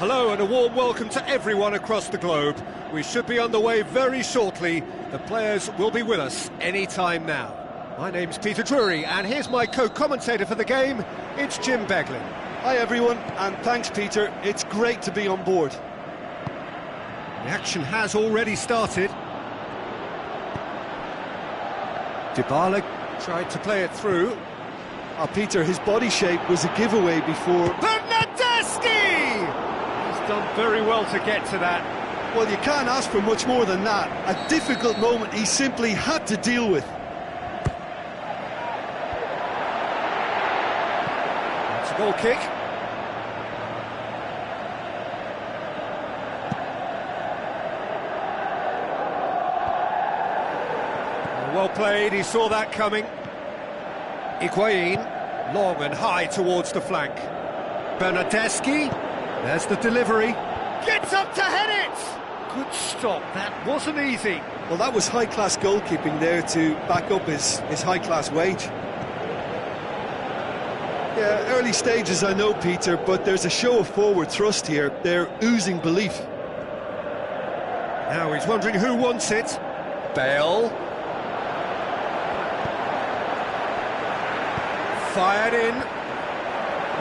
Hello and a warm welcome to everyone across the globe. We should be on the way very shortly. The players will be with us any time now. My name's Peter Drury and here's my co-commentator for the game. It's Jim Beglin. Hi everyone, and thanks Peter. It's great to be on board. The action has already started. Dybala tried to play it through. Oh, Peter, his body shape was a giveaway before. Bernardeschi! He's done very well to get to that. Well, you can't ask for much more than that. A difficult moment he simply had to deal with. It's a goal kick. Well played, he saw that coming. Higuain, long and high towards the flank. Bernardeschi, there's the delivery. Gets up to head it! Good stop, that wasn't easy. Well, that was high-class goalkeeping there to back up his high-class wage. Yeah, early stages I know, Peter, but there's a show of forward thrust here. They're oozing belief. Now he's wondering who wants it. Bale. Fired in.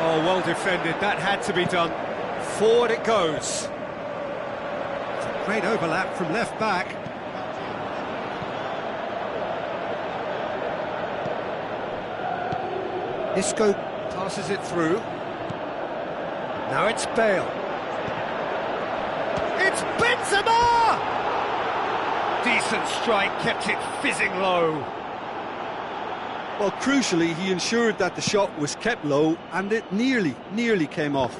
Oh, well defended, that had to be done. Forward it goes. It's a great overlap from left back. Isco passes it through. Now it's Bale. It's Benzema! Decent strike, kept it fizzing low. Well, crucially, he ensured that the shot was kept low and it nearly came off.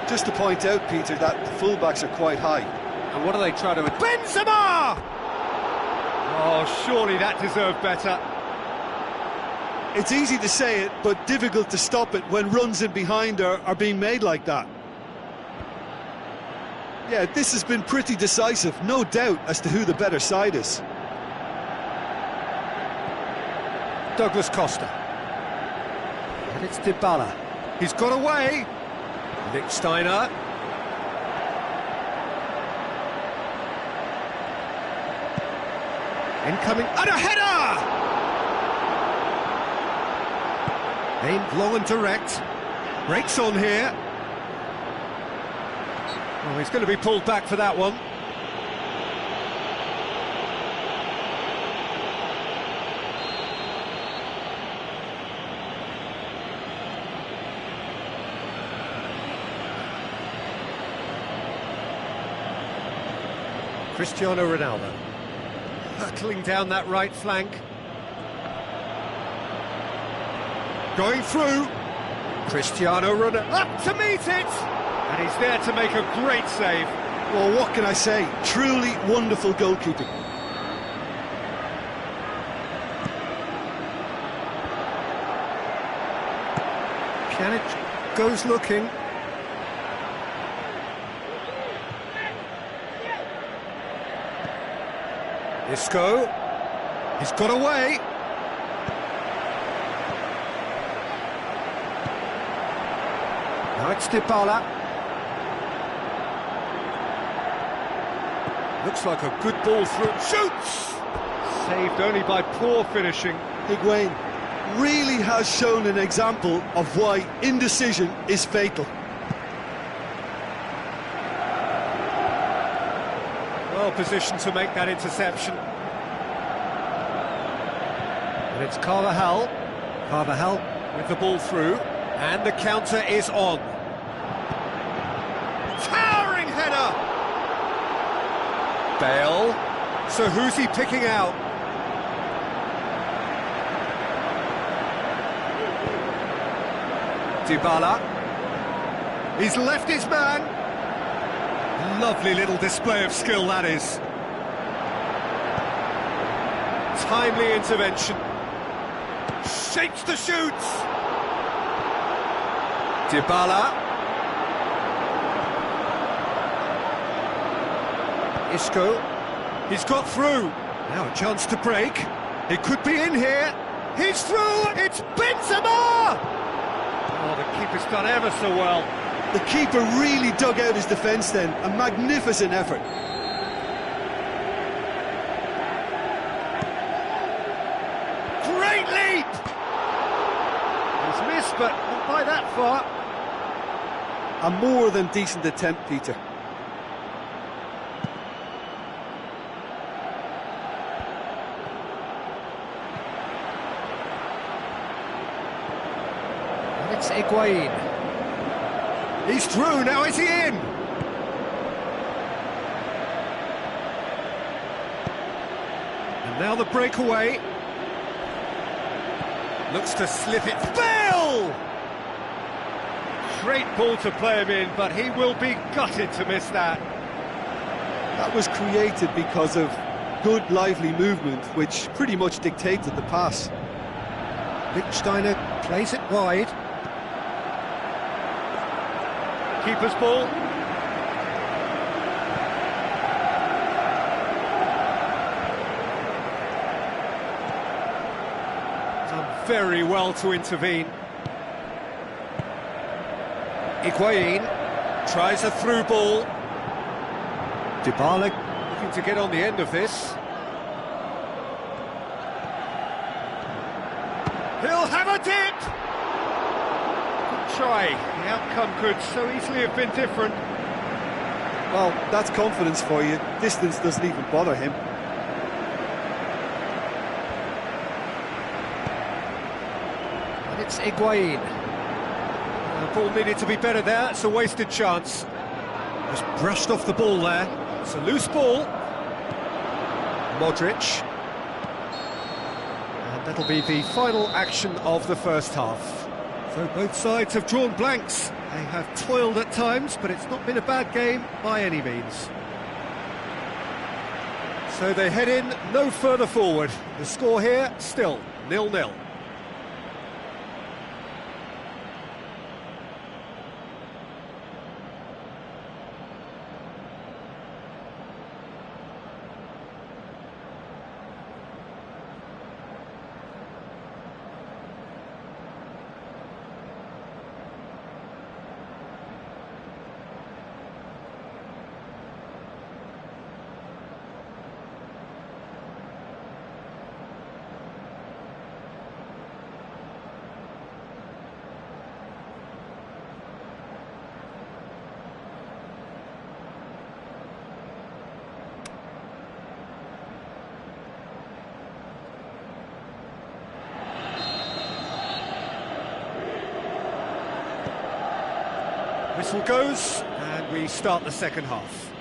Just to point out, Peter, that the fullbacks are quite high. And what are they trying to... Benzema! Oh, surely that deserved better. It's easy to say it, but difficult to stop it when runs in behind are being made like that. Yeah, this has been pretty decisive, no doubt as to who the better side is. Douglas Costa. And it's Dybala. He's got away. Lichtsteiner. Incoming. And a header! Aimed long and direct. Breaks on here. Oh, he's going to be pulled back for that one. Cristiano Ronaldo hurtling down that right flank. Going through. Cristiano Ronaldo up to meet it! And he's there to make a great save. Well, what can I say? Truly wonderful goalkeeping. Pjanic goes looking. Isco. He's got away. Now it's Dybala. Looks like a good ball through. Shoots! Saved only by poor finishing. Higuain really has shown an example of why indecision is fatal. Well positioned to make that interception. And it's Carvajal. Carvajal with the ball through. And the counter is on. Towering header! Bale. So who's he picking out? Dybala. He's left his man. Lovely little display of skill, that is. Timely intervention. Shapes the shoots. Dybala. Isco. He's got through. Now a chance to break. It could be in here. He's through. It's Benzema! Oh, He's done ever so well. The keeper really dug out his defence then. A magnificent effort. Great leap! He's missed, but not by that far. A more than decent attempt, Peter. And it's Higuain. He's through, now is he in? And now the breakaway. Looks to slip it. Bale! Great ball to play him in, but he will be gutted to miss that. That was created because of good, lively movement, which pretty much dictated the pass. Lichtsteiner plays it wide. Keeper's ball. Done very well to intervene. Higuain tries a through ball. Dybala looking to get on the end of this. He'll have a dip! Good try. The outcome could so easily have been different. Well, that's confidence for you. Distance doesn't even bother him. And it's Higuain. The ball needed to be better there. It's a wasted chance. Just brushed off the ball there. It's a loose ball. Modric. And that'll be the final action of the first half. So both sides have drawn blanks. They have toiled at times, but it's not been a bad game by any means. So they head in no further forward. The score here, still 0-0. Whistle goes, and we start the second half.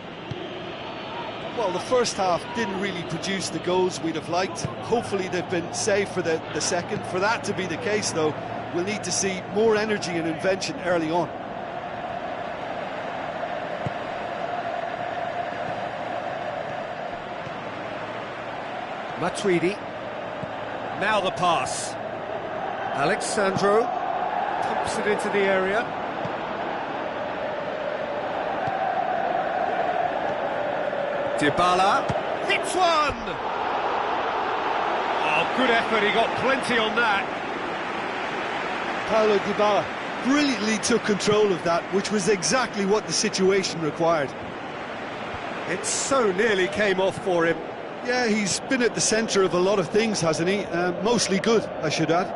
Well, the first half didn't really produce the goals we'd have liked. Hopefully they've been saved for the second. For that to be the case, though, we'll need to see more energy and invention early on. Matuidi. Now the pass. Alexandro pumps it into the area. Dybala hits one! Oh, good effort, he got plenty on that. Paulo Dybala brilliantly took control of that, which was exactly what the situation required. It so nearly came off for him. Yeah, he's been at the centre of a lot of things, hasn't he? Mostly good, I should add.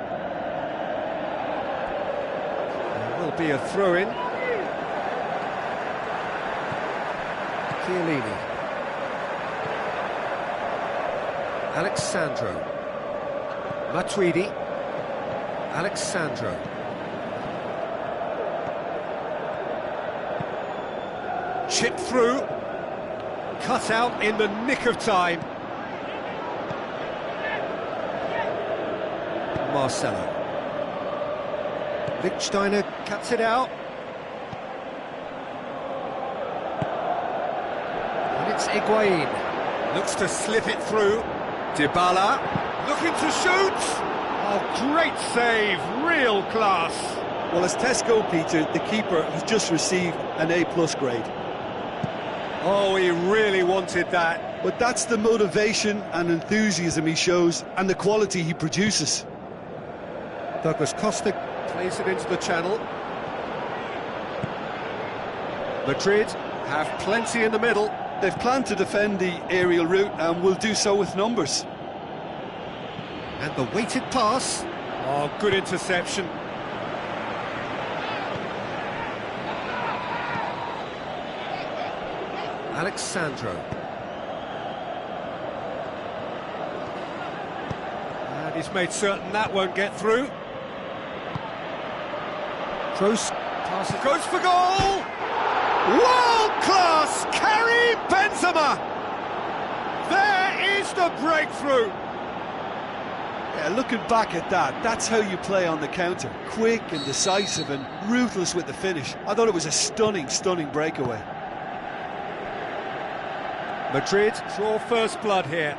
There will be a throw-in. Chiellini. Alexandro. Matuidi. Alexandro. Chip through. Cut out in the nick of time. Marcelo. Lichtsteiner cuts it out. And it's Higuain. Looks to slip it through. Dybala looking to shoot. Oh, great save, real class. Well, as Tesco, Peter, the keeper has just received an A+ grade. Oh, he really wanted that. But that's the motivation and enthusiasm he shows and the quality he produces. Douglas Costa plays it into the channel. Madrid have plenty in the middle. They've planned to defend the aerial route and will do so with numbers. And the weighted pass. Oh, good interception. Alexandro. And he's made certain that won't get through. Kroos passes, goes for goal! World-class Karim Benzema! There is the breakthrough! Yeah, looking back at that, that's how you play on the counter. Quick and decisive and ruthless with the finish. I thought it was a stunning, stunning breakaway. Madrid draw first blood here.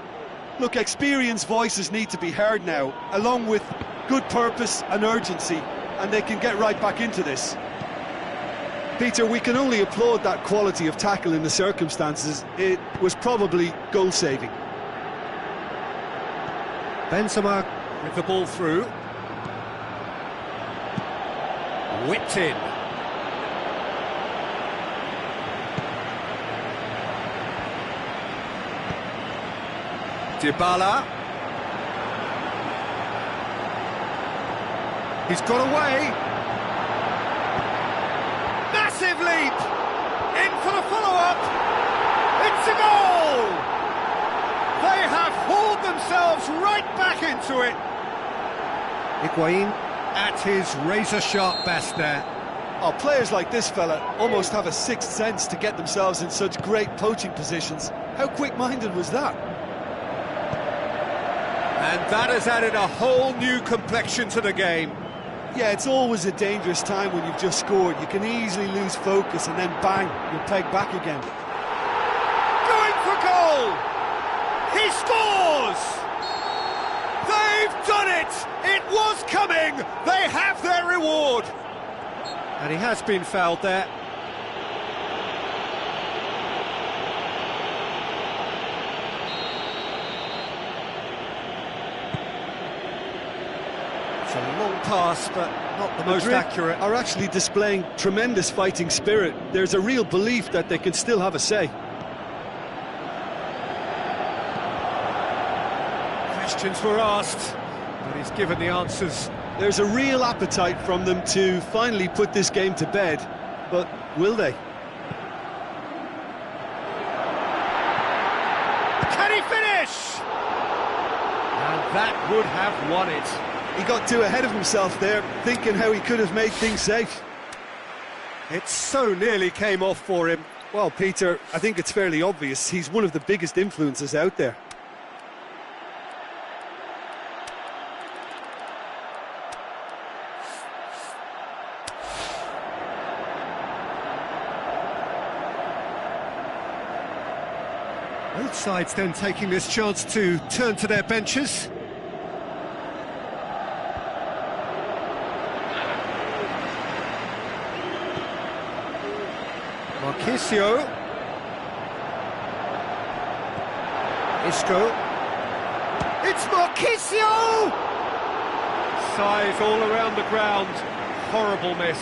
Look, experienced voices need to be heard now, along with good purpose and urgency, and they can get right back into this. Peter, we can only applaud that quality of tackle in the circumstances. It was probably goal-saving. Benzema with the ball through. Whipped in. Dybala. He's got away. Massive leap! In for the follow-up! It's a goal! They have hauled themselves right back into it. Higuain at his razor-sharp best there. Oh, players like this fella almost have a sixth sense to get themselves in such great poaching positions. How quick-minded was that? And that has added a whole new complexion to the game. Yeah, it's always a dangerous time when you've just scored. You can easily lose focus and then bang, you're pegged back again. Going for goal! He scores! They've done it! It was coming! They have their reward! And he has been fouled there. It's a long pass, but not the most accurate. Are actually displaying tremendous fighting spirit. There's a real belief that they can still have a say. Questions were asked, but he's given the answers. There's a real appetite from them to finally put this game to bed, but will they? Can he finish? And that would have won it. He got too ahead of himself there, thinking how he could have made things safe. It so nearly came off for him. Well, Peter, I think it's fairly obvious. He's one of the biggest influences out there. Both sides then taking this chance to turn to their benches. Marquisio. Isco. It's Marquisio! Size all around the ground. Horrible miss.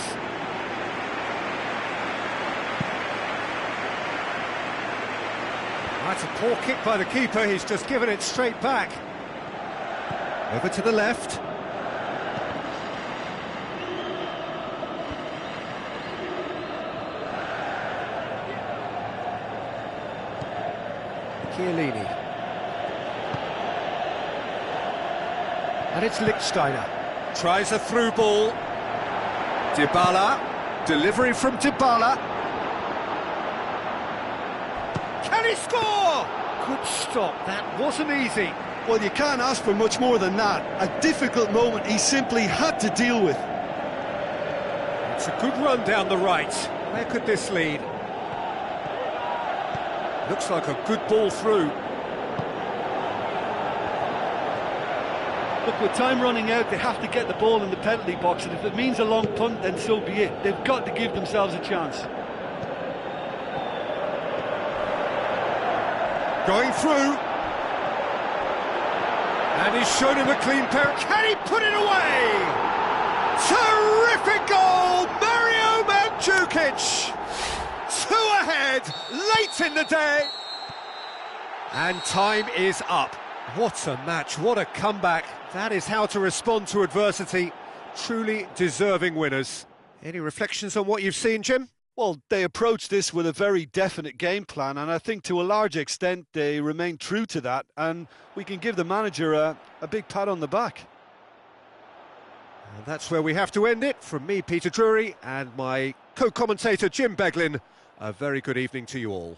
That's a poor kick by the keeper. He's just given it straight back. Over to the left. Chiellini. And it's Lichtsteiner. Tries a through ball. Dybala. Delivery from Dybala. Can he score? Good stop. That wasn't easy. Well, you can't ask for much more than that. A difficult moment he simply had to deal with. It's a good run down the right. Where could this lead? Looks like a good ball through. Look, with time running out, they have to get the ball in the penalty box, and if it means a long punt, then so be it. They've got to give themselves a chance. Going through. And he's shown him a clean pair. Can he put it away? Terrific goal, Mario Mandzukic! ahead, late in the day. And time is up. What a match, what a comeback. That is how to respond to adversity. Truly deserving winners. Any reflections on what you've seen, Jim? Well, they approached this with a very definite game plan, and I think to a large extent they remain true to that, and we can give the manager a big pat on the back. And that's where we have to end it. From me, Peter Drury, and my co-commentator, Jim Beglin, a very good evening to you all.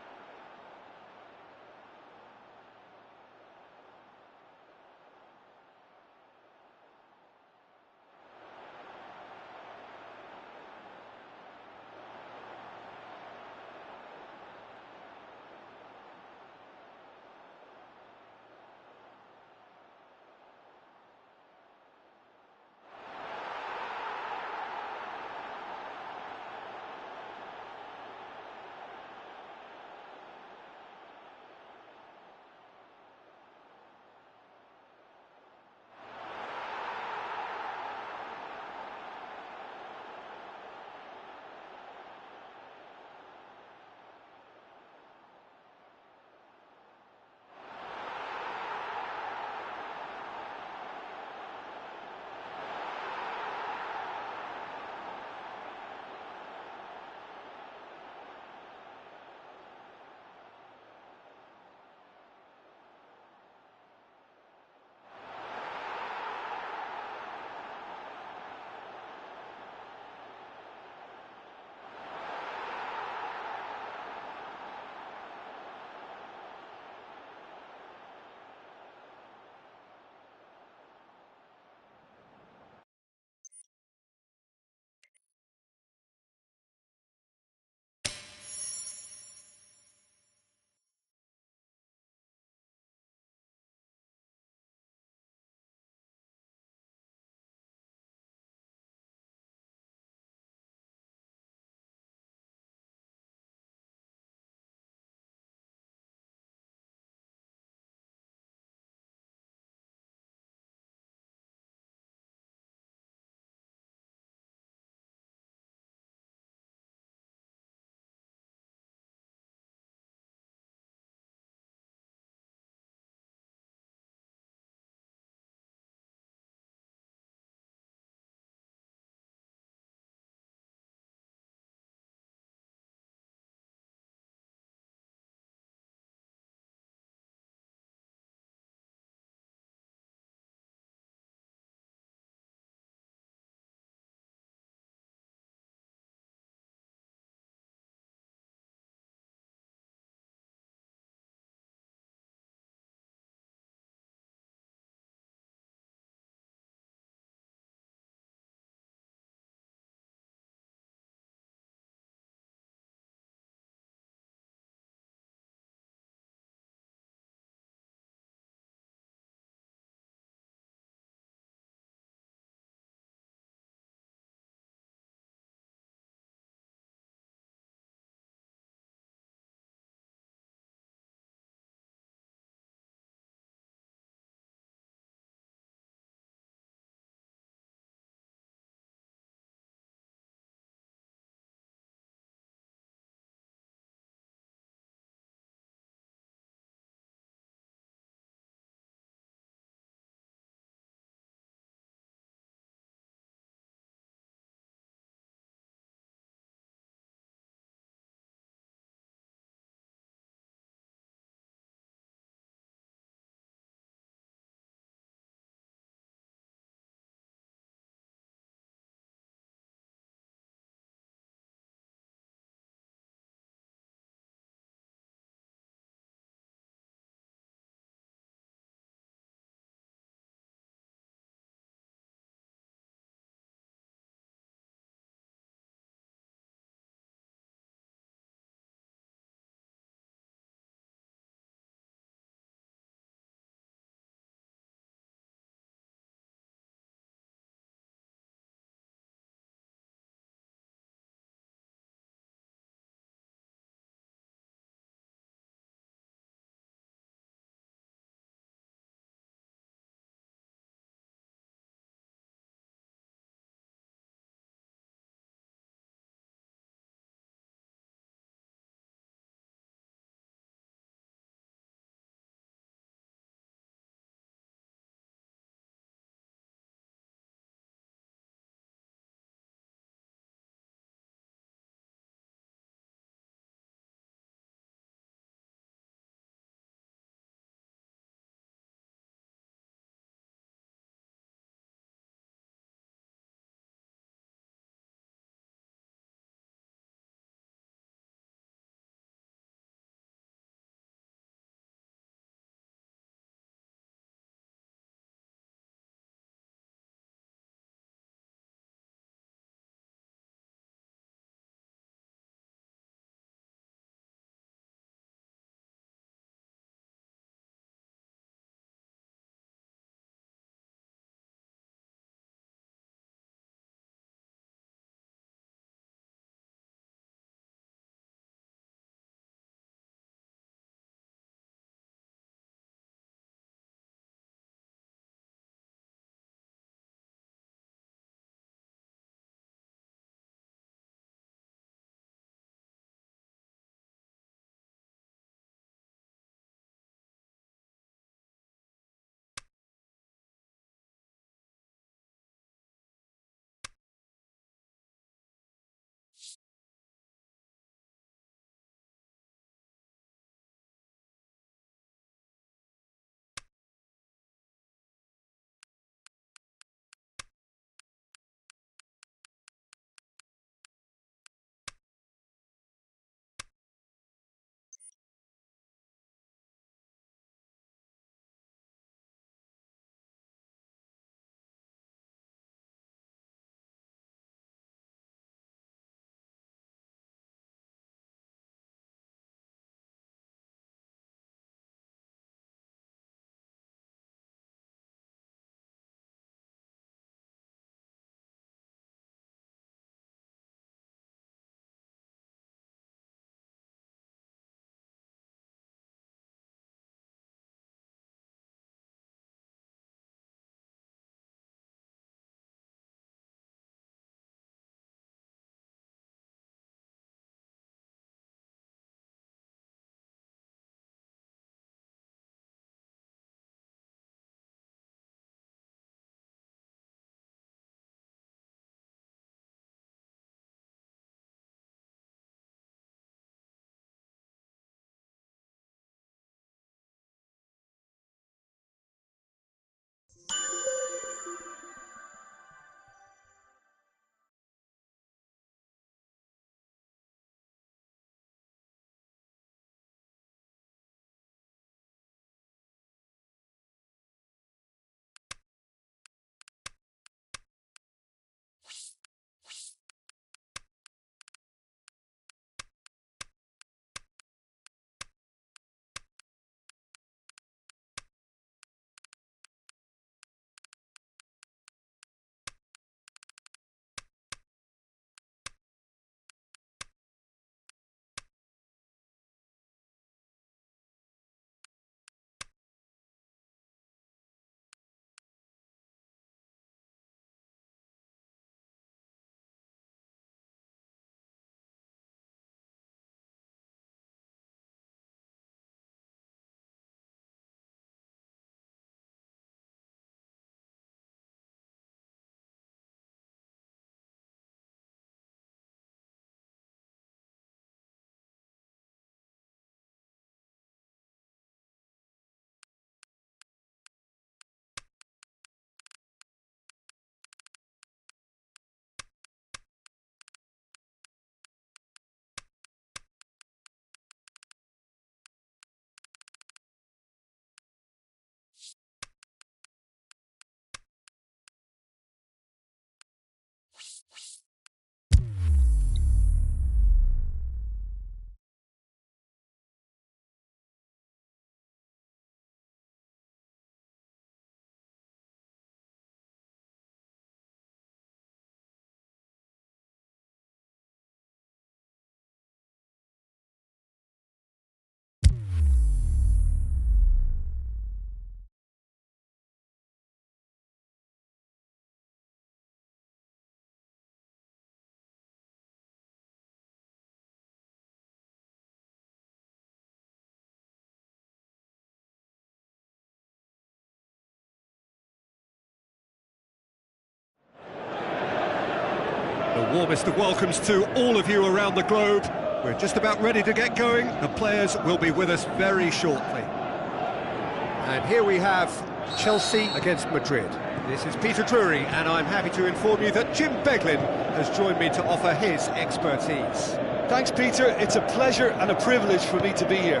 The warmest of welcomes to all of you around the globe. We're just about ready to get going. The players will be with us very shortly. And here we have Chelsea against Madrid. This is Peter Drury, and I'm happy to inform you that Jim Beglin has joined me to offer his expertise. Thanks, Peter. It's a pleasure and a privilege for me to be here.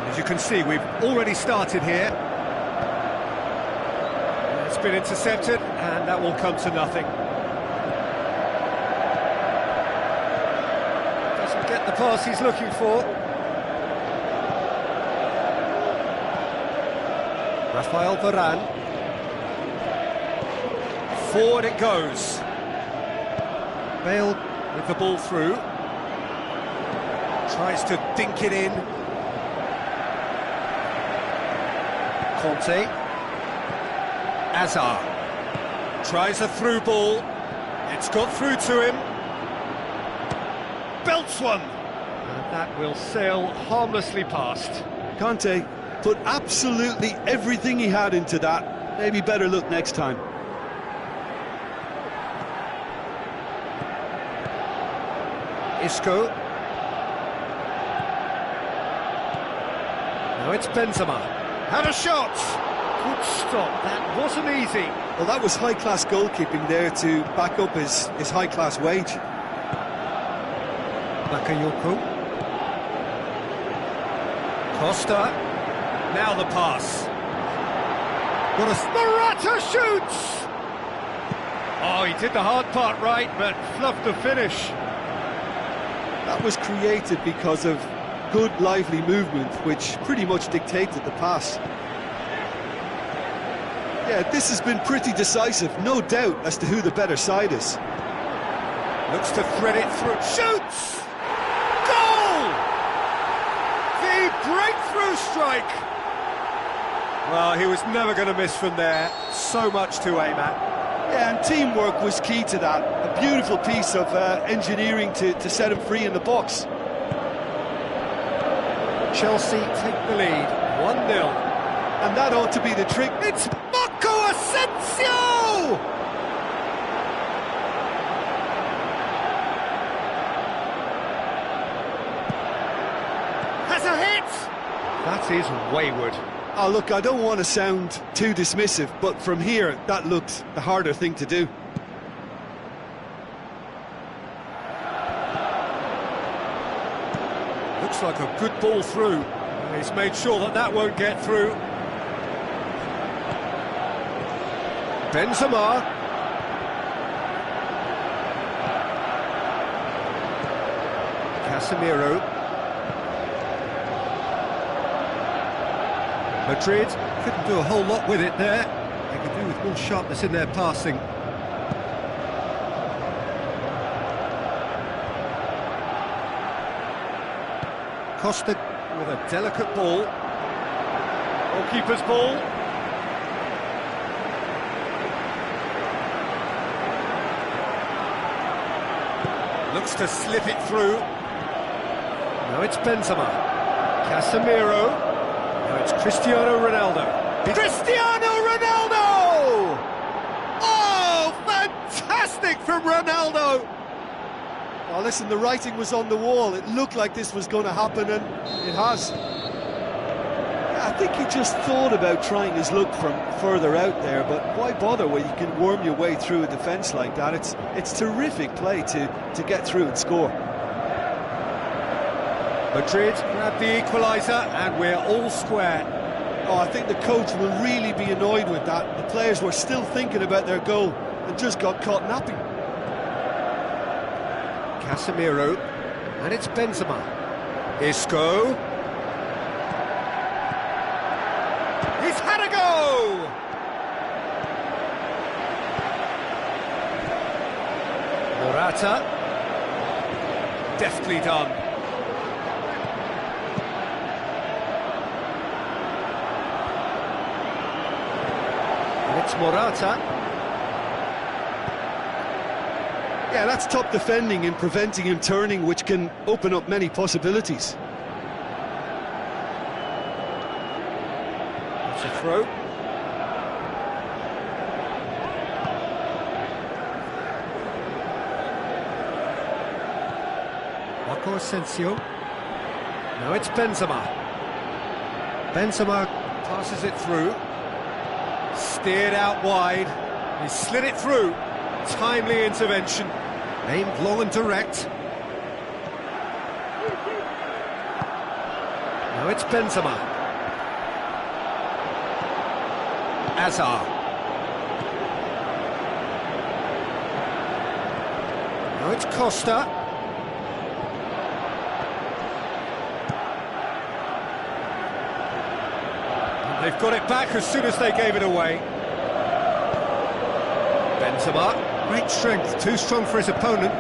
As you can see, we've already started here. It's been intercepted, and that will come to nothing. Doesn't get the pass he's looking for. Rafael Varane. Forward it goes. Bale with the ball through. Tries to dink it in. Conte. Azar. Tries a through ball. It's got through to him. Belts one. And that will sail harmlessly past. Conte put absolutely everything he had into that. Maybe better look next time. Isco. Now it's Benzema. Had a shot! Good stop, that wasn't easy. Well, that was high-class goalkeeping there to back up his high-class wage. Bakayoko. Costa. Now the pass. Morata shoots! Oh, he did the hard part right, but fluffed the finish. That was created because of good, lively movement, which pretty much dictated the pass. Yeah, this has been pretty decisive, no doubt as to who the better side is. Looks to thread it through. Shoots! Goal! The breakthrough strike! Well, he was never going to miss from there. So much to aim at. Yeah, and teamwork was key to that. A beautiful piece of engineering to set him free in the box. Chelsea take the lead, 1-0. And that ought to be the trick. It's Marco Asensio! Has a hit! That is wayward. Oh, look, I don't want to sound too dismissive, but from here, that looked the harder thing to do. Looks like a good ball through. He's made sure that that won't get through. Benzema. Casemiro. Madrid couldn't do a whole lot with it there. They could do with more sharpness in their passing. Costa with a delicate ball. Goalkeeper's ball. Looks to slip it through. Now it's Benzema. Casemiro. Now it's Cristiano Ronaldo. Cristiano Ronaldo! Oh, fantastic from Ronaldo! Well, listen, the writing was on the wall. It looked like this was going to happen, and it has. I think he just thought about trying his luck from further out there, but why bother when you can worm your way through a defence like that? It's terrific play to get through and score. Madrid grabbed the equaliser, and we're all square. Oh, I think the coach will really be annoyed with that. The players were still thinking about their goal and just got caught napping. Casemiro, and it's Benzema. Isco. He's had a go! Morata. Deftly done. And it's Morata. Yeah, that's top defending and preventing him turning, which can open up many possibilities. It's a throw. Marco Asensio. Now it's Benzema. Benzema passes it through. Steered out wide. He slid it through. Timely intervention. Aimed long and direct. Now it's Benzema. Hazard. Now it's Costa. And they've got it back as soon as they gave it away. Benzema, great strength, too strong for his opponent.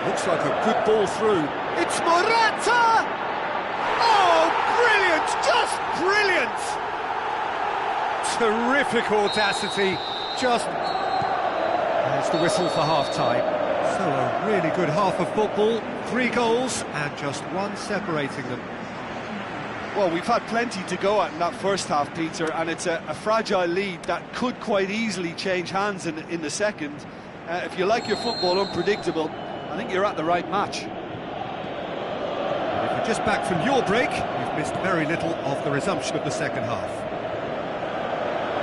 Looks like a good ball through. It's Morata! Oh, brilliant, just brilliant! Terrific audacity, just... There's the whistle for half-time. So a really good half of football, 3 goals and just 1 separating them. Well, we've had plenty to go at in that first half, Peter, and it's a fragile lead that could quite easily change hands in the second. If you like your football unpredictable, I think you're at the right match. If you're just back from your break, you've missed very little of the resumption of the second half.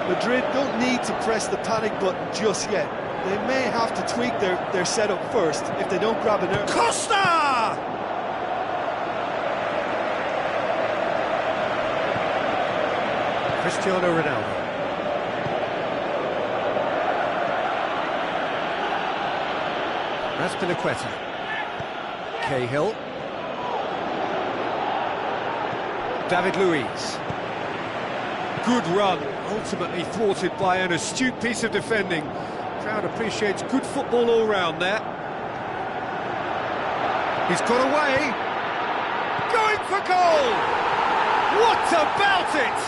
Madrid don't need to press the panic button just yet. They may have to tweak their setup first if they don't grab an... Costa! Cristiano Ronaldo. Azpilicueta. Cahill. David Luiz. Good run, ultimately thwarted by an astute piece of defending. Crowd appreciates good football all round there. He's got away. Going for goal! What about it?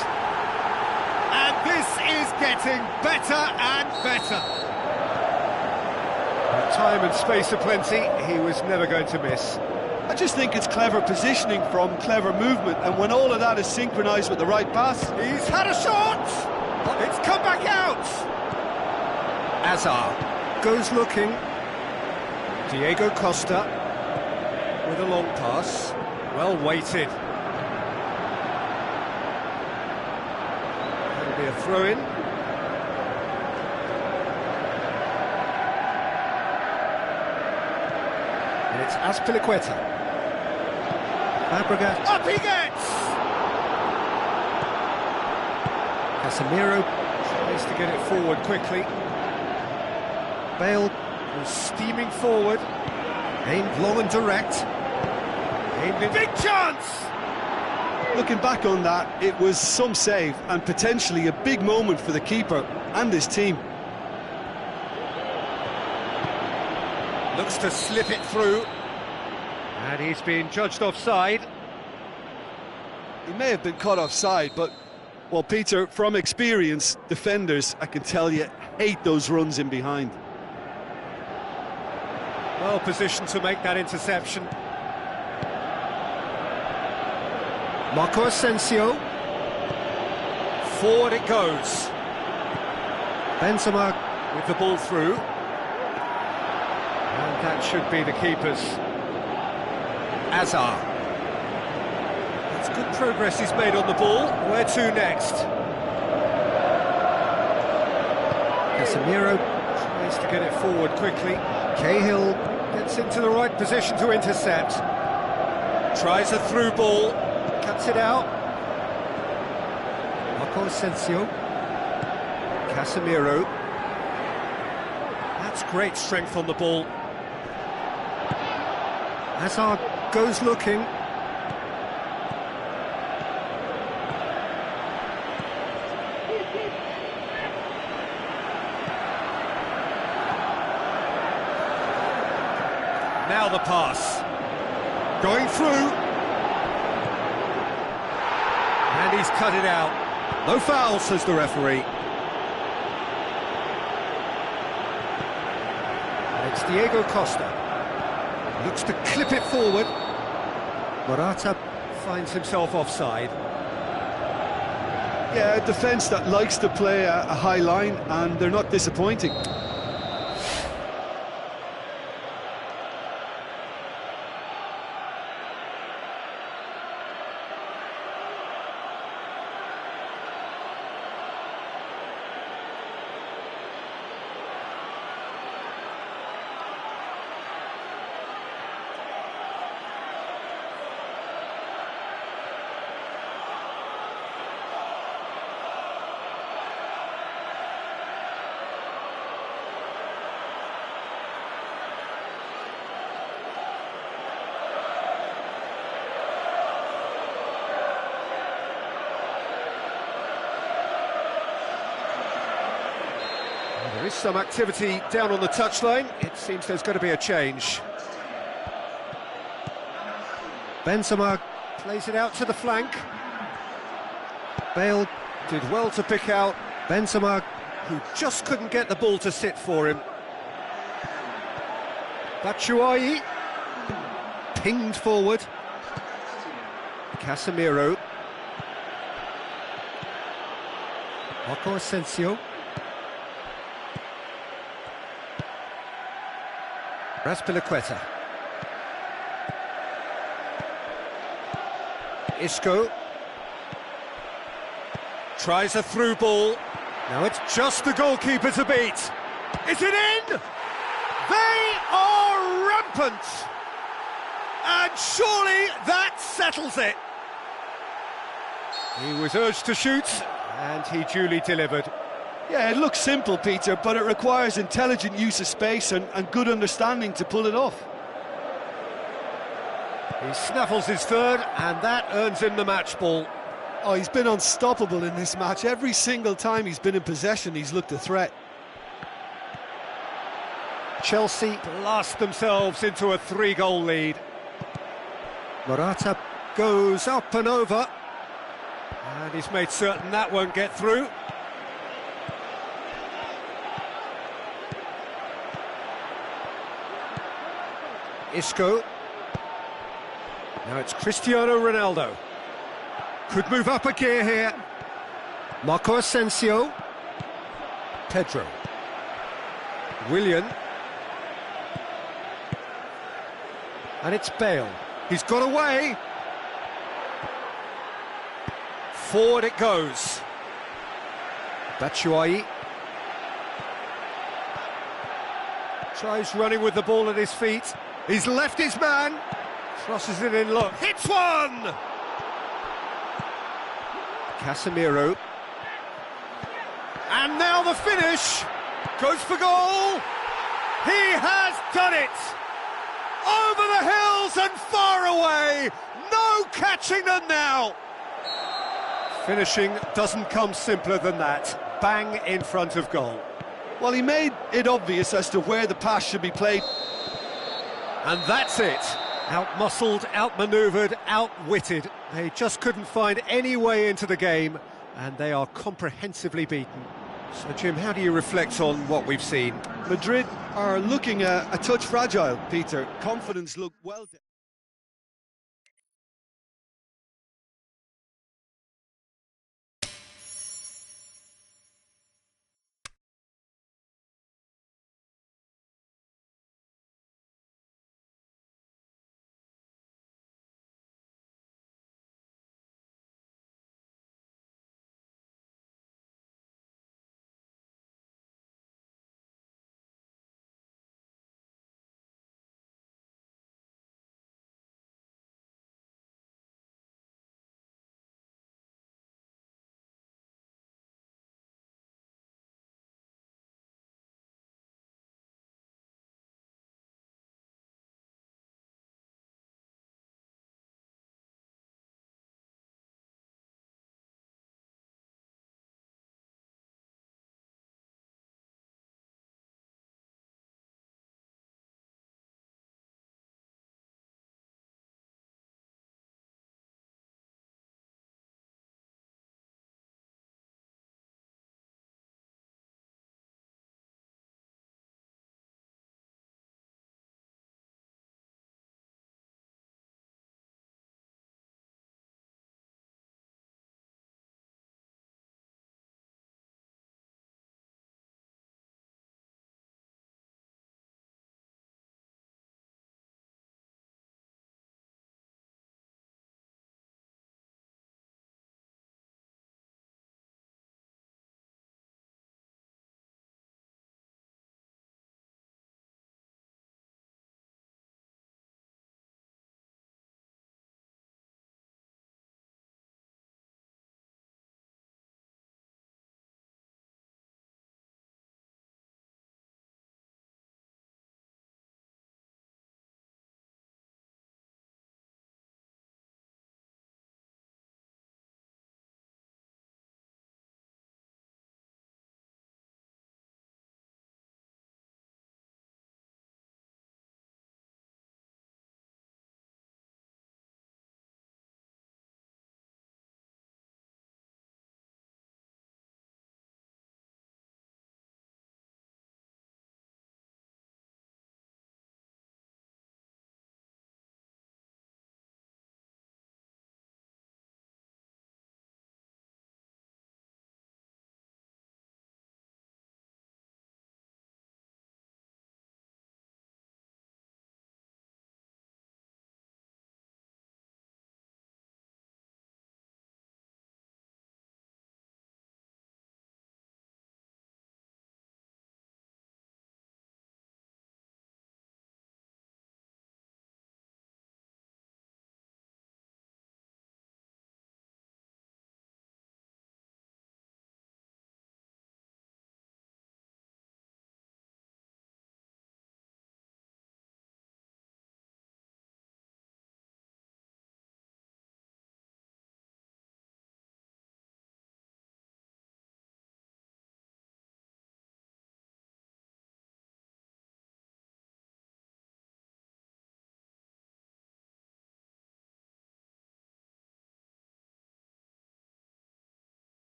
And this is getting better and better. With time and space aplenty, he was never going to miss. I just think it's clever positioning from clever movement, and when all of that is synchronised with the right pass... He's had a shot! It's come back out! Hazard goes looking. Diego Costa with a long pass. Well weighted. That'll be a throw-in. And it's Azpilicueta. Fabregas. Up he gets! Casemiro tries to get it forward quickly. Bale was steaming forward. Aimed long and direct. Aimed in. Big chance! Looking back on that, it was some save and potentially a big moment for the keeper and his team. Looks to slip it through. And he's being judged offside. He may have been caught offside, but, well, Peter, from experience, defenders, I can tell you, hate those runs in behind. Well positioned to make that interception. Marco Asensio. Forward it goes. Benzema with the ball through. And that should be the keeper's. Hazard. That's good progress he's made on the ball. Where to next? Casemiro tries to get it forward quickly. Cahill gets into the right position to intercept. Tries a through ball. Cuts it out. Marco Asensio. Casemiro. That's great strength on the ball. Hazard goes looking. Now the pass. Going through. And he's cut it out. No foul, says the referee. And it's Diego Costa. Looks to clip it forward. Morata finds himself offside. Yeah, a defence that likes to play a high line, and they're not disappointing. There is some activity down on the touchline. It seems there's going to be a change. Benzema plays it out to the flank. Bale did well to pick out Benzema, who just couldn't get the ball to sit for him. Batshuayi pinged forward. Casemiro. Marco Asensio. Raspilicueta. Isco. Tries a through ball. Now it's just the goalkeeper to beat. Is it in? They are rampant! And surely that settles it. He was urged to shoot, and he duly delivered. Yeah, it looks simple, Peter, but it requires intelligent use of space and good understanding to pull it off. He snaffles his third, and that earns him the match ball. Oh, he's been unstoppable in this match. Every single time he's been in possession, he's looked a threat. Chelsea blast themselves into a 3-goal lead. Morata goes up and over, and he's made certain that won't get through. Isco. Now it's Cristiano Ronaldo. Could move up a gear here. Marco Asensio. Pedro. Willian. And it's Bale. He's got away. Forward it goes. Batshuayi. Tries running with the ball at his feet. He's left his man. Crosses it in, look. Hits one! Casemiro. And now the finish. Goes for goal. He has done it! Over the hills and far away. No catching them now. Finishing doesn't come simpler than that. Bang in front of goal. Well, he made it obvious as to where the pass should be played. And that's it. Out-muscled, out-manoeuvred, outwitted. They just couldn't find any way into the game, and they are comprehensively beaten. So, Jim, how do you reflect on what we've seen? Madrid are looking a touch fragile, Peter. Confidence looked well down.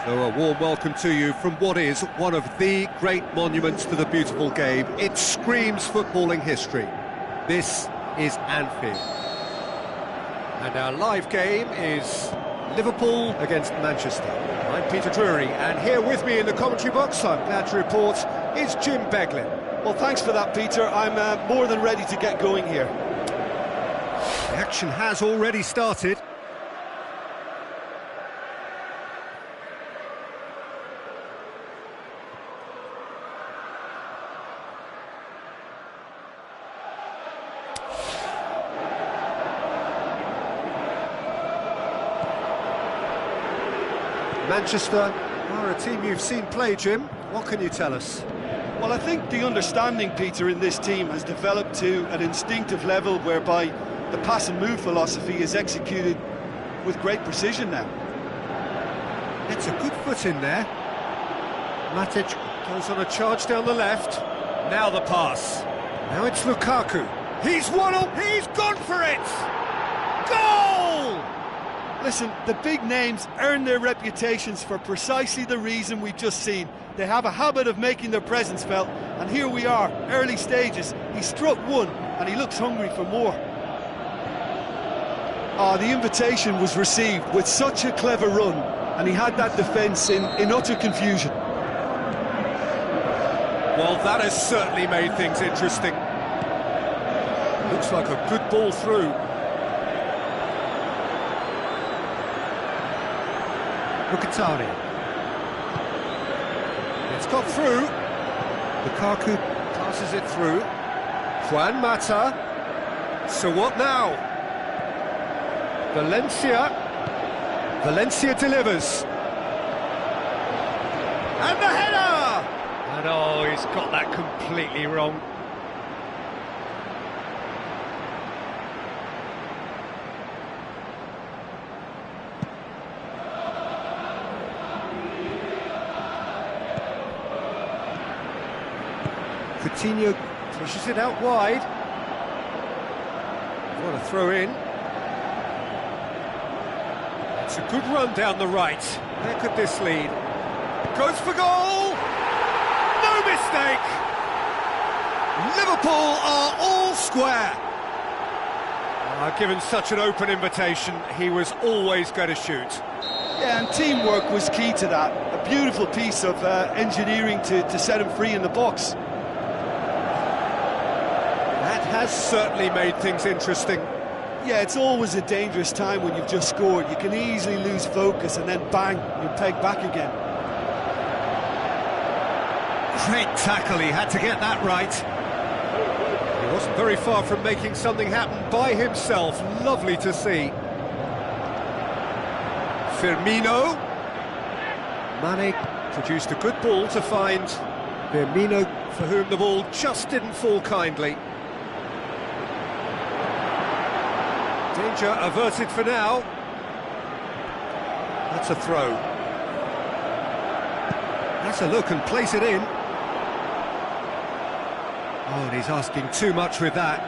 So a warm welcome to you from what is one of the great monuments to the beautiful game. It screams footballing history. This is Anfield. And our live game is Liverpool against Manchester. I'm Peter Drury, and here with me in the commentary box, I'm glad to report, is Jim Beglin. Well, thanks for that, Peter. I'm more than ready to get going here. The action has already started. Manchester are a team you've seen play, Jim. What can you tell us? Well, I think the understanding, Peter, in this team has developed to an instinctive level whereby the pass and move philosophy is executed with great precision now. It's a good foot in there. Matic goes on a charge down the left. Now the pass. Now it's Lukaku. He's he's gone for it! Goal! Listen, the big names earn their reputations for precisely the reason we've just seen. They have a habit of making their presence felt, and here we are, early stages. He struck one, and he looks hungry for more. The invitation was received with such a clever run, and he had that defence in utter confusion. Well, that has certainly made things interesting. Looks like a good ball through. Mkhitaryan. It's got through. Lukaku passes it through. Juan Mata. So what now? Valencia delivers. And the header! And oh, he's got that completely wrong. Coutinho pushes it out wide. What a throw in. It's a good run down the right. Where could this lead? Goes for goal! No mistake! Liverpool are all square. Given such an open invitation, he was always going to shoot. Yeah, and teamwork was key to that. A beautiful piece of engineering to set him free in the box. Has certainly made things interesting. Yeah, it's always a dangerous time when you've just scored. You can easily lose focus and then bang, you're pegged back again. Great tackle, he had to get that right. He wasn't very far from making something happen by himself. Lovely to see. Firmino. Mane produced a good ball to find Firmino, for whom the ball just didn't fall kindly. Danger averted for now. That's a throw. That's a look and place it in. Oh, and he's asking too much with that.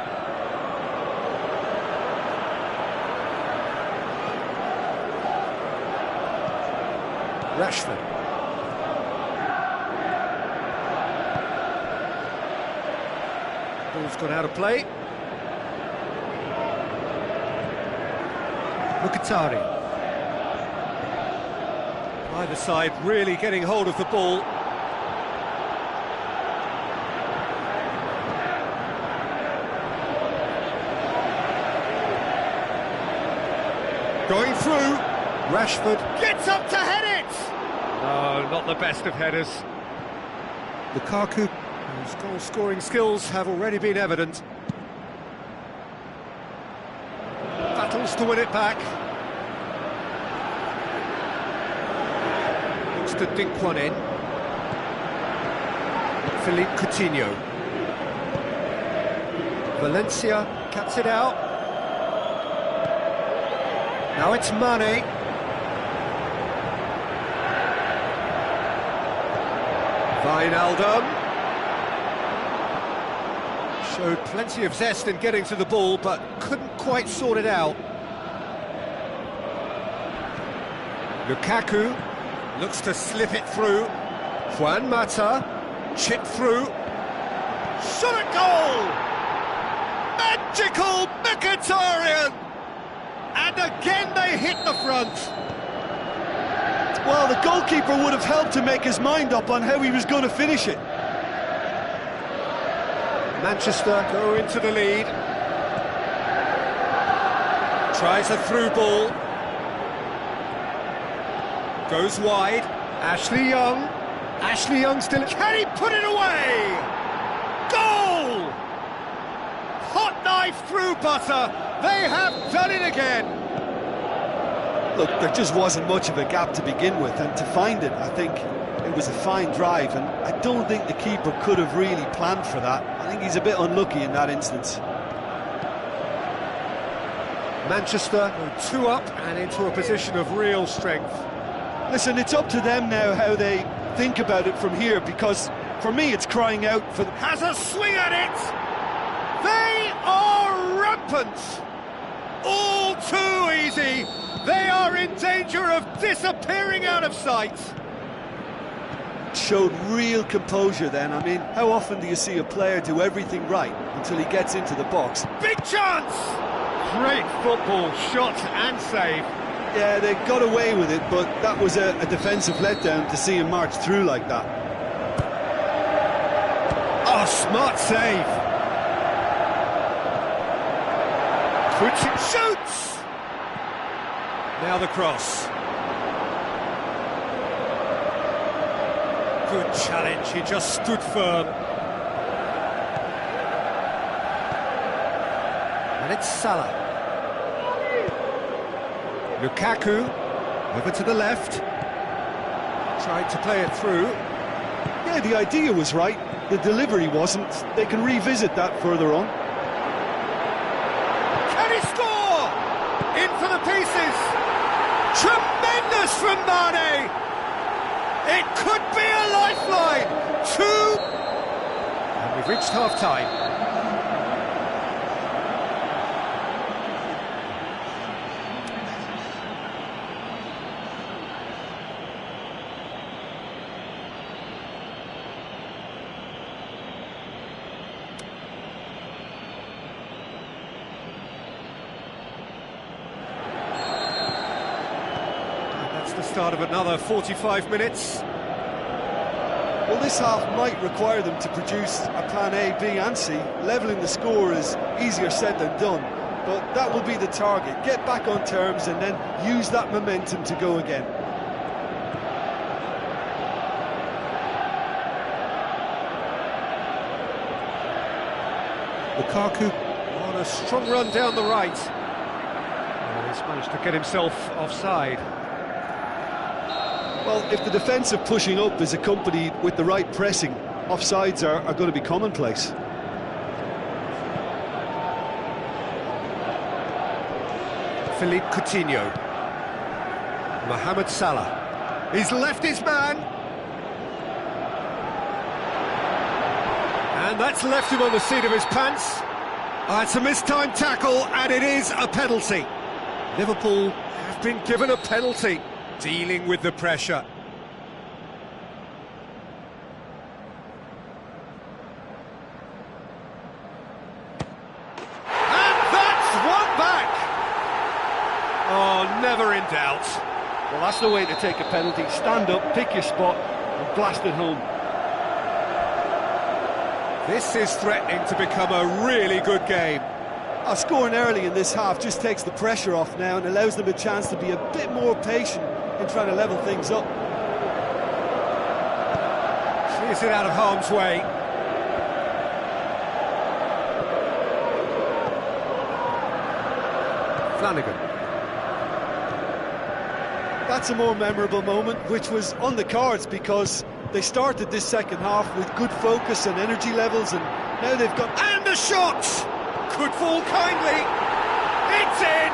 Rashford. Ball's gone out of play. Mkhitaryan. Either side really getting hold of the ball. Going through. Rashford gets up to head it! No, not the best of headers. Lukaku, whose goal-scoring skills have already been evident. Battles to win it back. Looks to dink one in. Philippe Coutinho. Valencia cuts it out. Now it's Mane. Wijnaldum. Showed plenty of zest in getting to the ball, but couldn't quite sort it out. Lukaku Looks to slip it through. Juan Mata, chip through. Shot at goal! Magical Mkhitaryan! And again they hit the front. Well, the goalkeeper would have helped to make his mind up on how he was going to finish it. Manchester go into the lead. Tries a through ball. Goes wide. Ashley Young. Ashley Young still... Can he put it away? Goal! Hot knife through butter. They have done it again. Look, there just wasn't much of a gap to begin with, and to find it, I think it was a fine drive, and I don't think the keeper could have really planned for that. I think he's a bit unlucky in that instance. Manchester go 2 up and into a position of real strength. Listen, it's up to them now how they think about it from here, because for me it's crying out for... Has a swing at it! They are rampant! All too easy! They are in danger of disappearing out of sight! Showed real composure then. I mean, how often do you see a player do everything right until he gets into the box? Big chance! Great football, shot and save. Yeah, they got away with it, but that was a defensive letdown to see him march through like that. Oh, smart save! Shoots! Now the cross. Good challenge, he just stood firm. And it's Salah. Lukaku, over to the left. Tried to play it through. Yeah, the idea was right, the delivery wasn't. They can revisit that further on. Can he score? In for the pieces. Tremendous from Mane. It could be a lifeline. 2. And we've reached half-time. The start of another 45 minutes. Well, this half might require them to produce a plan A, B and C. Levelling the score is easier said than done, but that will be the target. Get back on terms and then use that momentum to go again. Lukaku on a strong run down the right. He's managed to get himself offside. Well, if the defensive pushing up is accompanied with the right pressing, offsides are going to be commonplace. Philippe Coutinho. Mohamed Salah. He's left his man. And that's left him on the seat of his pants. It's a mistimed tackle, and it is a penalty. Liverpool have been given a penalty. Dealing with the pressure. And that's one back! Oh, never in doubt. Well, that's the way to take a penalty. Stand up, pick your spot, and blast it home. This is threatening to become a really good game. Scoring early in this half just takes the pressure off now and allows them a chance to be a bit more patient in trying to level things up. Clears it out of harm's way. Flanagan. That's a more memorable moment, which was on the cards because they started this second half with good focus and energy levels, and now they've got... And the shot! Could fall kindly. It's in!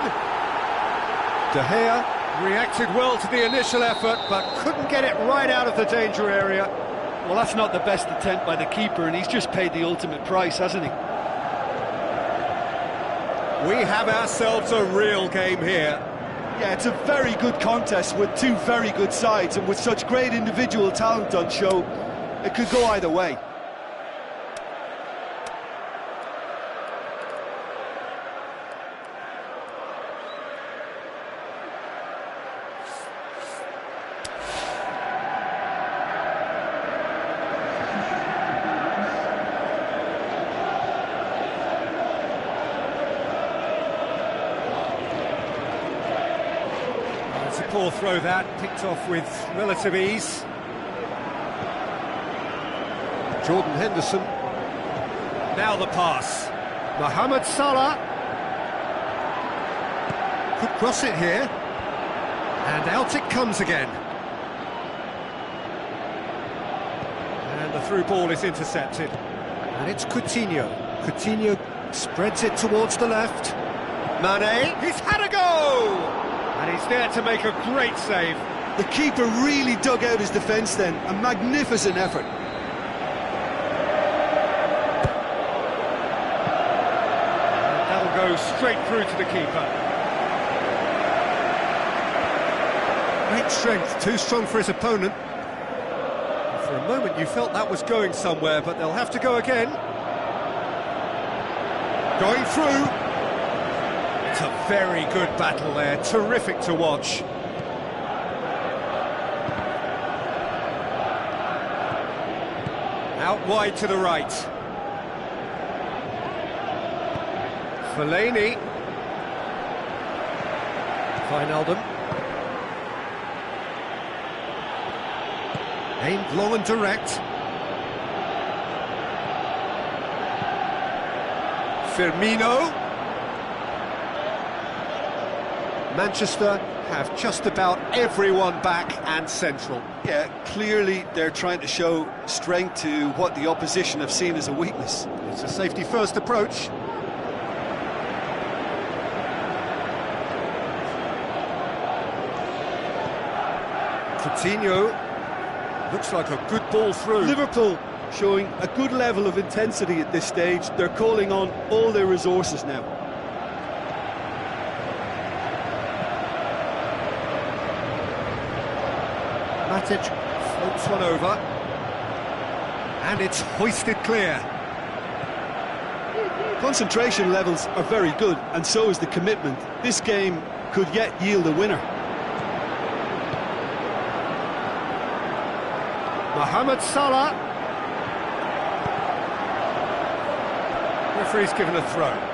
De Gea reacted well to the initial effort, but couldn't get it right out of the danger area. Well, that's not the best attempt by the keeper, and he's just paid the ultimate price, hasn't he? We have ourselves a real game here. Yeah, it's a very good contest with two very good sides, and with such great individual talent on show, it could go either way. It's a poor throw that, picked off with relative ease. Jordan Henderson. Now the pass. Mohamed Salah. Could cross it here. And out it comes again. And the through ball is intercepted. And it's Coutinho. Coutinho spreads it towards the left. Mane, he's had a go! And he's there to make a great save. The keeper really dug out his defence then, a magnificent effort. And that'll go straight through to the keeper. Great strength, too strong for his opponent. And for a moment you felt that was going somewhere, but they'll have to go again. Going through. It's a very good battle there, terrific to watch. Out wide to the right. Fellaini. Wijnaldum. Aimed long and direct. Firmino. Manchester have just about everyone back and central. Yeah, clearly they're trying to show strength to what the opposition have seen as a weakness. It's a safety-first approach. Coutinho. Looks like a good ball through. Liverpool showing a good level of intensity at this stage. They're calling on all their resources now. Matic floats one over, and it's hoisted clear. Concentration levels are very good, and so is the commitment. This game could yet yield a winner. Mohamed Salah. Referee's given a throw.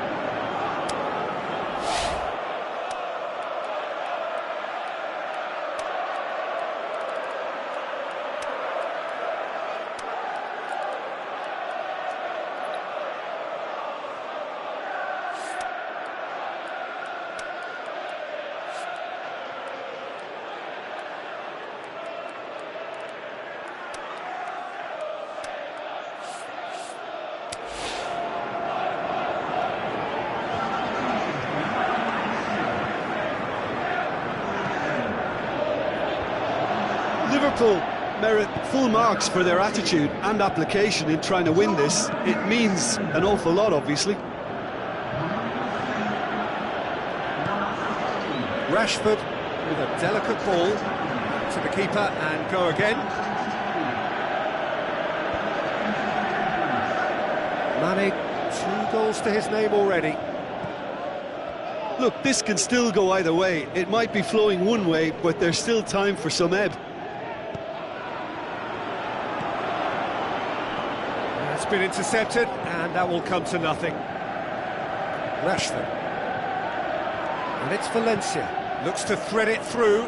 Liverpool merit full marks for their attitude and application in trying to win this. It means an awful lot, obviously. Rashford with a delicate ball to the keeper and go again. Mane, 2 goals to his name already. Look, this can still go either way. It might be flowing one way, but there's still time for some ebb. It's been intercepted, and that will come to nothing. Rashford. And it's Valencia. Looks to thread it through.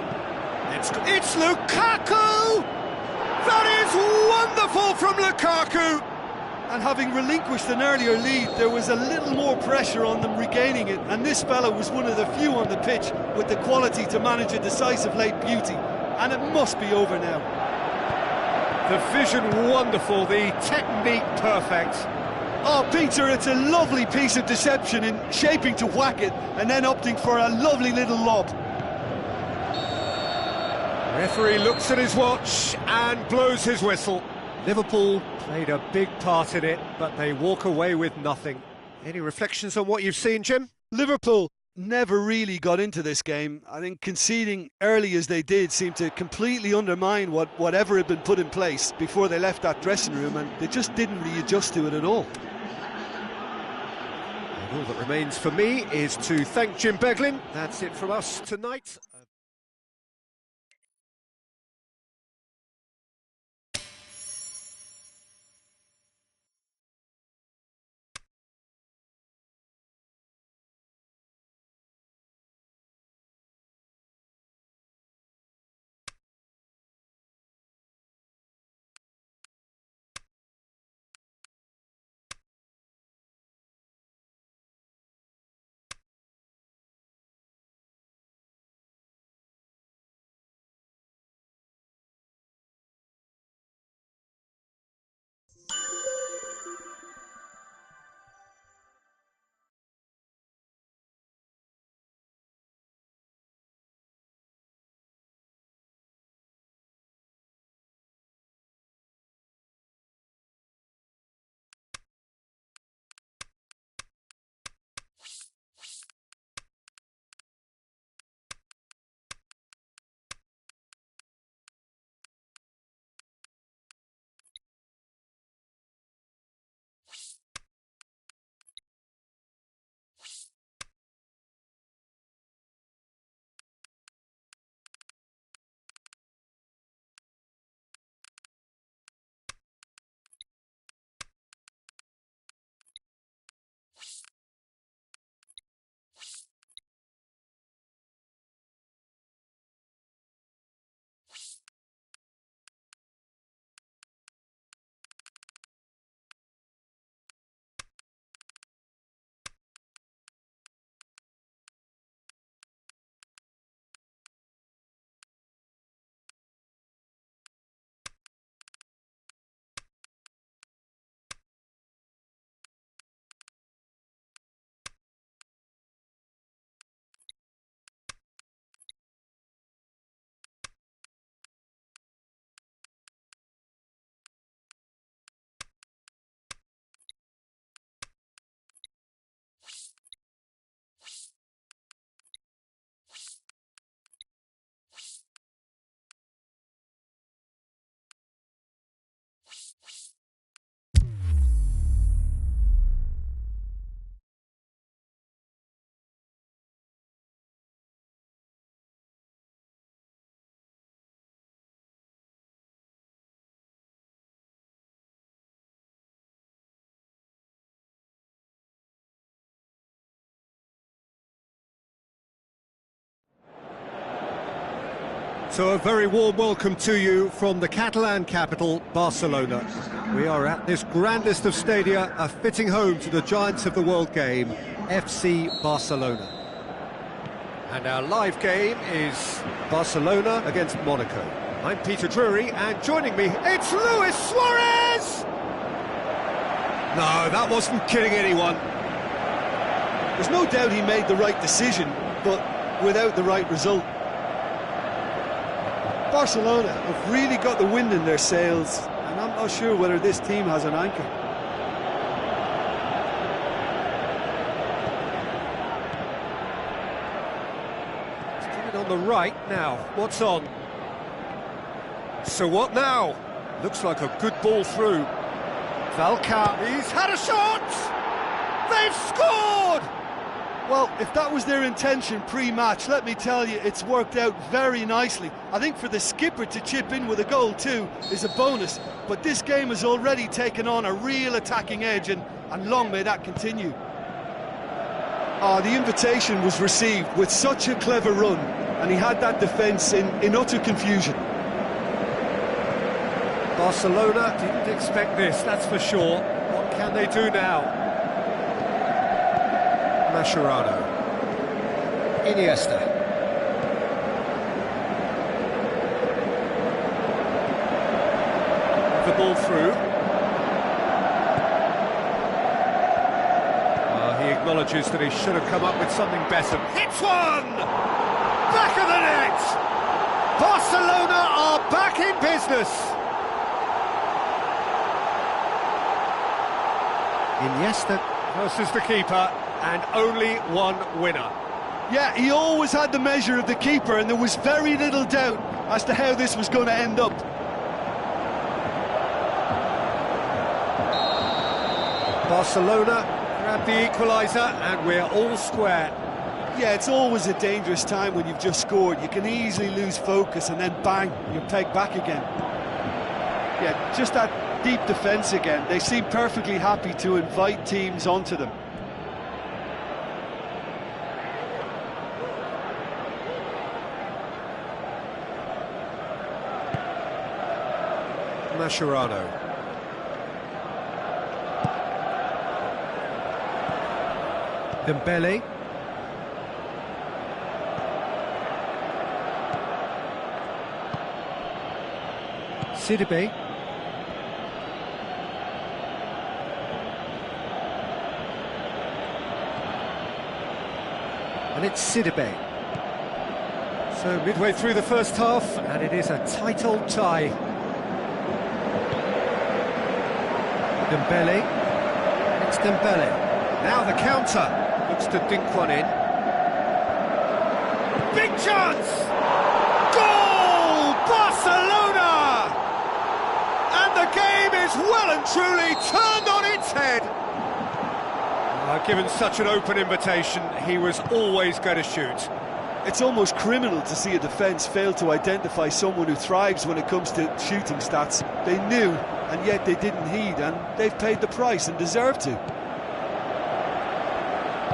It's Lukaku! That is wonderful from Lukaku! And having relinquished an earlier lead, there was a little more pressure on them regaining it, and this fella was one of the few on the pitch with the quality to manage a decisive late beauty. And it must be over now. The vision wonderful, the technique perfect. Oh, Peter, it's a lovely piece of deception in shaping to whack it and then opting for a lovely little lob. Referee looks at his watch and blows his whistle. Liverpool played a big part in it, but they walk away with nothing. Any reflections on what you've seen, Jim? Liverpool never really got into this game. I think conceding early as they did seemed to completely undermine whatever had been put in place before they left that dressing room, and they just didn't readjust to it at all. And all that remains for me is to thank Jim Beglin. That's it from us tonight. So a very warm welcome to you from the Catalan capital, Barcelona. We are at this grandest of stadia, a fitting home to the giants of the world game, FC Barcelona. And our live game is Barcelona against Monaco. I'm Peter Drury, and joining me, it's Luis Suarez! No, that wasn't kidding anyone. There's no doubt he made the right decision, but without the right result. Barcelona have really got the wind in their sails, and I'm not sure whether this team has an anchor. It's coming on the right now. What's on? So what now? Looks like a good ball through. Falcao, he's had a shot! They've scored! Well, if that was their intention pre-match, let me tell you, it's worked out very nicely. I think for the skipper to chip in with a goal too is a bonus, but this game has already taken on a real attacking edge, and long may that continue. The invitation was received with such a clever run, and he had that defence in utter confusion. Barcelona didn't expect this, that's for sure. What can they do now? Mascherano, Iniesta, the ball through. He acknowledges that he should have come up with something better. Hits one! Back of the net! Barcelona are back in business! Iniesta versus the keeper. And only one winner. Yeah, he always had the measure of the keeper, and there was very little doubt as to how this was going to end up. Barcelona grab the equaliser, and we're all square. Yeah, it's always a dangerous time when you've just scored. You can easily lose focus, and then bang, you're pegged back again. Yeah, just that deep defence again. They seem perfectly happy to invite teams onto them. Mascherano. Dembele. Sidibe. And it's Sidibe. So midway through the first half, and it is a tight old tie. Dembele. It's Dembele. Now the counter. Looks to dink one in. Big chance! Goal! Barcelona! And the game is well and truly turned on its head. Given such an open invitation, he was always going to shoot. It's almost criminal to see a defence fail to identify someone who thrives when it comes to shooting stats. They knew, and yet they didn't heed, and they've paid the price and deserve to.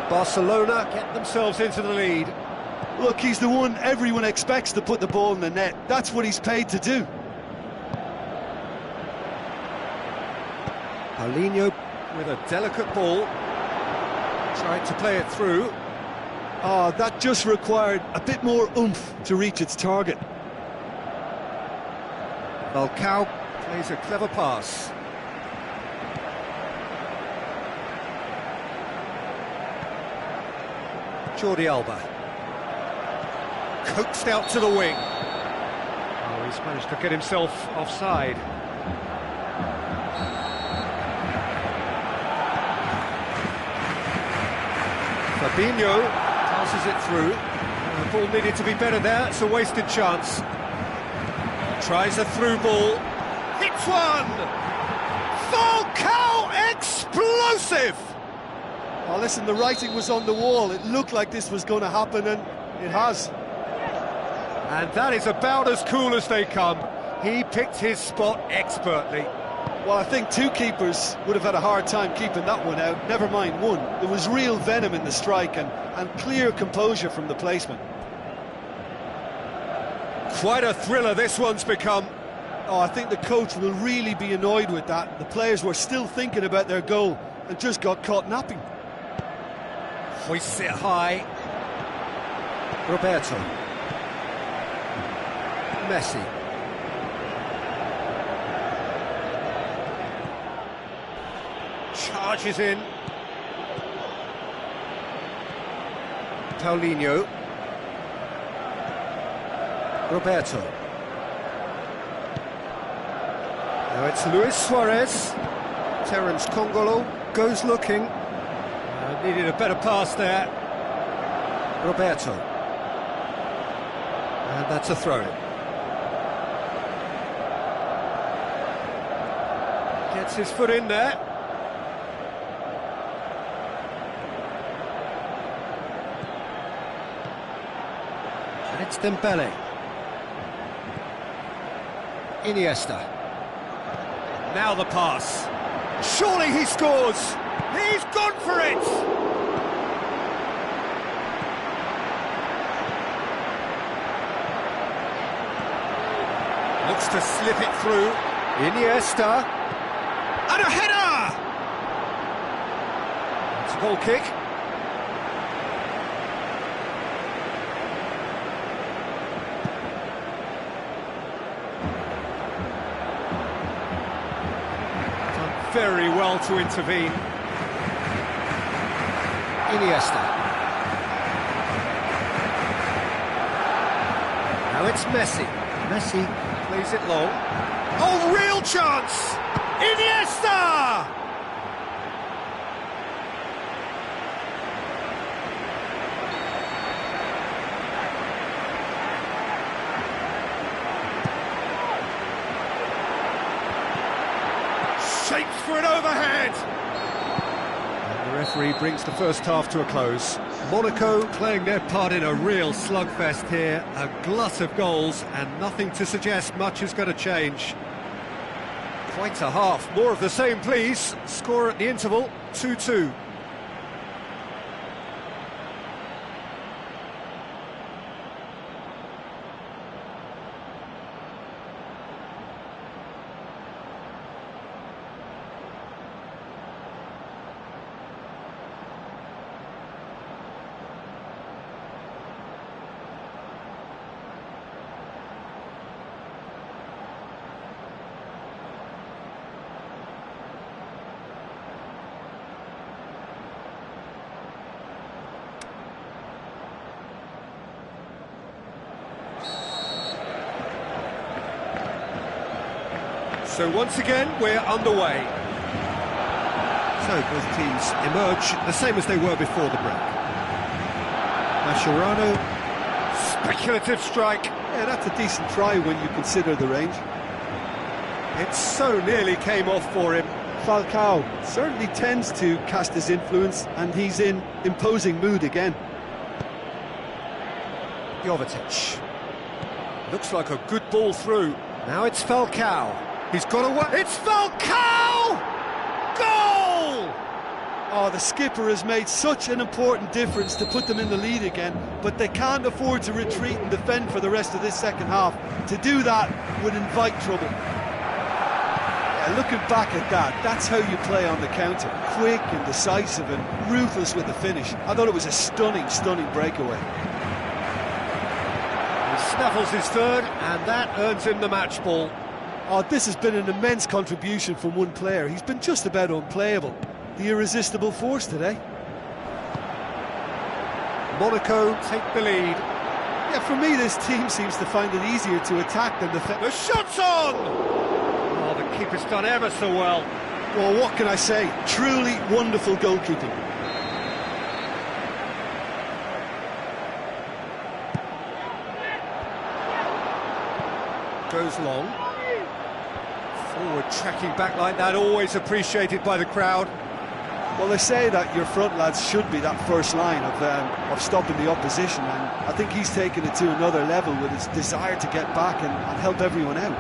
Barcelona get themselves into the lead. Look, he's the one everyone expects to put the ball in the net. That's what he's paid to do. Paulinho with a delicate ball. Tried to play it through. Oh, that just required a bit more oomph to reach its target. Falcao plays a clever pass. Jordi Alba. Coaxed out to the wing. Oh, he's managed to get himself offside. Fabinho passes it through. The ball needed to be better there, it's a wasted chance. Tries a through ball. Hits one! Falcao explosive! Oh, listen, the writing was on the wall. It looked like this was going to happen, and it has. And that is about as cool as they come. He picked his spot expertly. Well, I think two keepers would have had a hard time keeping that one out, never mind one. There was real venom in the strike and clear composure from the placement. Quite a thriller this one's become. Oh, I think the coach will really be annoyed with that. The players were still thinking about their goal and just got caught napping. Hoists it high. Roberto. Messi. Charges in. Paulinho. Roberto. Now it's Luis Suarez. Terence Congolo goes looking. Needed a better pass there. Roberto. And that's a throw. Gets his foot in there. And it's Dembele. Iniesta. Now the pass. Surely he scores! He's gone for it! Looks to slip it through. Iniesta. And a header! It's a goal kick. Done very well to intervene. Iniesta. Now it's Messi. Messi plays it long. Oh, real chance! Iniesta! shapes for an overhead! And the referee brings the first half to a close. Monaco playing their part in a real slugfest here, a glut of goals, and nothing to suggest much is going to change. Quite a half, more of the same please. Score at the interval, 2-2. So once again, we're underway. So both teams emerge the same as they were before the break. Mascherano, speculative strike. Yeah, that's a decent try when you consider the range. It so nearly came off for him. Falcao certainly tends to cast his influence, and he's in imposing mood again. Jovetic. Looks like a good ball through. Now it's Falcao. He's got away. It's Falcao! Goal! Oh, the skipper has made such an important difference to put them in the lead again, but they can't afford to retreat and defend for the rest of this second half. To do that would invite trouble. Yeah, looking back at that, that's how you play on the counter. Quick and decisive and ruthless with the finish. I thought it was a stunning, stunning breakaway. He snaffles his third, and that earns him the match ball. Oh, this has been an immense contribution from one player. He's been just about unplayable. The irresistible force today. Monaco take the lead. Yeah, for me, this team seems to find it easier to attack than defend. The shot's on! Oh, the keeper's done ever so well. Well, what can I say? Truly wonderful goalkeeping. Goes long. Forward tracking back like that, always appreciated by the crowd. Well, they say that your front lads should be that first line of stopping the opposition, and I think he's taken it to another level with his desire to get back and help everyone out.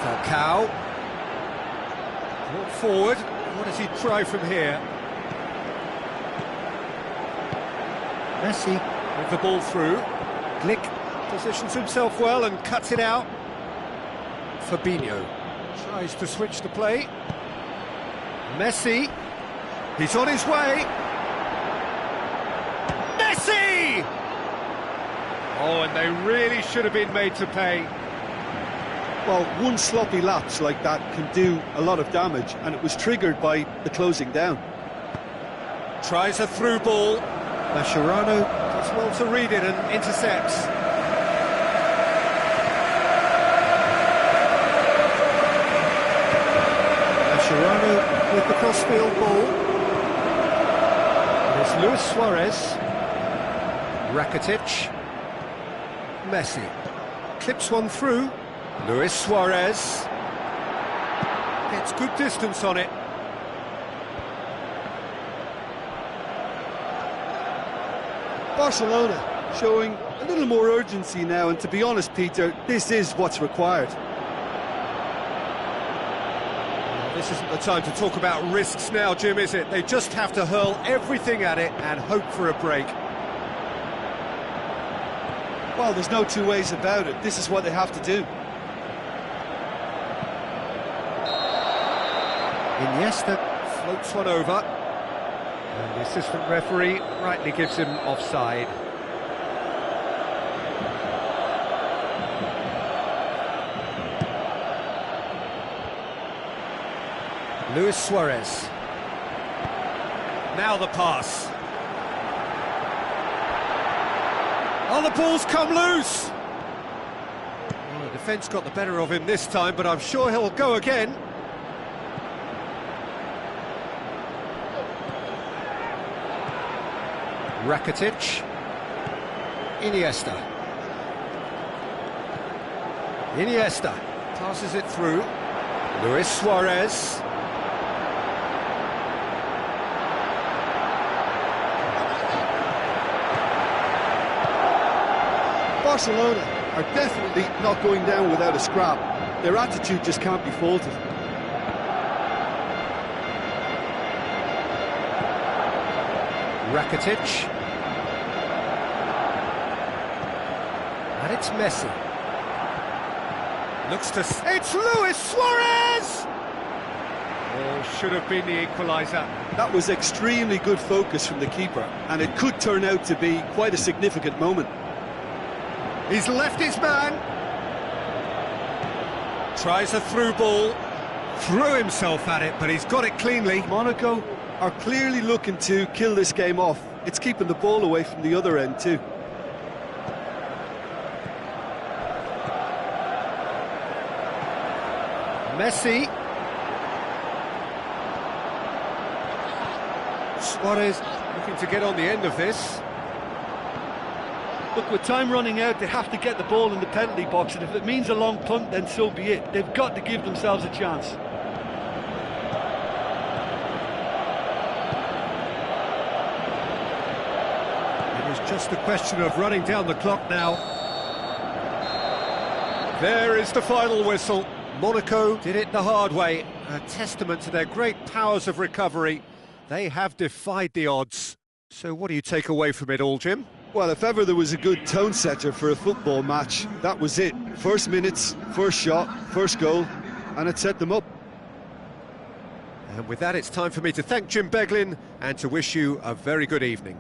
Falcao. Brought forward. What does he try from here? Messi with the ball through. Glick positions himself well and cuts it out. Fabinho tries to switch the play. Messi, he's on his way. Messi! Oh, and they really should have been made to pay. Well, one sloppy lapse like that can do a lot of damage, and it was triggered by the closing down. Tries a through ball. Mascherano does well to read it and intercepts. Mascherano with the crossfield ball. There's Luis Suarez. Rakitic. Messi. Clips one through. Luis Suarez. Gets good distance on it. Barcelona showing a little more urgency now, and to be honest, Peter, this is what's required. This isn't the time to talk about risks now, Jim, is it? They just have to hurl everything at it and hope for a break. Well, there's no two ways about it. This is what they have to do. Iniesta floats one over, and the assistant referee rightly gives him offside. Luis Suarez. Now the pass. Oh, the ball's come loose! Well, the defence got the better of him this time, but I'm sure he'll go again. Rakitic. Iniesta. Passes it through. Luis Suarez. Barcelona are definitely not going down without a scrap. Their attitude just can't be faulted. Rakitic. And it's Messi. Looks to... It's Luis Suarez! Oh, should have been the equaliser. That was extremely good focus from the keeper, and it could turn out to be quite a significant moment. He's left his man. Tries a through ball. Threw himself at it, but he's got it cleanly. Monaco are clearly looking to kill this game off. It's keeping the ball away from the other end too. Messi. Suarez looking to get on the end of this. Look, with time running out, they have to get the ball in the penalty box, and if it means a long punt, then so be it. They've got to give themselves a chance. It is just a question of running down the clock now. There is the final whistle. Monaco did it the hard way, a testament to their great powers of recovery. They have defied the odds. So what do you take away from it all, Jim? Well, if ever there was a good tone setter for a football match, that was it. First minutes, first shot, first goal, and it set them up. And with that, it's time for me to thank Jim Beglin and to wish you a very good evening.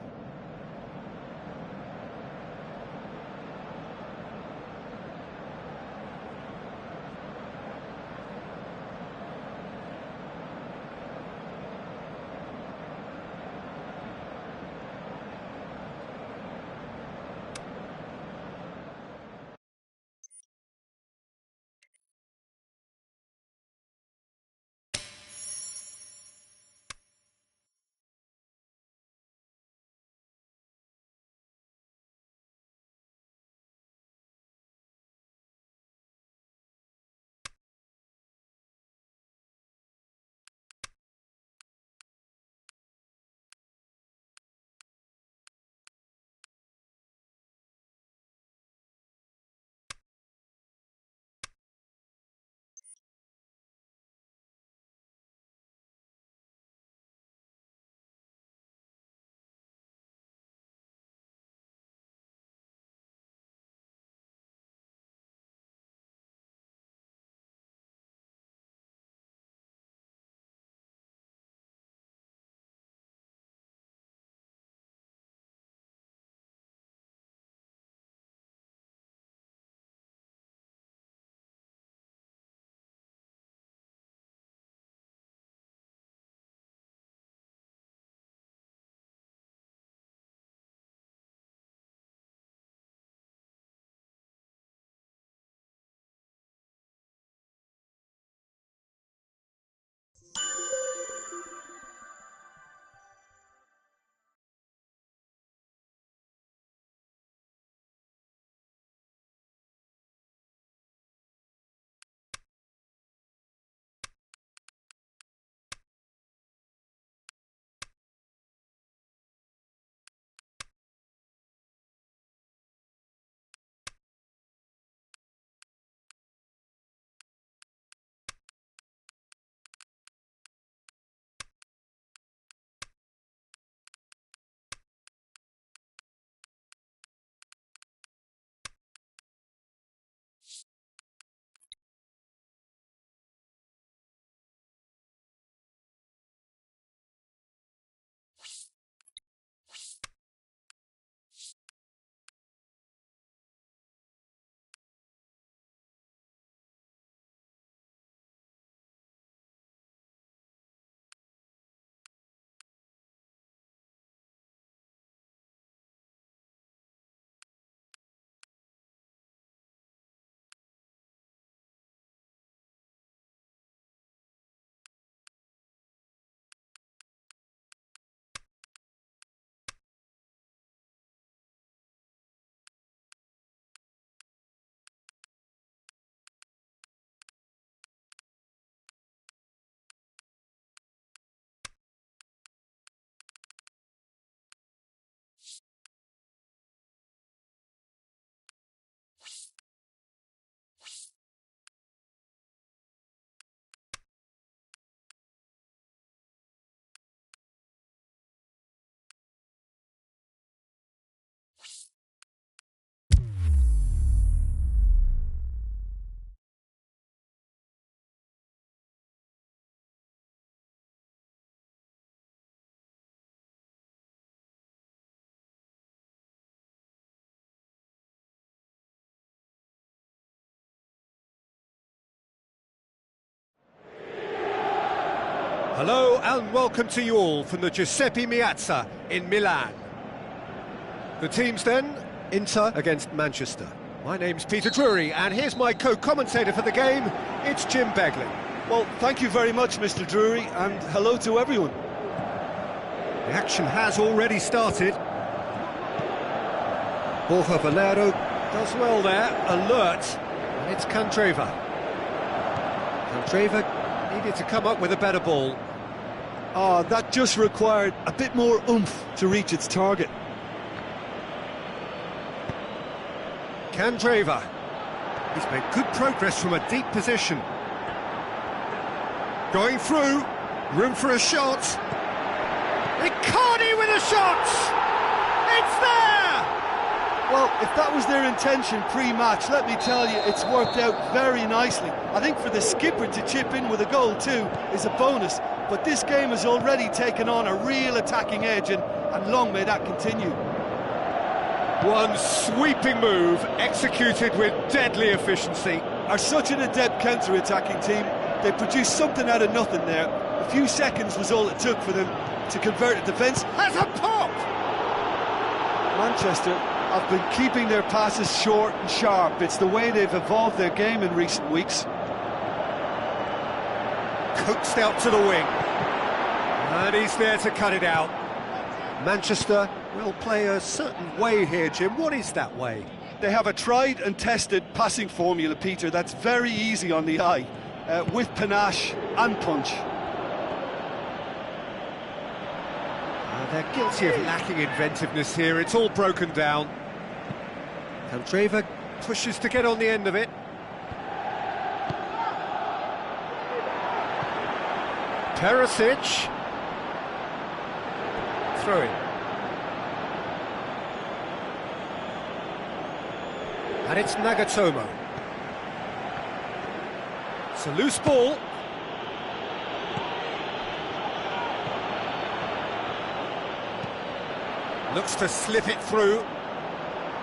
Hello and welcome to you all from the Giuseppe Meazza in Milan. The teams then, Inter against Manchester. My name's Peter Drury and here's my co-commentator for the game, it's Jim Begley. Well, thank you very much, Mr. Drury, and hello to everyone. The action has already started. Borja Valero does well there, alert, and it's Candreva. Candreva needed to come up with a better ball. Ah, that just required a bit more oomph to reach its target. Candreva. He's made good progress from a deep position. Going through, room for a shot. Icardi with a shot! It's there! Well, if that was their intention pre-match, let me tell you, it's worked out very nicely. I think for the skipper to chip in with a goal too is a bonus, but this game has already taken on a real attacking edge, and long may that continue. One sweeping move, executed with deadly efficiency. Are such an adept counter-attacking team. They produced something out of nothing there. A few seconds was all it took for them to convert a defence. Has a pop! Manchester have been keeping their passes short and sharp. It's the way they've evolved their game in recent weeks. Coaxed out to the wing. And he's there to cut it out. Manchester will play a certain way here, Jim. What is that way? They have a tried and tested passing formula, Peter, that's very easy on the eye, with panache and punch. They're guilty of lacking inventiveness here. It's all broken down. Candreva pushes to get on the end of it. Perisic. Throw in. And it's Nagatomo. It's a loose ball. Looks to slip it through.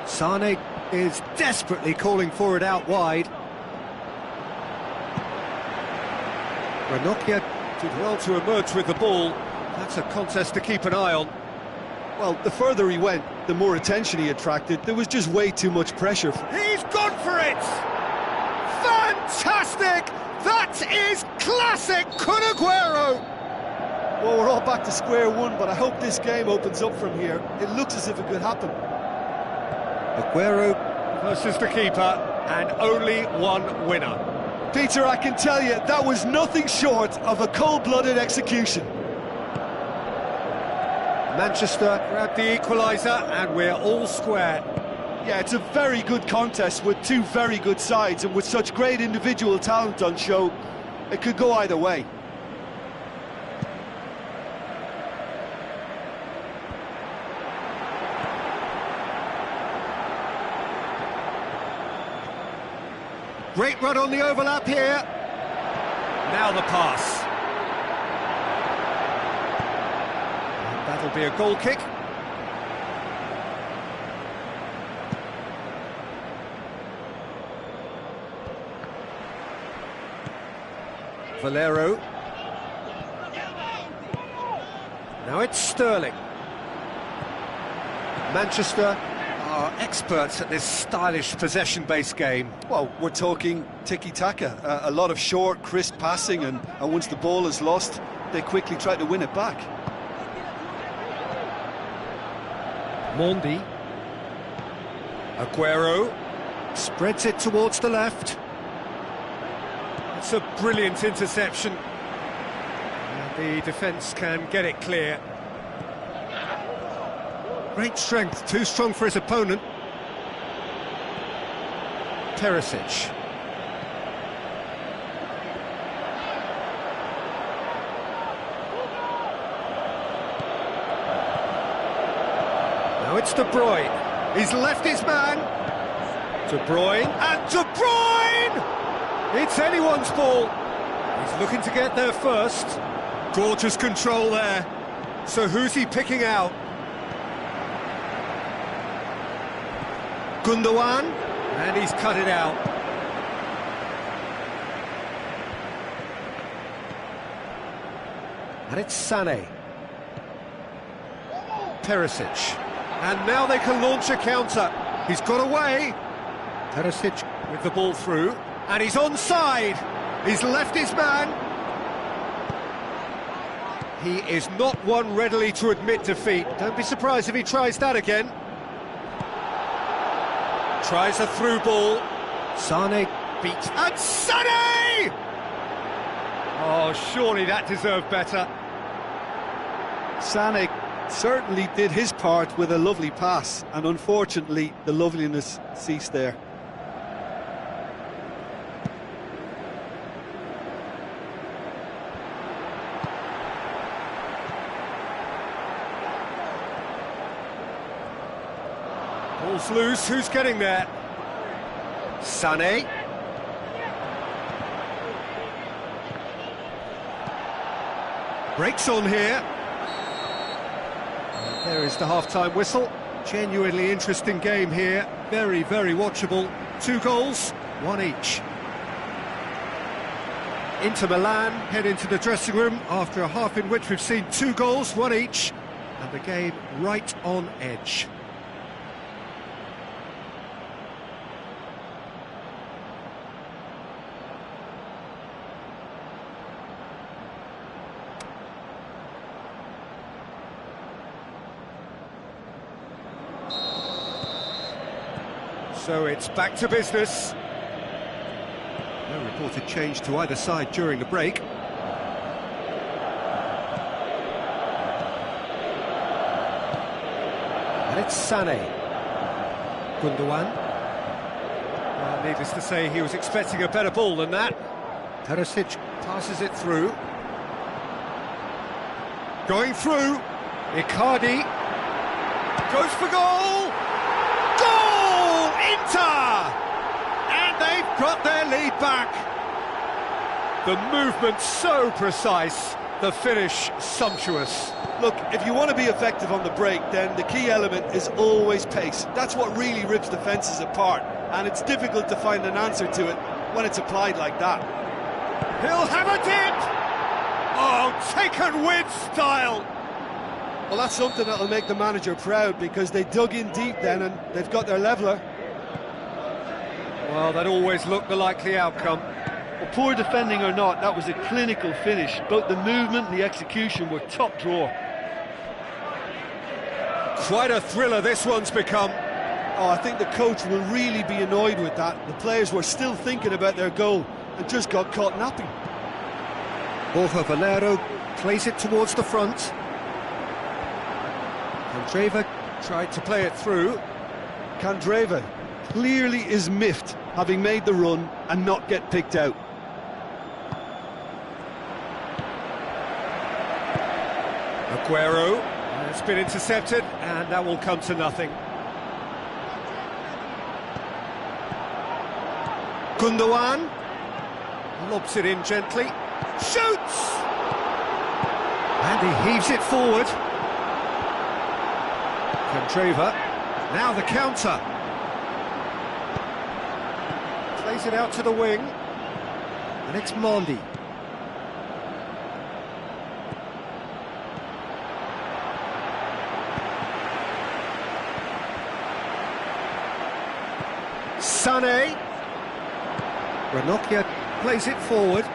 Sane is desperately calling for it out wide. Ranocchia did well to emerge with the ball. That's a contest to keep an eye on. Well, the further he went, the more attention he attracted. There was just way too much pressure. He's gone for it! Fantastic! That is classic Kun Aguero! Well, we're all back to square one, but I hope this game opens up from here. It looks as if it could happen. Aguero versus the keeper, and only one winner. Peter, I can tell you, that was nothing short of a cold-blooded execution. Manchester grabbed the equaliser, and we're all square. Yeah, it's a very good contest with two very good sides, and with such great individual talent on show, it could go either way. Great run on the overlap here. Now the pass. And that'll be a goal kick. Valero. Now it's Sterling. Manchester are experts at this stylish possession-based game. Well, we're talking tiki-taka, a lot of short, crisp passing, and once the ball is lost, they quickly try to win it back. Mondi. Aguero spreads it towards the left. It's a brilliant interception. And the defence can get it clear. Great strength, too strong for his opponent. Perisic. Now it's De Bruyne. He's left his man. De Bruyne, and De Bruyne! It's anyone's ball. He's looking to get there first. Gorgeous control there. So who's he picking out? Gundogan, and he's cut it out. And it's Sané. Perisic. And now they can launch a counter. He's got away. Perisic with the ball through. And he's onside. He's left his man. He is not one readily to admit defeat. Don't be surprised if he tries that again. Tries a through ball. Sané beats. And Sané! Oh, surely that deserved better. Sané certainly did his part with a lovely pass, and unfortunately the loveliness ceased there. Ball's loose, who's getting there? Sané. Breaks on here. There is the half-time whistle. Genuinely interesting game here. Very, very watchable. 2 goals, 1 each. Inter Milan head into the dressing room after a half in which we've seen 2 goals, 1 each, and the game right on edge. So it's back to business. No reported change to either side during the break. And it's Sané. Gundogan. Well, needless to say, he was expecting a better ball than that. Perisic passes it through. Going through. Icardi. Goes for goal! Goal! Inter! And they've got their lead back. The movement so precise, the finish sumptuous. Look, if you want to be effective on the break, then the key element is always pace. That's what really rips defences apart, and it's difficult to find an answer to it when it's applied like that. He'll have a dip! Oh, taken with style! Well, that's something that'll make the manager proud, because they dug in deep then and they've got their leveller. Well, that always looked the likely outcome. Well, poor defending or not, that was a clinical finish. Both the movement and the execution were top drawer. Quite a thriller this one's become. Oh, I think the coach will really be annoyed with that. The players were still thinking about their goal and just got caught napping. Borja Valero plays it towards the front. Candreva tried to play it through. Candreva clearly is miffed, having made the run and not get picked out. Aguero has been intercepted, and that will come to nothing. Gundogan lobs it in gently, shoots! And he heaves it forward. Candreva, now the counter. Plays it out to the wing, and it's Mondi. Sané. Ranocchia plays it forward.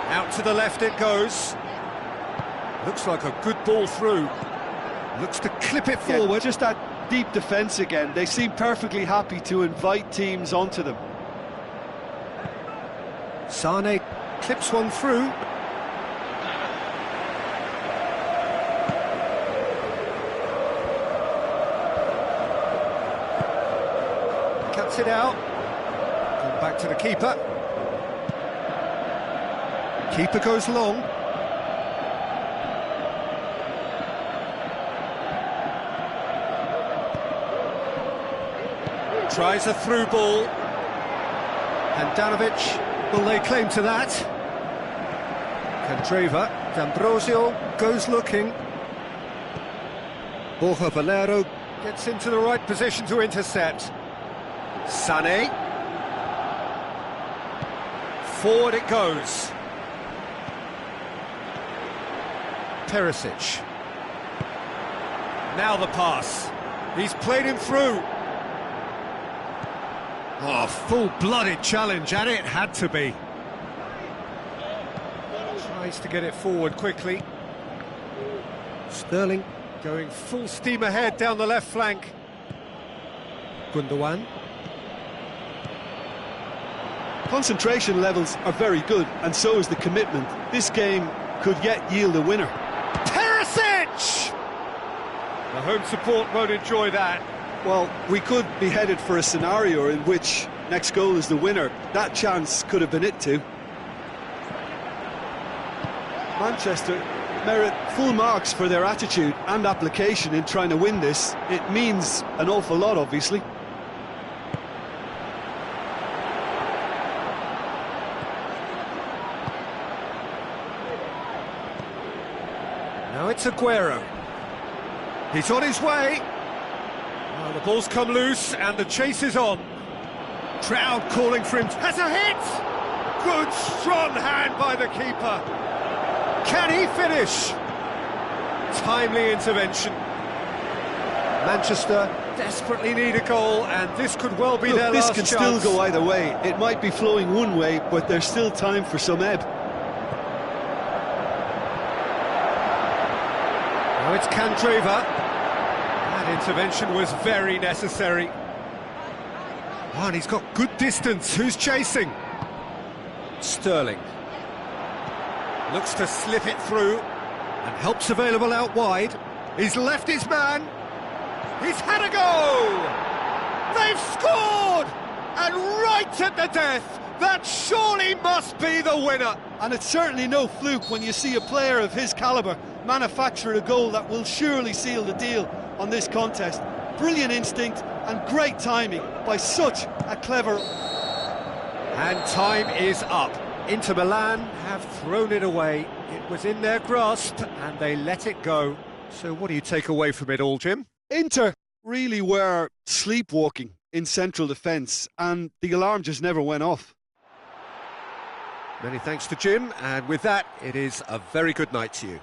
Out to the left it goes. Looks like a good ball through. Looks to clip it forward. Yeah, just that deep defence again. They seem perfectly happy to invite teams onto them. Sané clips one through. Cuts it out. Come back to the keeper. Keeper goes long. Tries a through ball. Handanovic will lay claim to that. Candreva, D'Ambrosio goes looking. Borja Valero gets into the right position to intercept. Sané. Forward it goes. Perisic. Now the pass. He's played him through. Oh, full-blooded challenge, and it had to be. Tries to get it forward quickly. Sterling going full steam ahead down the left flank. Gundogan. Concentration levels are very good, and so is the commitment. This game could yet yield a winner. Perisic! The home support won't enjoy that. Well, we could be headed for a scenario in which next goal is the winner. That chance could have been it too. Manchester merit full marks for their attitude and application in trying to win this. It means an awful lot, obviously. Now it's Aguero. He's on his way. Well, the ball's come loose and the chase is on. Crowd calling for him. Has a hit! Good, strong hand by the keeper. Can he finish? Timely intervention. Manchester desperately need a goal, and this could well be their last chance. This can still go either way. It might be flowing one way, but there's still time for some ebb. Now it's Candreva. That intervention was very necessary. Oh, and he's got good distance. Who's chasing? Sterling. Looks to slip it through, and help's available out wide. He's left his man. He's had a go! They've scored! And right at the death! That surely must be the winner! And it's certainly no fluke when you see a player of his calibre manufacture a goal that will surely seal the deal on this contest. Brilliant instinct and great timing by such a clever... And time is up. Inter Milan have thrown it away. It was in their grasp and they let it go. So what do you take away from it all, Jim? Inter really were sleepwalking in central defence, and the alarm just never went off. Many thanks to Jim, and with that, it is a very good night to you.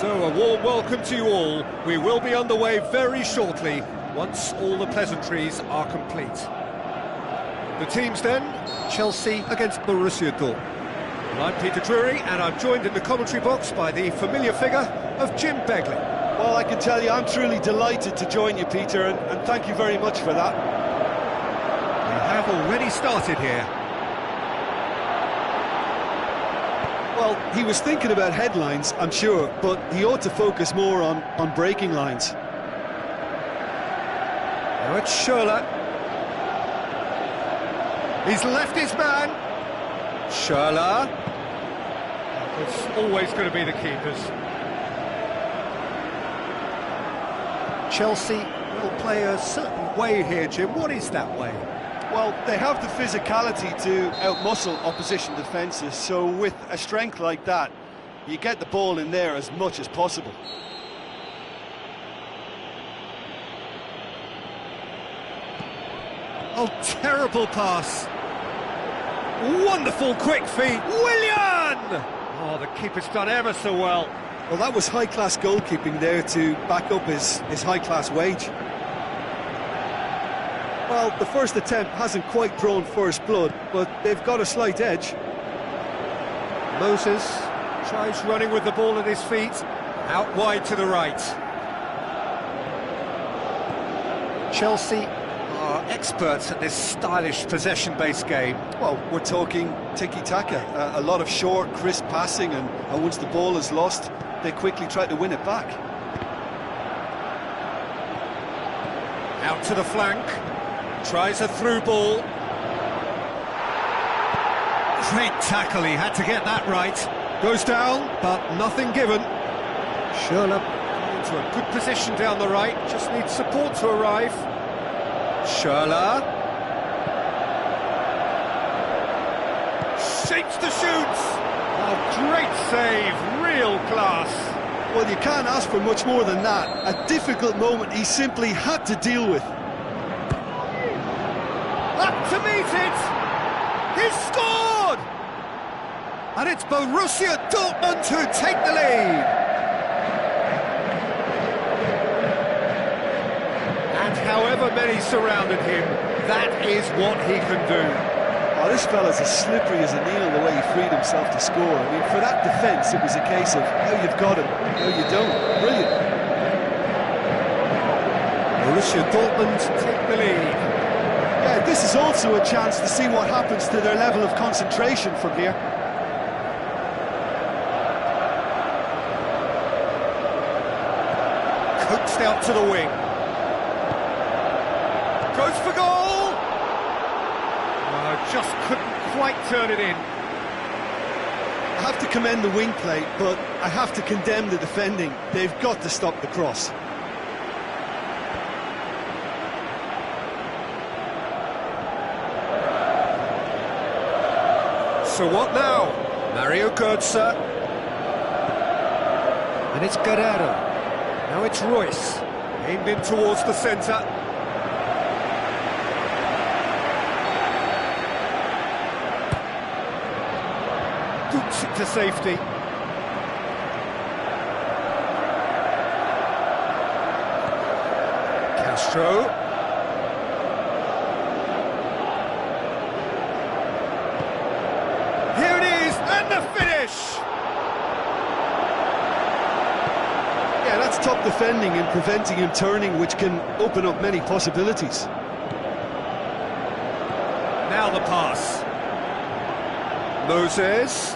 So a warm welcome to you all. We will be underway very shortly, once all the pleasantries are complete. The teams then, Chelsea against Borussia Dortmund. Well, I'm Peter Drury, and I'm joined in the commentary box by the familiar figure of Jim Begley. Well, I can tell you I'm truly delighted to join you, Peter, and thank you very much for that. We have already started here. Well, he was thinking about headlines, I'm sure, but he ought to focus more on breaking lines. Now it's Schürrle. He's left his man. Schürrle. It's always going to be the keepers. Chelsea will play a certain way here, Jim. What is that way? Well, they have the physicality to outmuscle opposition defences, so with a strength like that, you get the ball in there as much as possible. Oh, terrible pass. Wonderful quick feet. Willian! Oh, the keeper's done ever so well. Well, that was high-class goalkeeping there to back up his high-class wage. Well, the first attempt hasn't quite drawn first blood, but they've got a slight edge. Moses tries running with the ball at his feet, out wide to the right. Chelsea are experts at this stylish possession-based game. Well, we're talking tiki-taka, a lot of short, crisp passing, and once the ball is lost, they quickly try to win it back. Out to the flank. Tries a through ball. Great tackle, he had to get that right. Goes down, but nothing given. Schürrle into a good position down the right, just needs support to arrive. Schürrle. Shapes the shoots. Oh, great save, real class. Well, you can't ask for much more than that. A difficult moment he simply had to deal with. Up to meet it! He's scored! And it's Borussia Dortmund who take the lead. And however many surrounded him, that is what he can do. Oh, this fella's as slippery as a needle the way he freed himself to score. I mean, for that defence, it was a case of how you've got him, how you don't. Brilliant. Borussia Dortmund take the lead. Yeah, this is also a chance to see what happens to their level of concentration from here. Coaxed out to the wing. Goes for goal! Oh, just couldn't quite turn it in. I have to commend the wing play, but I have to condemn the defending. They've got to stop the cross. So what now? Mario Götze. And it's Guerrero. Now it's Royce. Aimed in towards the centre. Boots it to safety. Castro. Top defending and preventing him turning, which can open up many possibilities. Now the pass. Moses.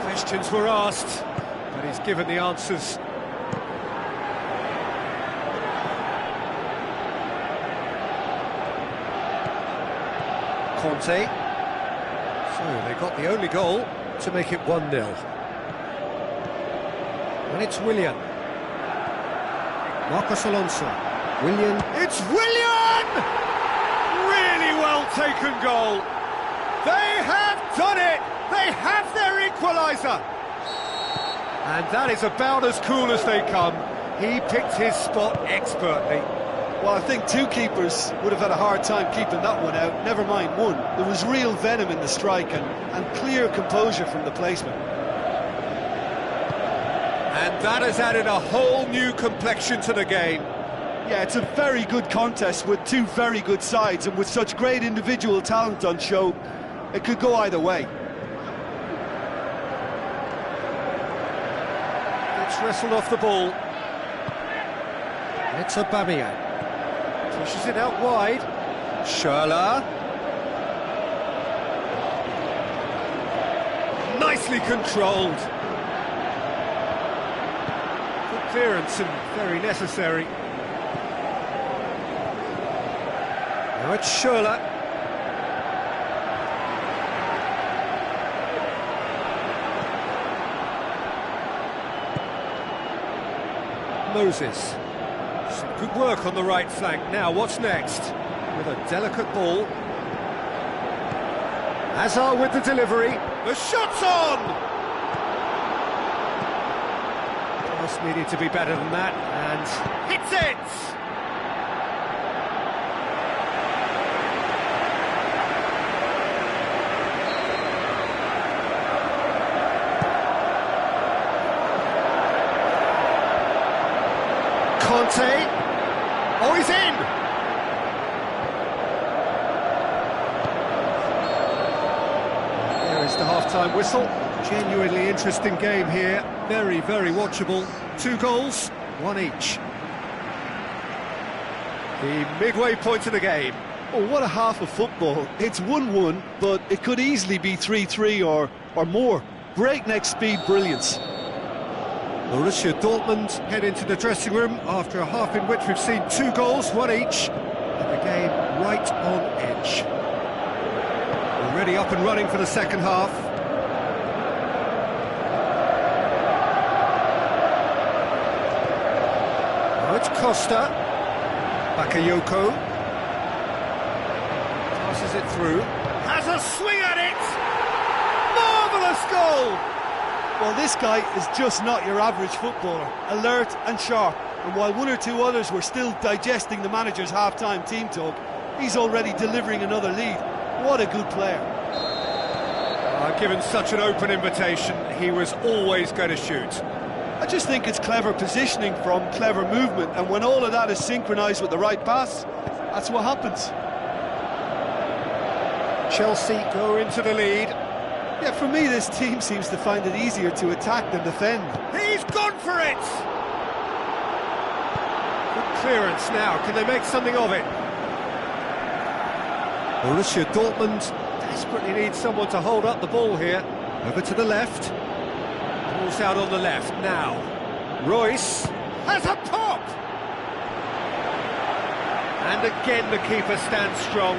Questions were asked, but he's given the answers. Conte. So they got the only goal to make it 1-0. And it's Willian. Marcos Alonso. Willian. It's Willian! Really well taken goal. They have done it! They have their equaliser! And that is about as cool as they come. He picked his spot expertly. Well, I think two keepers would have had a hard time keeping that one out, never mind one. There was real venom in the strike and clear composure from the placement. And that has added a whole new complexion to the game. Yeah, it's a very good contest with two very good sides, and with such great individual talent on show, it could go either way. It's wrestled off the ball. It's Aubameyang. Pushes it out wide. Schürrle. Nicely controlled. Good clearance and very necessary. Now it's Schürrle. Moses. Some good work on the right flank. Now, what's next? With a delicate ball. Hazard with the delivery. The shot's on! Just needed to be better than that, and hits it! Conte. Oh, he's in! There is the half-time whistle. Genuinely interesting game here. Very, very watchable. 2 goals, 1 each. The midway point of the game. Oh, what a half of football. It's 1-1, but it could easily be 3-3 or more. Breakneck speed brilliance. Borussia Dortmund head into the dressing room after a half in which we've seen 2 goals, 1 each, and the game right on edge. Already up and running for the second half. Now it's Costa. Bakayoko. Passes it through. Has a swing at it! Marvellous goal! Well, this guy is just not your average footballer, alert and sharp, and while 1 or 2 others were still digesting the manager's half-time team talk, he's already delivering another lead. What a good player. Given such an open invitation, he was always going to shoot. I just think it's clever positioning from clever movement, and when all of that is synchronised with the right pass, that's what happens. Chelsea go into the lead. Yeah, for me, this team seems to find it easier to attack than defend. He's gone for it! Good clearance now. Can they make something of it? Borussia Dortmund desperately needs someone to hold up the ball here. Over to the left. Ball's out on the left now. Royce has a pop! And again the keeper stands strong.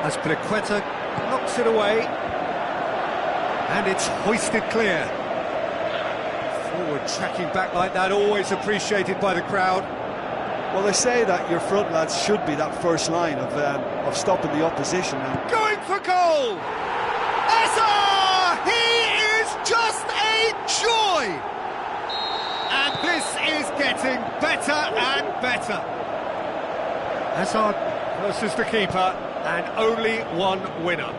As Plequeta knocks it away, and it's hoisted clear. Forward tracking back like that, always appreciated by the crowd. Well, they say that your front lads should be that first line of stopping the opposition. And going for goal! Hazard! He is just a joy! And this is getting better and better. Hazard versus the keeper. And only one winner.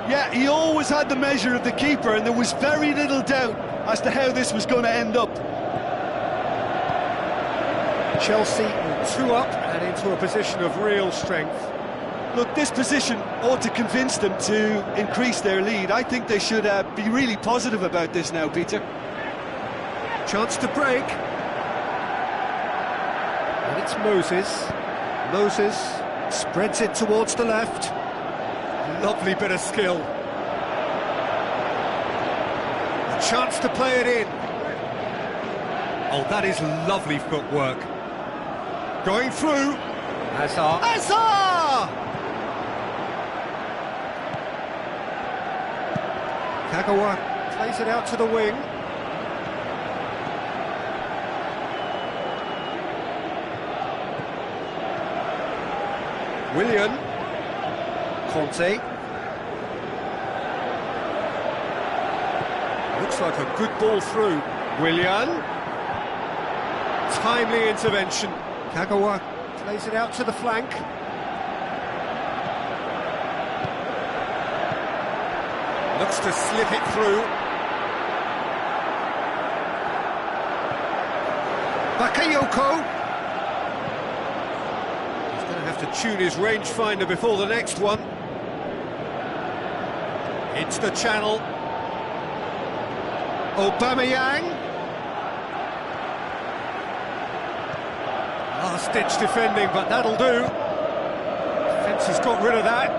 Yeah, he always had the measure of the keeper, and there was very little doubt as to how this was going to end up. Chelsea 2 up and into a position of real strength. Look, this position ought to convince them to increase their lead. I think they should be really positive about this now, Peter. Chance to break. And it's Moses. Moses spreads it towards the left. Lovely bit of skill. A chance to play it in. Oh, that is lovely footwork. Going through. Hazard. Hazard! Kagawa plays it out to the wing. Willian. Conte. Looks like a good ball through. Willian. Timely intervention. Kagawa Plays it out to the flank. Looks to slip it through. Bakayoko. He's going to have to tune his rangefinder before the next one. Into the channel. Aubameyang. Last-ditch defending, but that'll do. Defence has got rid of that.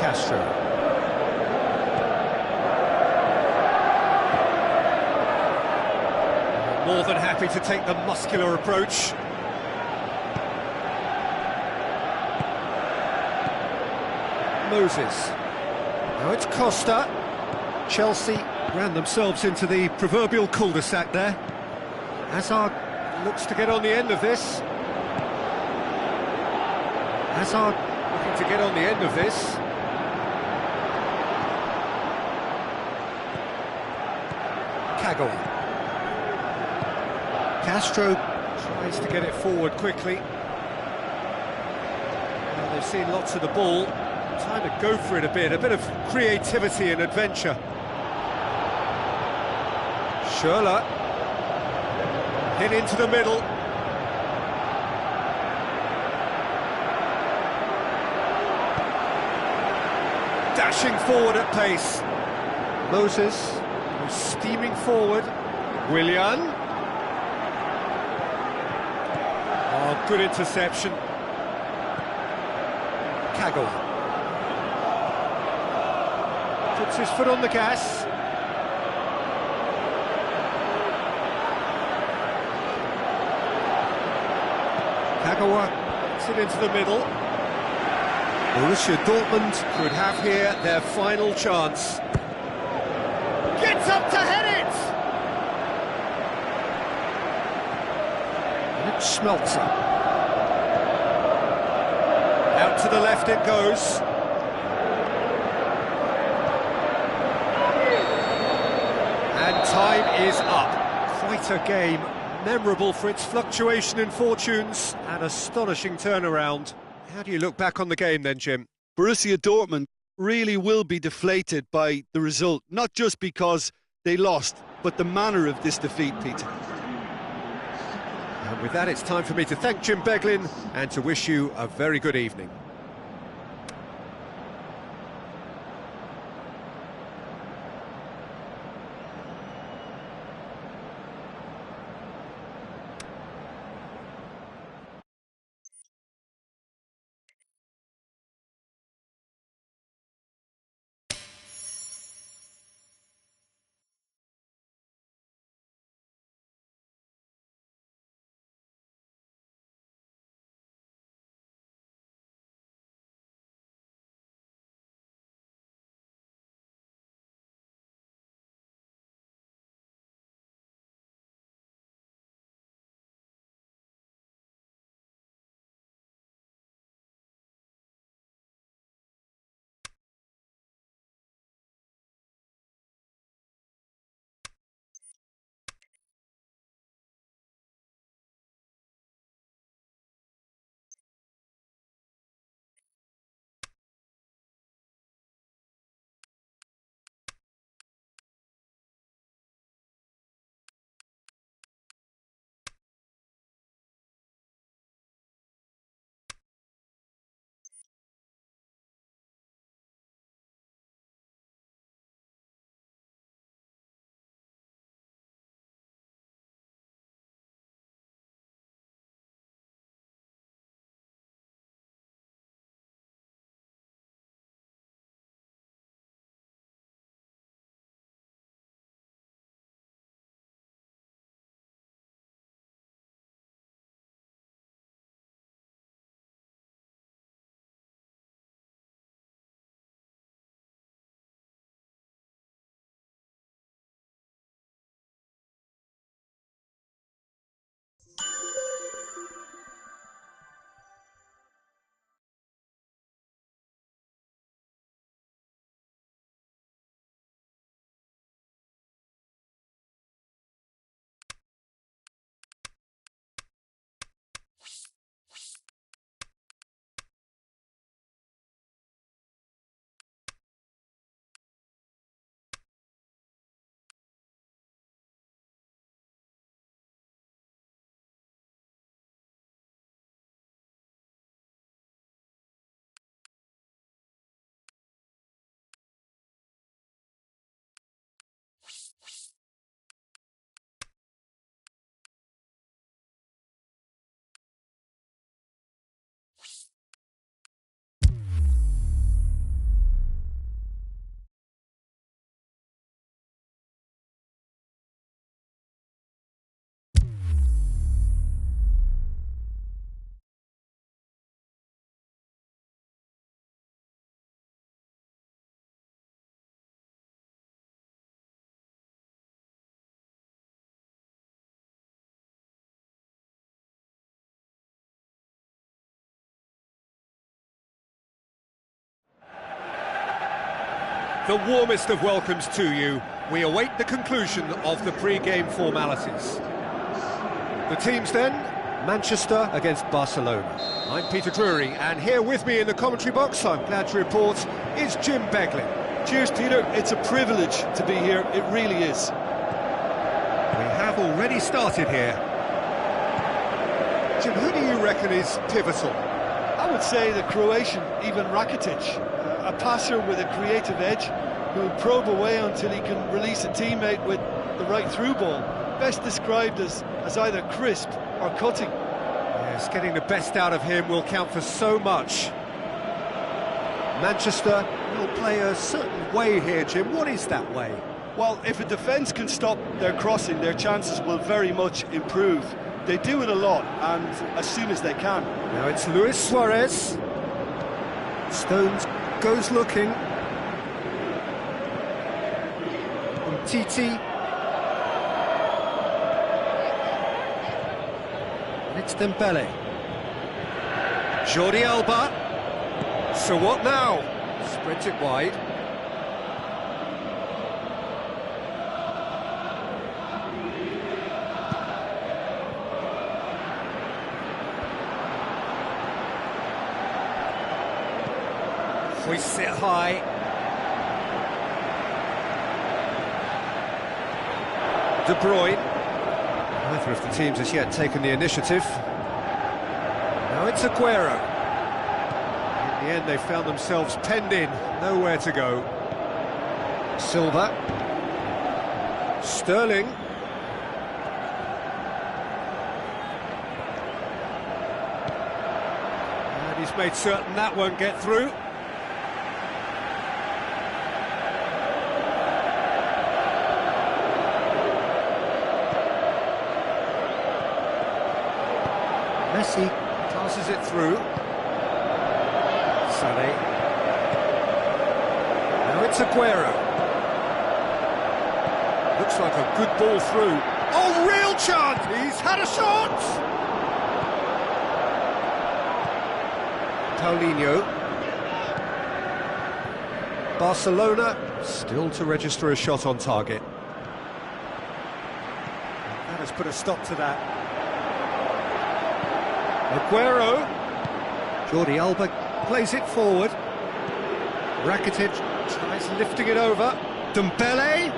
Castro. More than happy to take the muscular approach. Moses. Now it's Costa. Chelsea ran themselves into the proverbial cul-de-sac there. Hazard looks to get on the end of this. Hazard looking to get on the end of this. Kagawa. Castro tries to get it forward quickly. Well, they've seen lots of the ball. Time to go for it a bit of creativity and adventure. Schürrle. Hit into the middle. Dashing forward at pace. Moses, who's steaming forward. Willian. Oh, good interception. Kagawa. Puts his foot on the gas. Kagawa gets it into the middle. Borussia Dortmund could have here their final chance. Gets up to head it! And it's Schmelzer. Out to the left it goes. And time is up. Quite a game, memorable for its fluctuation in fortunes and astonishing turnaround. How do you look back on the game then, Jim? Borussia Dortmund really will be deflated by the result, not just because they lost, but the manner of this defeat, Peter. And with that, it's time for me to thank Jim Beglin and to wish you a very good evening. The warmest of welcomes to you. We await the conclusion of the pre-game formalities. The teams then, Manchester against Barcelona. I'm Peter Drury, and here with me in the commentary box, I'm glad to report, is Jim Beglin. Cheers, Peter. It's a privilege to be here. It really is. We have already started here. Jim, who do you reckon is pivotal? I would say the Croatian, Ivan Rakitic, a passer with a creative edge who will probe away until he can release a teammate with the right through ball. Best described as either crisp or cutting. Yes, getting the best out of him will count for so much. Manchester will play a certain way here, Jim. What is that way? Well, if a defence can stop their crossing, their chances will very much improve. They do it a lot, and as soon as they can. Now it's Luis Suarez. Stones goes looking. Titi. And it's Dembele. Jordi Alba. So what now? Spreads it wide. Hoists it high. De Bruyne. Neither of the teams has yet taken the initiative. Now it's Aguero. In the end, they found themselves penned in, nowhere to go. Silva. Sterling. And he's made certain that won't get through. Messi passes it through. Sané. Now it's Aguero. Looks like a good ball through. Oh, real chance! He's had a shot! Paulinho. Barcelona still to register a shot on target. That has put a stop to that. Aguero. Jordi Alba plays it forward. Rakitic tries lifting it over. Dembele.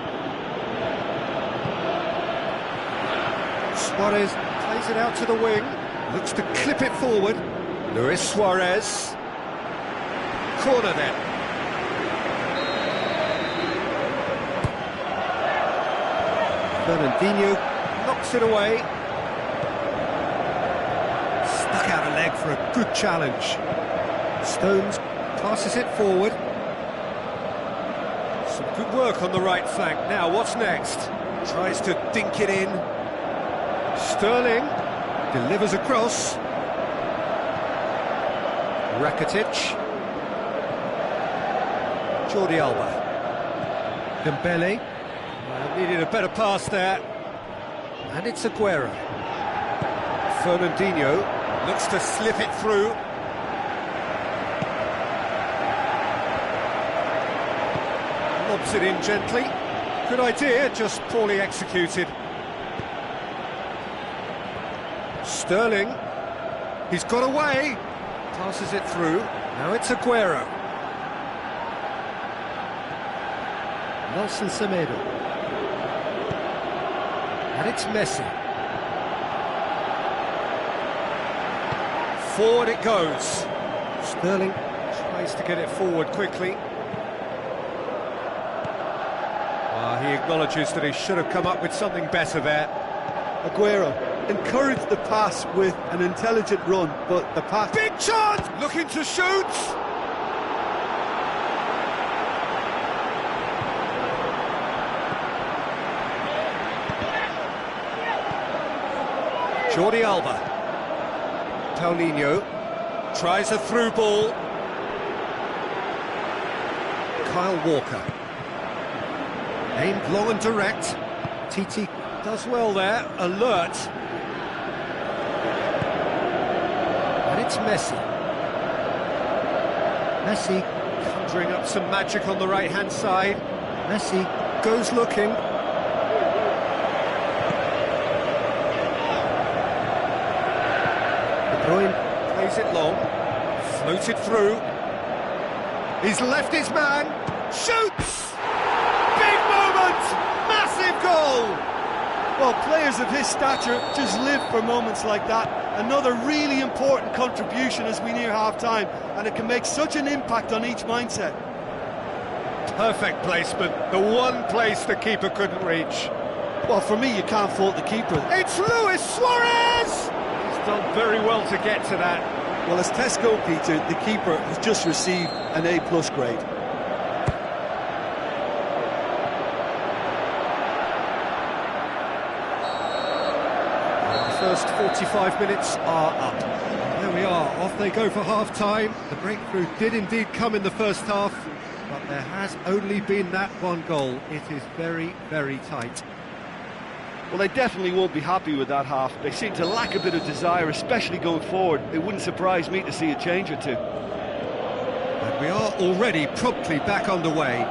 Suarez plays it out to the wing. Looks to clip it forward. Luis Suarez. Corner then. Fernandinho knocks it away. Stuck out a leg for a good challenge. Stones passes it forward. Some good work on the right flank. Now, what's next? Tries to dink it in. Sterling delivers across. Rakitic. Jordi Alba. Dembele. Needed a better pass there. And it's Aguero. Fernandinho looks to slip it through. Lobs it in gently. Good idea, just poorly executed. Sterling. He's got away. Passes it through. Now it's Aguero. Nelson Semedo. And it's Messi. Forward it goes. Sterling tries to get it forward quickly. He acknowledges that he should have come up with something better there. Aguero encouraged the pass with an intelligent run, but the pass... Big chance! Looking to shoot! Jordi Alba. Paulinho tries a through ball. Kyle Walker. Aimed long and direct. Titi does well there, alert. And it's Messi. Messi Conjuring up some magic on the right-hand side. Messi goes looking. De Bruyne plays it long. Floated through. He's left his man. Shoots! Big moment! Massive goal! Well, players of his stature just live for moments like that. Another really important contribution as we near half-time, and it can make such an impact on each mindset. Perfect placement, the one place the keeper couldn't reach. Well, for me, you can't fault the keeper. It's Luis Suarez! He's done very well to get to that. Well, as test goalkeeper, the keeper has just received an A+ grade. First 45 minutes are up. There we are, off they go for half-time. The breakthrough did indeed come in the first half, but there has only been that one goal. It is very, very tight. Well, they definitely won't be happy with that half. They seem to lack a bit of desire, especially going forward. It wouldn't surprise me to see a change or two. And we are already promptly back underway.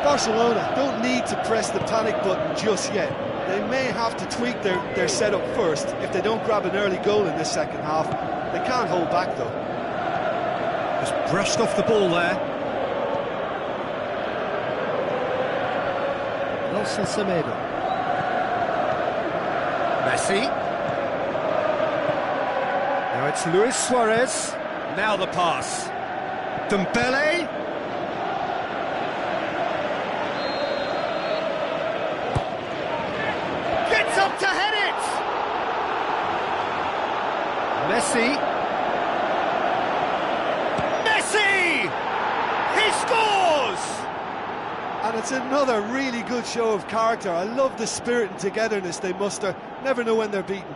Barcelona don't need to press the panic button just yet. They may have to tweak their setup first if they don't grab an early goal in this second half. They can't hold back, though. Just brushed off the ball there. Nelson Semedo. Messi. Now it's Luis Suarez. Now the pass. Dembele. Gets up to head it! Messi. Messi! He scores! And it's another really good show of character. I love the spirit and togetherness they muster. Never know when they're beaten.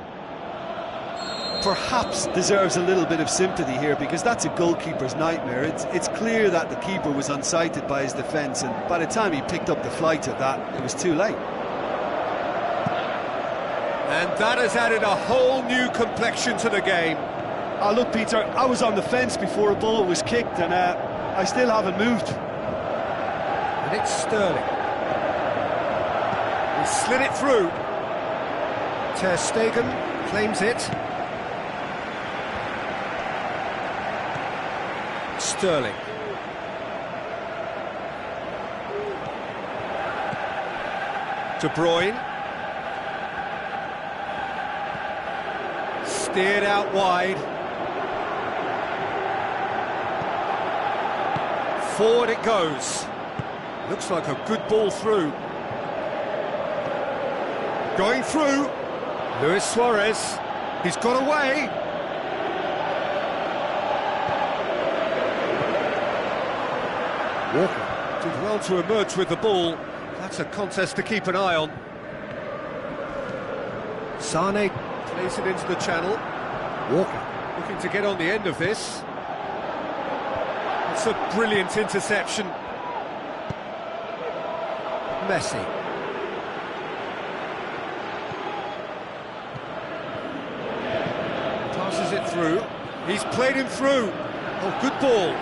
Perhaps deserves a little bit of sympathy here, because that's a goalkeeper's nightmare. It's clear that the keeper was unsighted by his defence, and by the time he picked up the flight of that, it was too late. And that has added a whole new complexion to the game. Oh, look, Peter, I was on the fence before a ball was kicked, and I still haven't moved. And it's Sterling. He slid it through. Ter Stegen claims it. Sterling. De Bruyne. Steered out wide. Forward it goes. Looks like a good ball through. Going through. Luis Suarez. He's got away. Walker did well to emerge with the ball. That's a contest to keep an eye on. Sane plays it into the channel. Walker looking to get on the end of this. It's a brilliant interception. Messi. Passes it through. He's played him through. Oh, good ball.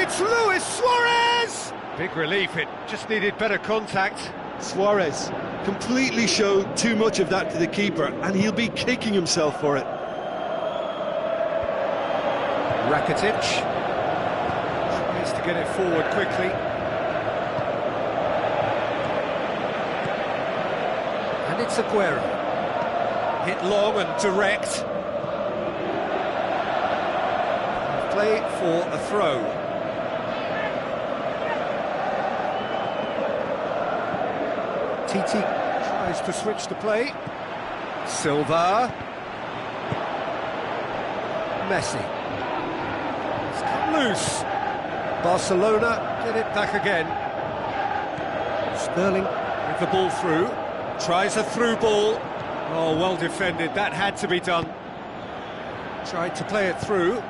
It's Luis Suarez! Big relief, it just needed better contact. Suarez completely showed too much of that to the keeper, and he'll be kicking himself for it. Rakitic tries to get it forward quickly. And it's Aguero. Hit long and direct. Play for a throw. Titi tries to switch the play. Silva. Messi. It's come loose. Barcelona get it back again. Sterling with the ball through. Tries a through ball. Oh, well defended. That had to be done. Tried to play it through.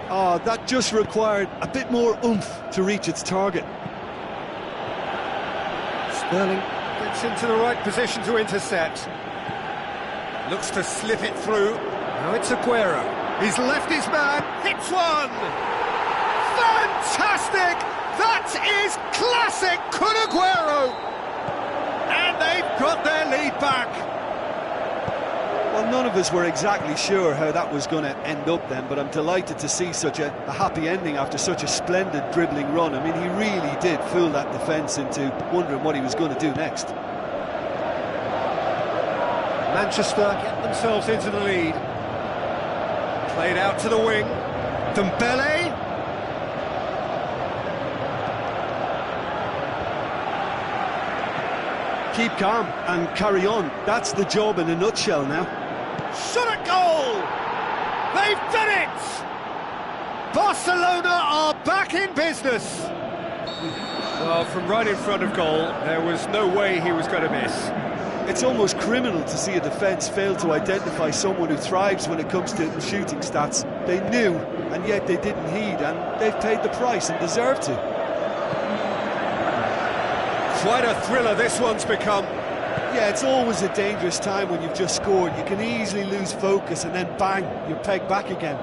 Oh, that just required a bit more oomph to reach its target. Sterling gets into the right position to intercept. Looks to slip it through. Now it's Aguero. He's left his man. Hits one! Fantastic! That is classic Kun Aguero! And they've got their lead back. Well, none of us were exactly sure how that was going to end up then, but I'm delighted to see such a happy ending after such a splendid dribbling run. I mean, he really did fool that defence into wondering what he was going to do next. Manchester get themselves into the lead. Played out to the wing. Dembele. Keep calm and carry on. That's the job in a nutshell now. Shot at goal! They've done it! Barcelona are back in business. Well, from right in front of goal, there was no way he was going to miss. It's almost criminal to see a defence fail to identify someone who thrives when it comes to shooting stats. They knew, and yet they didn't heed, and they've paid the price and deserve to. Quite a thriller this one's become. Yeah, it's always a dangerous time when you've just scored. You can easily lose focus and then bang, you're pegged back again.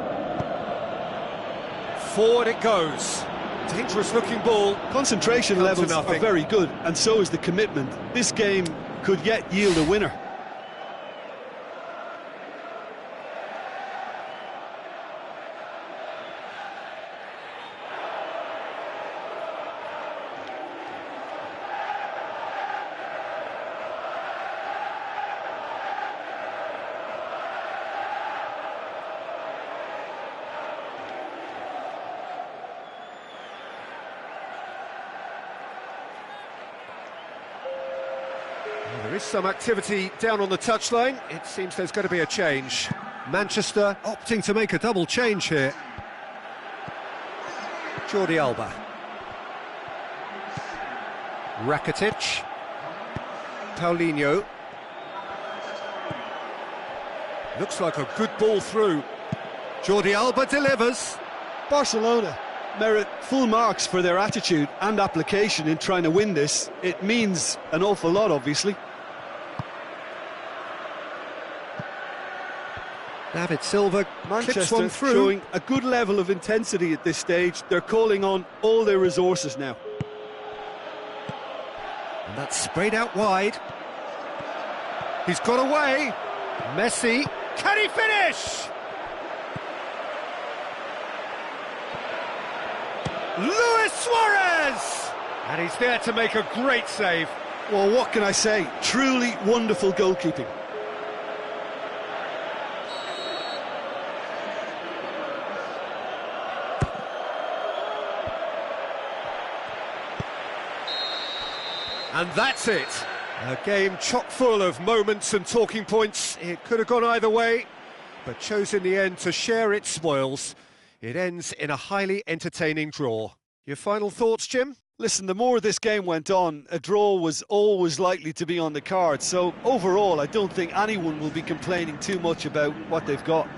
Forward it goes. Dangerous looking ball. Concentration levels are very good, and so is the commitment. This game could yet yield a winner. There is some activity down on the touchline. It seems there's going to be a change. Manchester opting to make a double change here. Jordi Alba. Rakitic. Paulinho. Looks like a good ball through. Jordi Alba delivers. Barcelona merit full marks for their attitude and application in trying to win this. It means an awful lot, obviously. David Silva clips one Manchester through. showing a good level of intensity at this stage. They're calling on all their resources now. And that's sprayed out wide. He's got away. Messi. Can he finish? Luis Suarez! And he's there to make a great save. Well, what can I say? Truly wonderful goalkeeping. And that's it. A game chock full of moments and talking points. It could have gone either way, but chose in the end to share its spoils. It ends in a highly entertaining draw. Your final thoughts, Jim? Listen, the more this game went on, a draw was always likely to be on the card. So overall, I don't think anyone will be complaining too much about what they've got.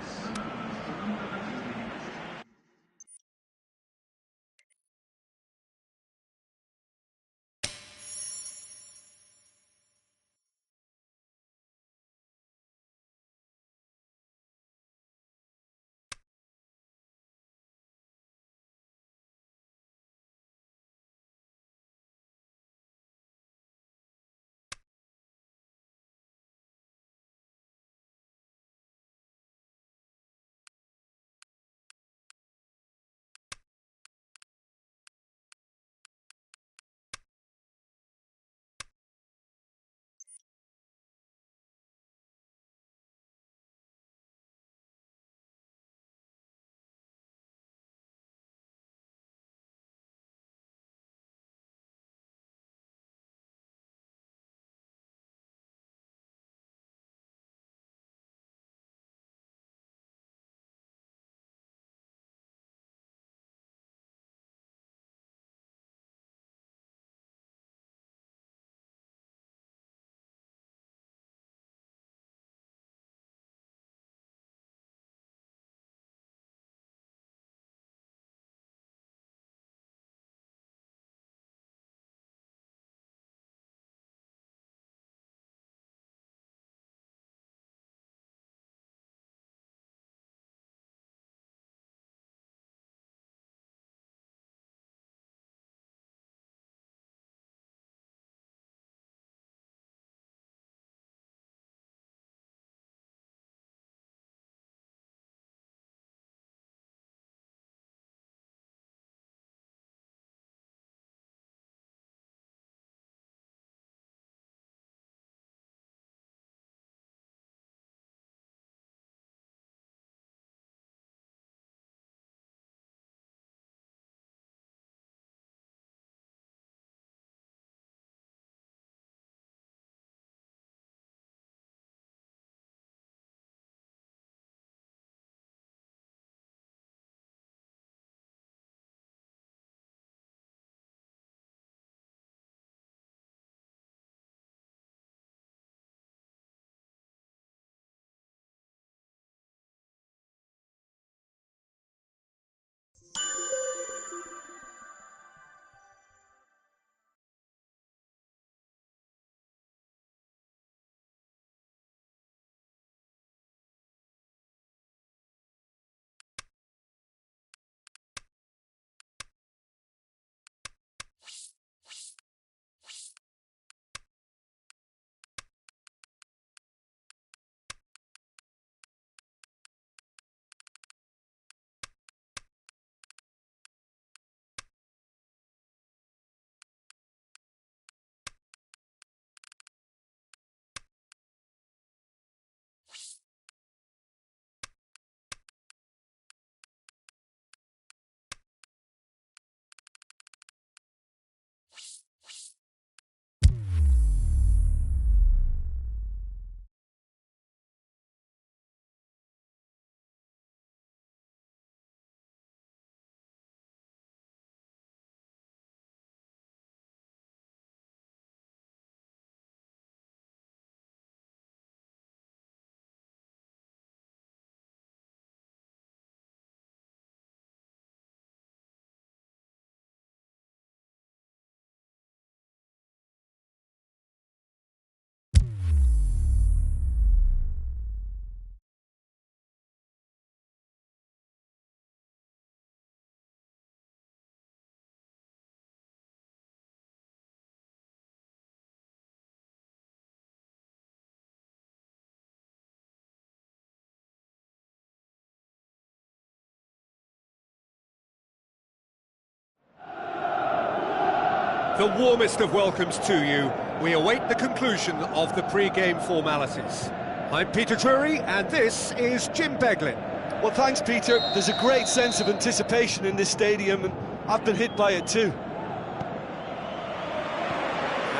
The warmest of welcomes to you. We await the conclusion of the pre-game formalities. I'm Peter Drury, and this is Jim Beglin. Well, thanks, Peter. There's a great sense of anticipation in this stadium, and I've been hit by it too.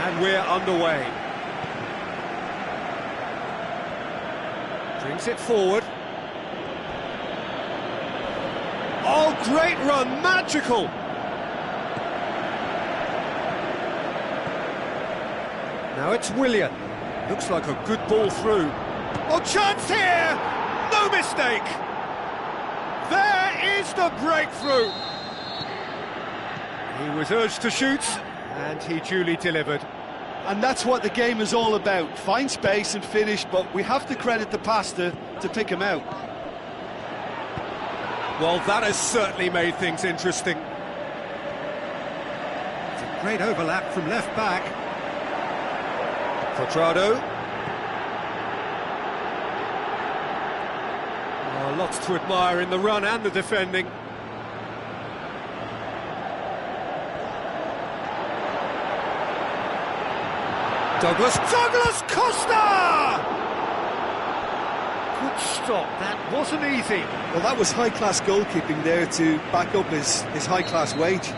And we're underway. Brings it forward. Oh, great run, magical! Now it's Willian. Looks like a good ball through. Oh, chance here! No mistake! There is the breakthrough! He was urged to shoot, and he duly delivered. And that's what the game is all about. Find space and finish, but we have to credit the pass to pick him out. Well, that has certainly made things interesting. It's a great overlap from left back. Quadrado. Oh, lots to admire in the run and the defending. Douglas Costa! Good stop, that wasn't easy. Well, that was high-class goalkeeping there to back up his high-class wage.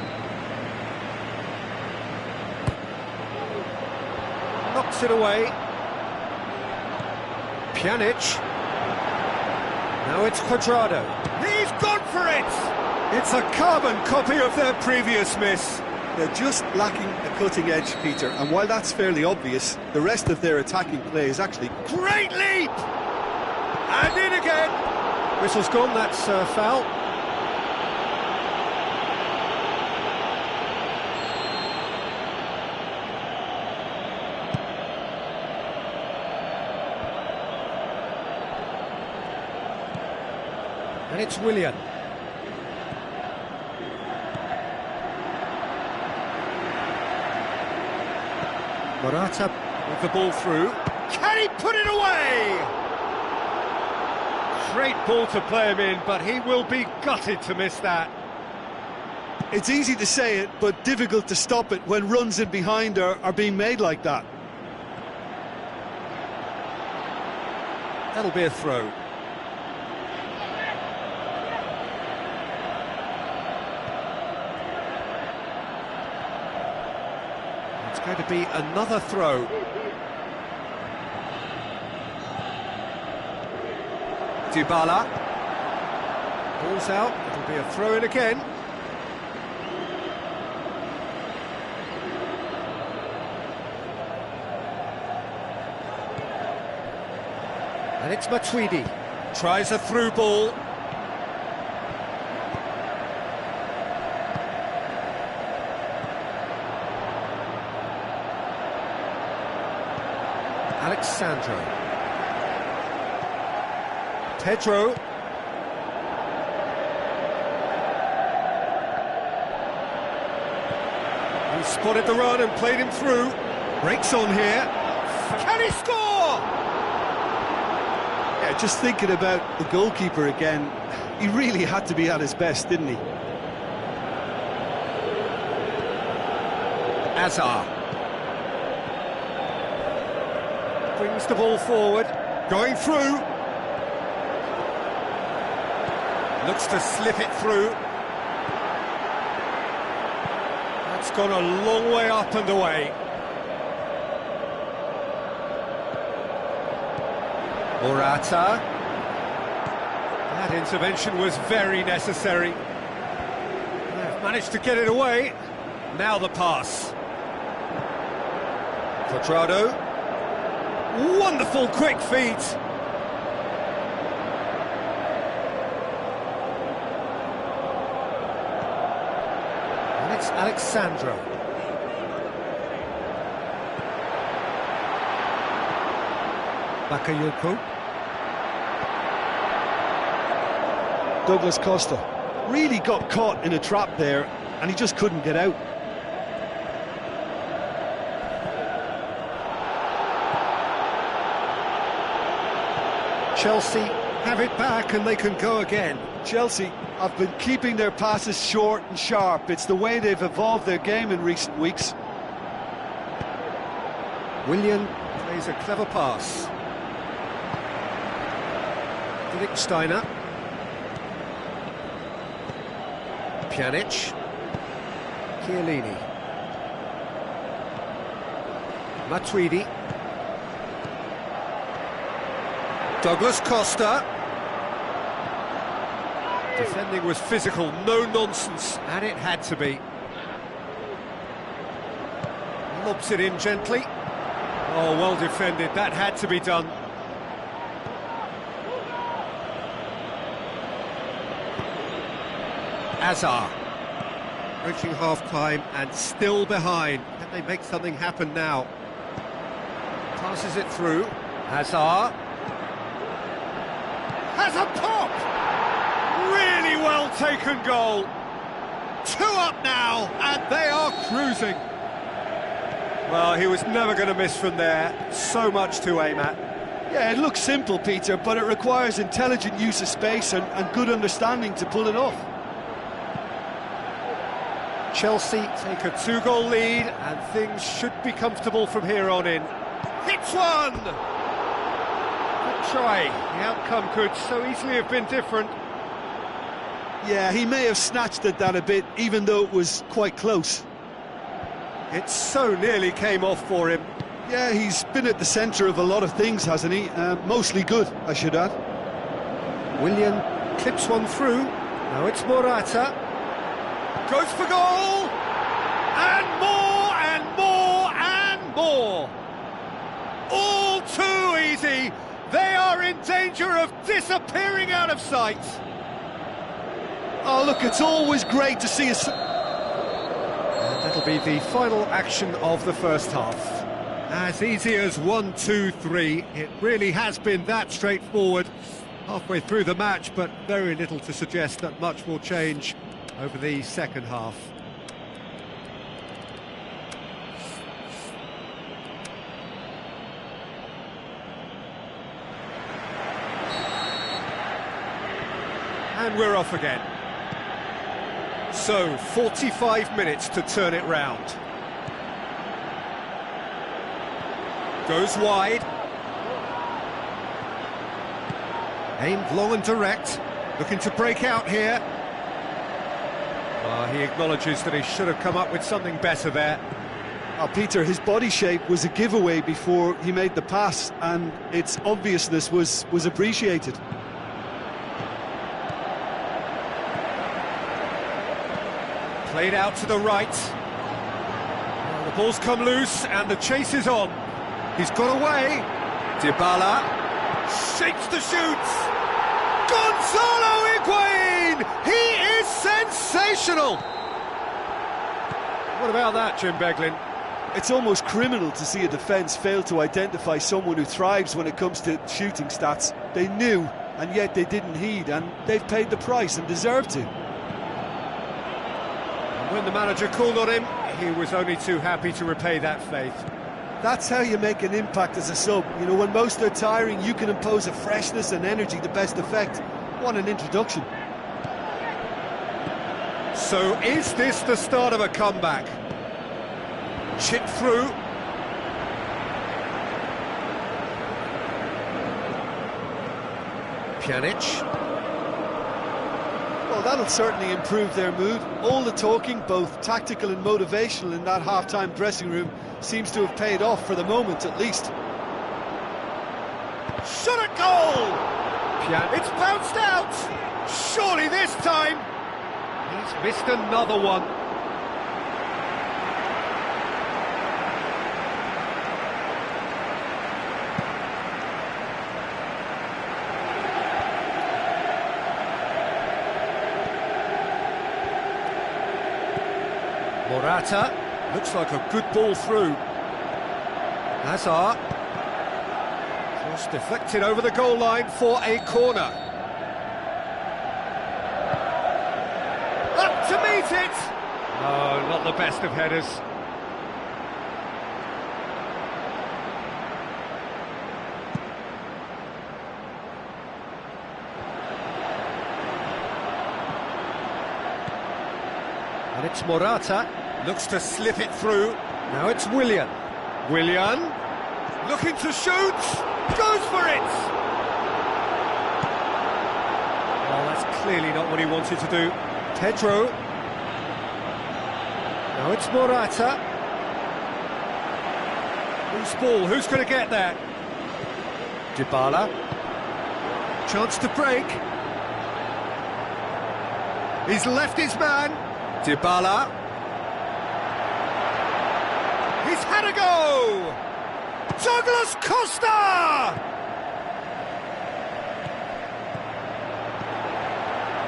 Knocks it away. Pjanic. Now it's Quadrado. He's gone for it! It's a carbon copy of their previous miss. They're just lacking a cutting edge, Peter, and while that's fairly obvious, the rest of their attacking play is actually... Great leap! And in again! Whistle's gone, that's foul. And it's Willian. Morata with the ball through. Can he put it away? Great ball to play him in, but he will be gutted to miss that. It's easy to say it, but difficult to stop it when runs in behind are being made like that. That'll be a throw. It's going to be another throw. Dybala. Ball's out, it'll be a throw-in again. And it's Matuidi. Tries a through ball. Alexandro. Pedro. He spotted the run and played him through. Breaks on here. Can he score? Yeah, just thinking about the goalkeeper again, he really had to be at his best, didn't he? Azar. Brings the ball forward. Going through. Looks to slip it through. That's gone a long way up and away. Morata. That intervention was very necessary. They've managed to get it away. Now the pass. Quadrado. Wonderful quick feet. It's Alexandro. Bakayoko. Douglas Costa really got caught in a trap there, and he just couldn't get out. Chelsea have it back and they can go again. Chelsea have been keeping their passes short and sharp. It's the way they've evolved their game in recent weeks. Willian plays a clever pass. Steiner. Pjanic. Chiellini. Matuidi. Douglas Costa. Defending was physical, no nonsense, and it had to be. Lobs it in gently. Oh, well defended, that had to be done. Hazard. Reaching half-time and still behind. Can they make something happen now? Passes it through. Hazard. Has a pop! Really well taken goal. 2 up now, and they are cruising. Well, he was never going to miss from there. So much to aim at. Yeah, it looks simple, Peter, but it requires intelligent use of space and good understanding to pull it off. Chelsea take a 2-goal lead, and things should be comfortable from here on in. Hits one! Good try. The outcome could so easily have been different. Yeah, he may have snatched at that a bit, even though it was quite close. It so nearly came off for him. Yeah, he's been at the centre of a lot of things, hasn't he? Mostly good, I should add. Willian clips one through. Now it's Morata. Goes for goal! And more, and more, and more! All too easy! They are in danger of disappearing out of sight! Oh, look, it's always great to see us. And that'll be the final action of the first half. As easy as 1, 2, 3. It really has been that straightforward. Halfway through the match, but very little to suggest that much will change over the second half. And we're off again. So, 45 minutes to turn it round. Goes wide. Aimed long and direct. Looking to break out here. He acknowledges that he should have come up with something better there. Oh, Peter, his body shape was a giveaway before he made the pass, and its obviousness was appreciated. Played out to the right. Well, the ball's come loose and the chase is on. He's got away. Dybala shapes the shoots. Gonzalo Higuain! He is sensational! What about that, Jim Beglin? It's almost criminal to see a defence fail to identify someone who thrives when it comes to shooting stats. They knew, and yet they didn't heed, and they've paid the price and deserve to. And when the manager called on him, he was only too happy to repay that faith. That's how you make an impact as a sub. You know, when most are tiring, you can impose a freshness and energy to best effect. What an introduction. So is this the start of a comeback? Chip through. Pjanic. Well, that'll certainly improve their mood. All the talking, both tactical and motivational, in that half-time dressing room seems to have paid off for the moment, at least. Shot at goal! It's bounced out! Surely this time! He's missed another one. Morata, looks like a good ball through. Hazard. Cross deflected over the goal line for a corner. Up to meet it! No, not the best of headers. And it's Morata, looks to slip it through. Now it's Willian. Willian, Looking to shoot, goes for it! Oh, that's clearly not what he wanted to do. Pedro. Now it's Morata. Loose ball, who's going to get that? Dybala. Chance to break. He's left his man. Dybala. He's had a go! Douglas Costa!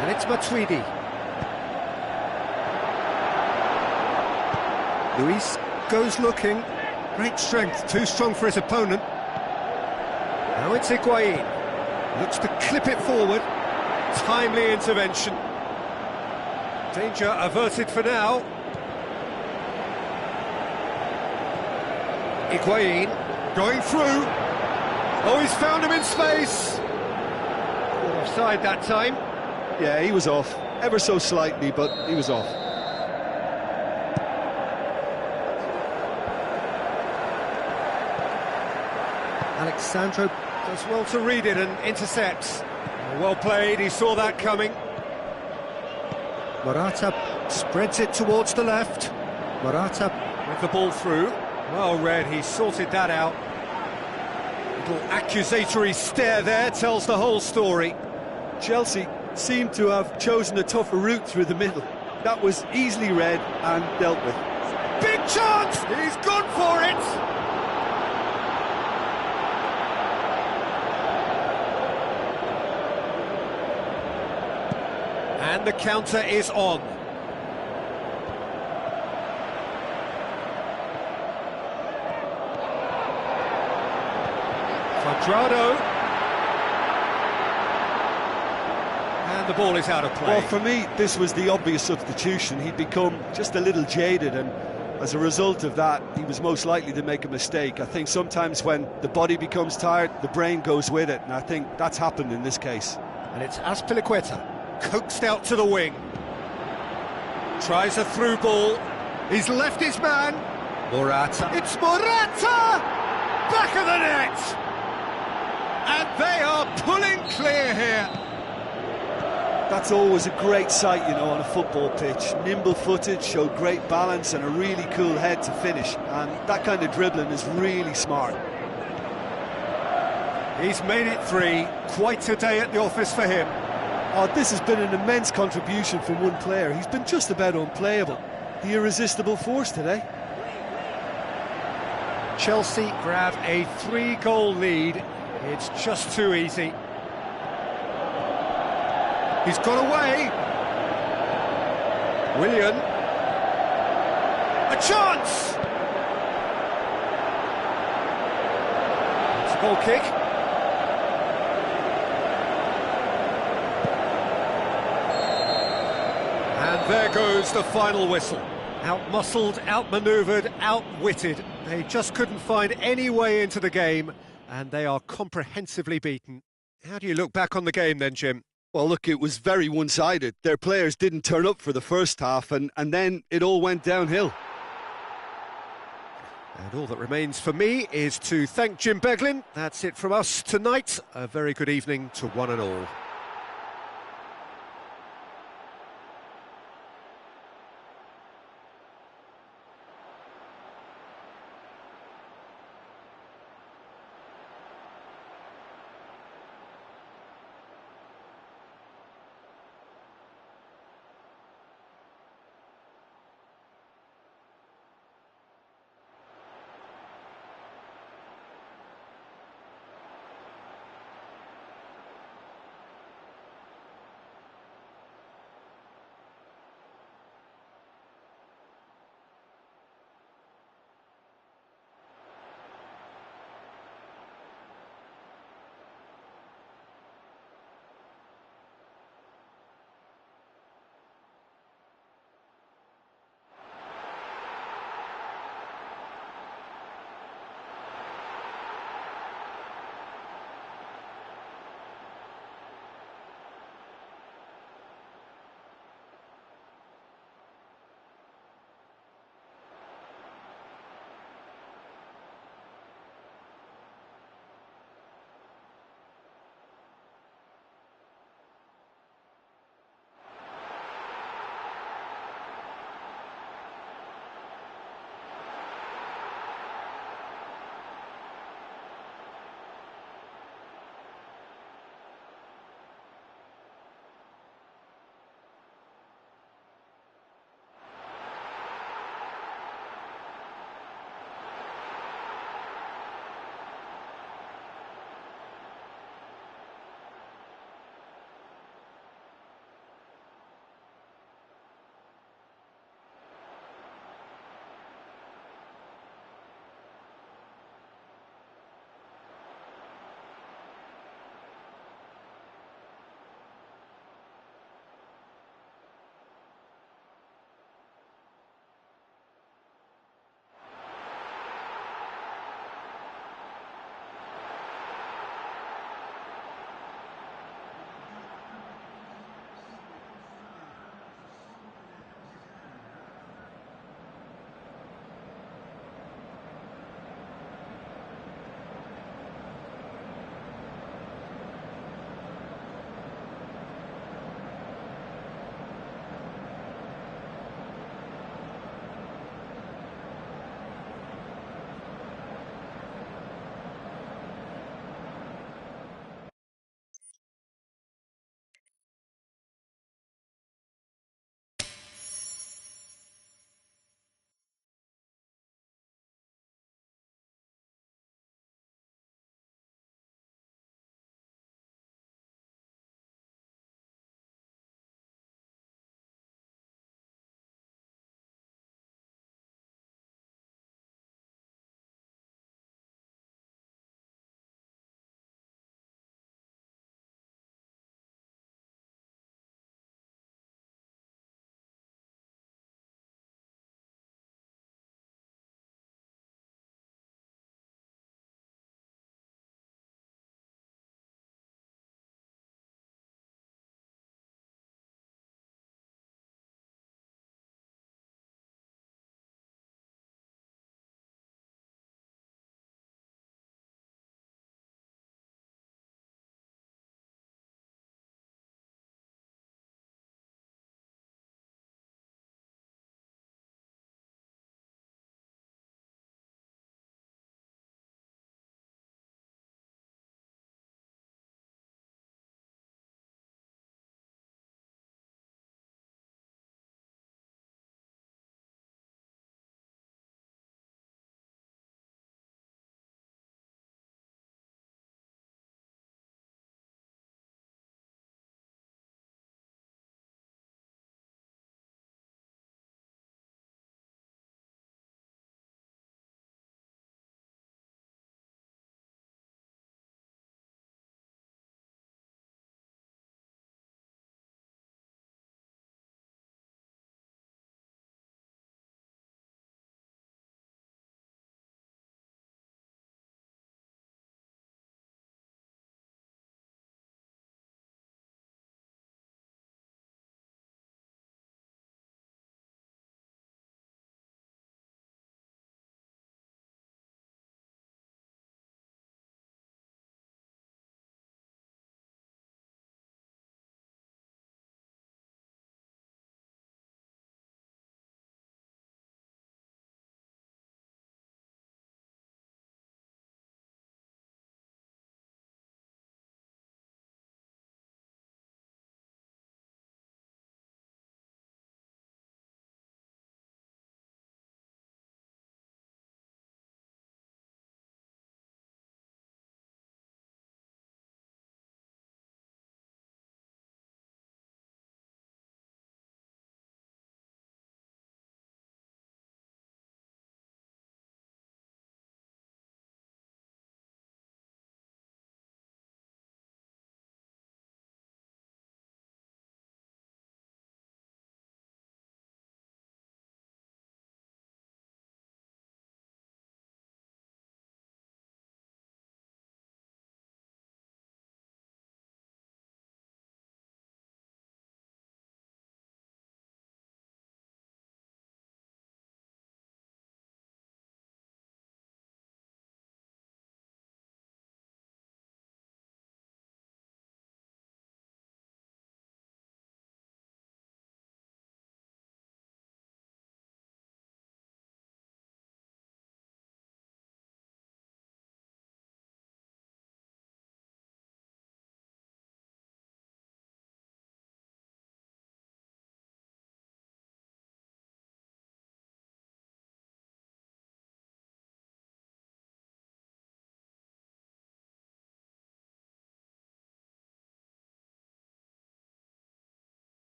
And it's Matuidi. Luis goes looking. Great strength, too strong for his opponent. Now it's Higuain. Looks to clip it forward. Timely intervention. Danger averted for now. Higuain going through. Oh, he's found him in space. Offside that time. Yeah, he was off. Ever so slightly, but he was off. Alexandro does well to read it and intercepts. Well played, he saw that coming. Morata spreads it towards the left. Morata with the ball through. Well read, he sorted that out. Little accusatory stare there tells the whole story. Chelsea seemed to have chosen a tougher route through the middle. That was easily read and dealt with. Big chance! He's gone for it! And the counter is on. Quadrado. And the ball is out of play. Well, for me, this was the obvious substitution. He'd become just a little jaded, and as a result of that, he was most likely to make a mistake. I think sometimes when the body becomes tired, the brain goes with it, and I think that's happened in this case. And it's Azpilicueta, coaxed out to the wing. Tries a through ball. He's left his man. Morata. It's Morata! Back of the net! And they are pulling clear here. That's always a great sight, you know, on a football pitch. Nimble-footed, showed great balance and a really cool head to finish. And that kind of dribbling is really smart. He's made it 3. Quite a day at the office for him. Oh, this has been an immense contribution from one player. He's been just about unplayable. The irresistible force today. Chelsea grab a 3-goal lead. It's just too easy. He's got away. Willian. A chance! It's a goal kick. And there goes the final whistle. Out-muscled, out-manoeuvred, outwitted. They just couldn't find any way into the game, and they are comprehensively beaten. How do you look back on the game then, Jim? Well, look, it was very one-sided. Their players didn't turn up for the first half, and then it all went downhill. And all that remains for me is to thank Jim Beglin. That's it from us tonight. A very good evening to one and all.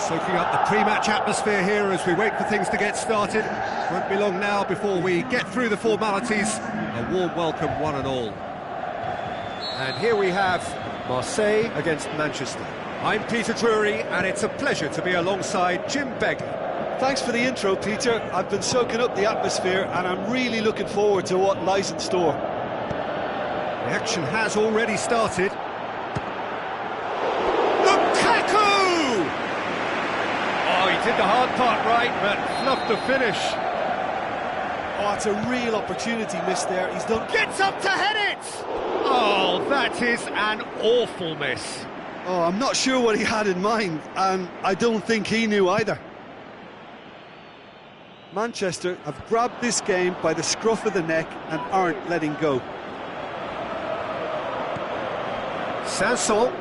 Soaking up the pre-match atmosphere here as we wait for things to get started. Won't be long now before we get through the formalities. A warm welcome, one and all. And here we have Marseille against Manchester. I'm Peter Drury, and it's a pleasure to be alongside Jim Begley. Thanks for the intro, Peter. I've been soaking up the atmosphere, and I'm really looking forward to what lies in store. The action has already started. Oh, he did the hard part right, but fluffed the finish. Oh, it's a real opportunity missed there. He's done... Gets up to head it! Oh, that is an awful miss. Oh, I'm not sure what he had in mind, and I don't think he knew either. Manchester have grabbed this game by the scruff of the neck and aren't letting go. Sanson.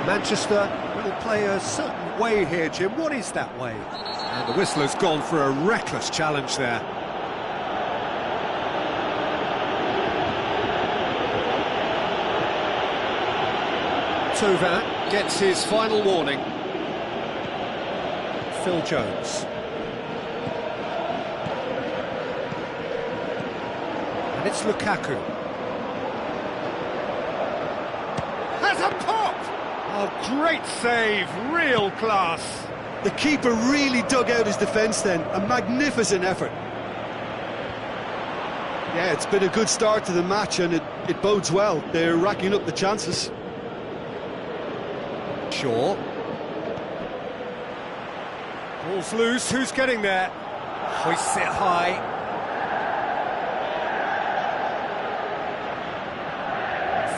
Manchester will play a certain way here, Jim. What is that way? And the whistle has gone for a reckless challenge there. Thauvin gets his final warning. Phil Jones. And it's Lukaku. Has a pop! Oh, great save, real class. The keeper really dug out his defence then, a magnificent effort. Yeah, it's been a good start to the match and it bodes well. They're racking up the chances. Shaw. Ball's loose, who's getting there? Hoists it high.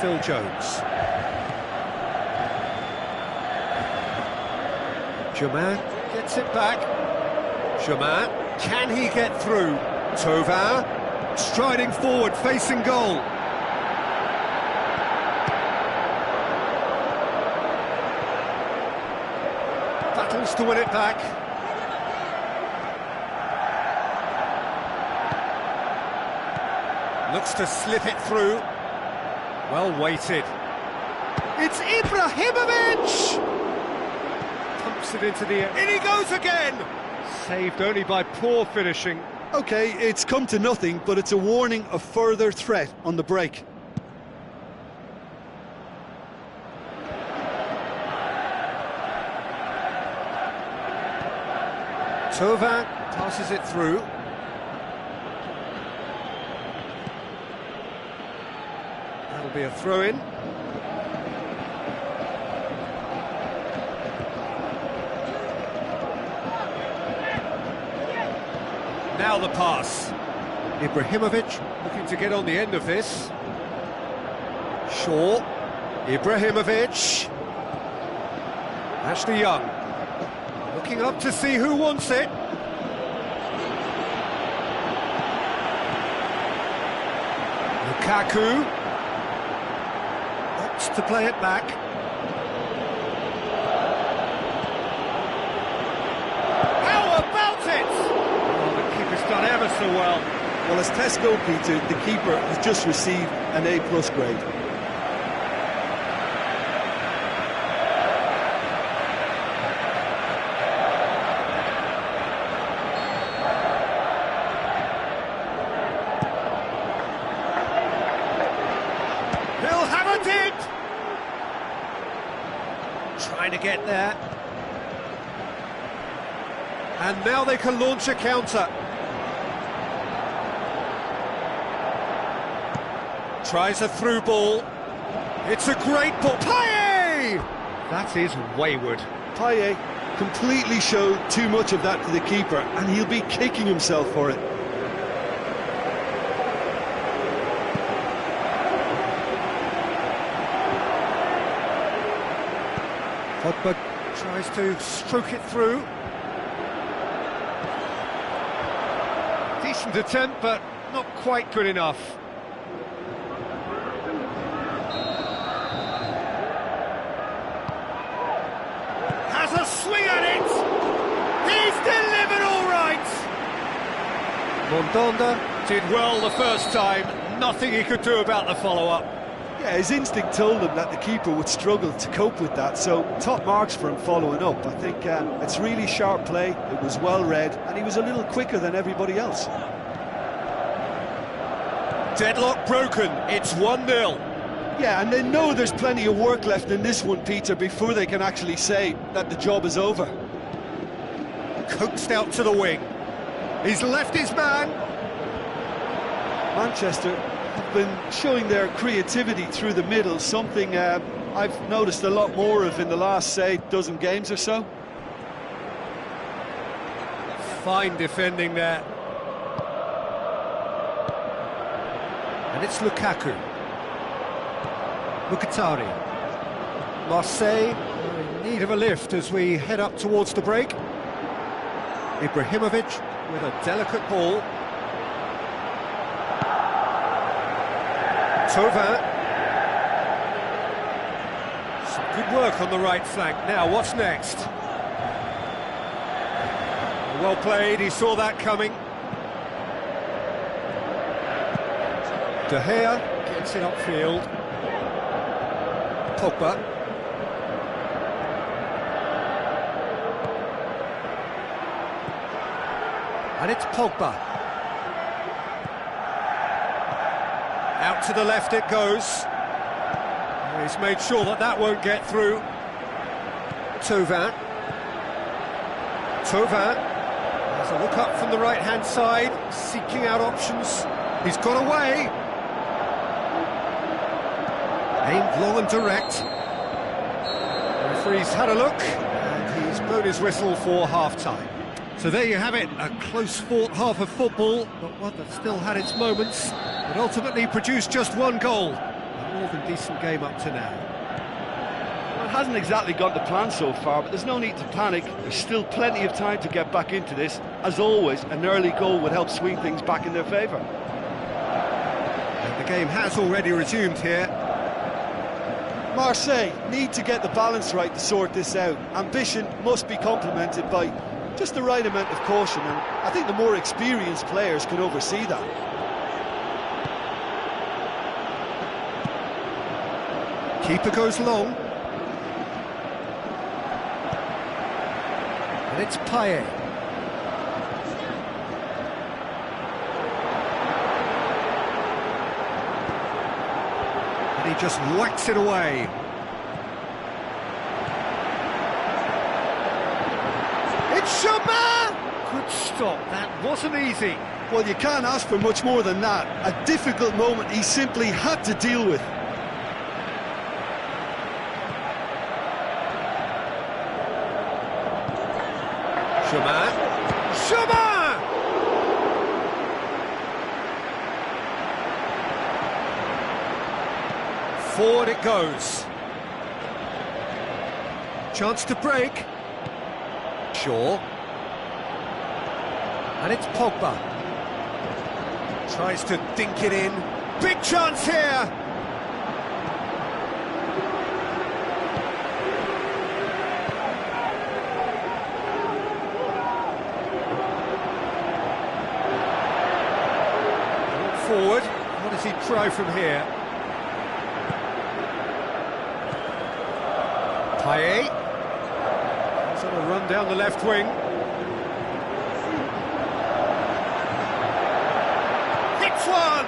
Phil Jones. Germain gets it back. Germain, can he get through? Thauvin, striding forward, facing goal. Battles to win it back. Looks to slip it through. Well weighted. It's Ibrahimovic! Pumps it into the air. In he goes again! Saved only by poor finishing. OK, it's come to nothing, but it's a warning of further threat on the break. Thauvin passes it through. That'll be a throw-in. Now the pass. Ibrahimovic looking to get on the end of this. Shaw. Ibrahimovic. Ashley Young. Looking up to see who wants it. Lukaku opts to play it back. How about it? Oh, the keeper's done ever so well. Well, as tests go, Peter, the keeper has just received an A+ grade. He'll have a dig! Trying to get there. And now they can launch a counter. Tries a through ball. It's a great ball. Payet! That is wayward. Payet completely showed too much of that to the keeper, and he'll be kicking himself for it. Pogba tries to stroke it through. Decent attempt, but not quite good enough. Has a swing at it! He's delivered all right! Mondonda did well the first time, nothing he could do about the follow-up. Yeah, his instinct told him that the keeper would struggle to cope with that, so top marks for him following up. I think it's really sharp play, it was well read, and he was a little quicker than everybody else. Deadlock broken, it's 1-0. Yeah, and they know there's plenty of work left in this one, Peter, before they can actually say that the job is over. Coaxed out to the wing. He's left his man. Manchester have been showing their creativity through the middle, something I've noticed a lot more of in the last, say, dozen games or so. Fine defending there. And it's Lukaku. Mkhitaryan. Marseille are in need of a lift as we head up towards the break. Ibrahimovic with a delicate ball. Thauvin. Some good work on the right flank. Now, what's next? Well played, he saw that coming. De Gea gets it upfield. Pogba. And it's Pogba. Out to the left it goes. He's made sure that that won't get through. Thauvin. Thauvin has a look up from the right-hand side, seeking out options. He's got away. Aimed long and direct. The referee's had a look, and he's blown his whistle for half-time. So there you have it, a close-fought half of football, but one that still had its moments, but ultimately produced just one goal. A more than decent game up to now. Well, it hasn't exactly gone to plan so far, but there's no need to panic. There's still plenty of time to get back into this. As always, an early goal would help swing things back in their favour. And the game has already resumed here. Marseille need to get the balance right to sort this out. Ambition must be complemented by just the right amount of caution, and I think the more experienced players can oversee that. Keeper goes long. And it's Payet. And he just whacks it away. It's Chauvin! Good stop, that wasn't easy. Well, you can't ask for much more than that. A difficult moment he simply had to deal with. Chauvin! Forward it goes. Chance to break. Shaw. And it's Pogba. Tries to dink it in. Big chance here! Forward. What does he try from here? Payet. He's on a run down the left wing. Hits one!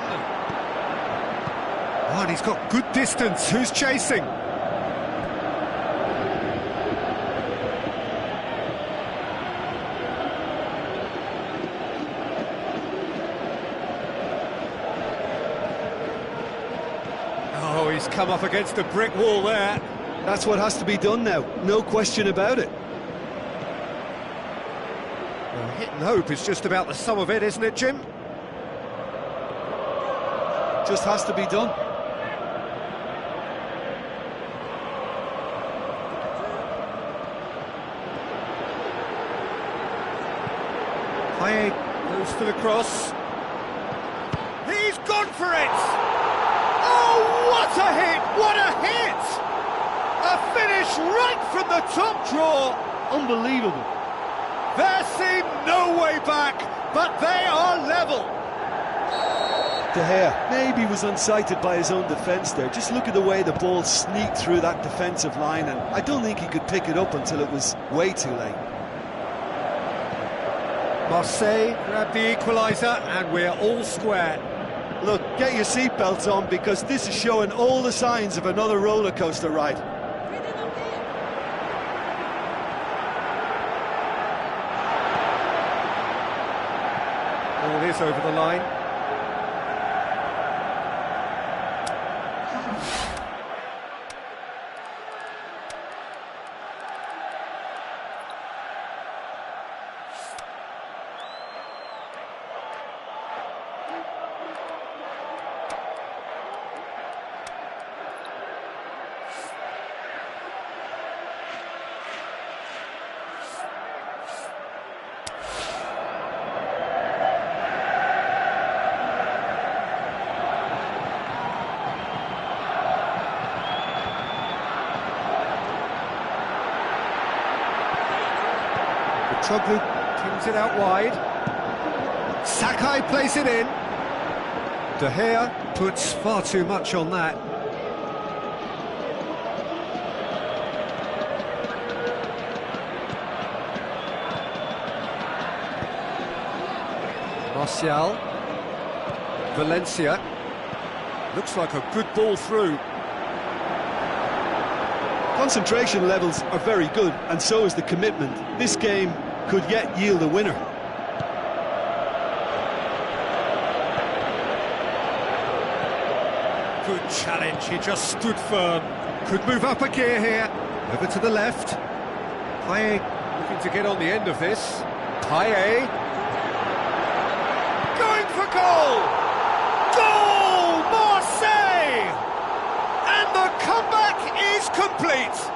Oh, and he's got good distance. Who's chasing? Oh, he's come up against a brick wall there. That's what has to be done now, no question about it. Well, hit and hope is just about the sum of it, isn't it, Jim? Just has to be done. Payet goes for the cross. He's gone for it! Oh, what a hit! What a hit! A finish right from the top draw. Unbelievable. There seemed no way back, but they are level. De Gea maybe was unsighted by his own defence there. Just look at the way the ball sneaked through that defensive line, and I don't think he could pick it up until it was way too late. Marseille grab the equaliser, and we're all square. Look, get your seatbelts on, because this is showing all the signs of another roller coaster ride. Ball is over the line. Troglu pings it out wide. Sakai plays it in. De Gea puts far too much on that. Martial. Valencia. Looks like a good ball through. Concentration levels are very good, and so is the commitment. This game could yet yield a winner. Good challenge, he just stood firm. Could move up a gear here. Over to the left. Payet looking to get on the end of this. Payet. Going for goal! Goal! Marseille! And the comeback is complete!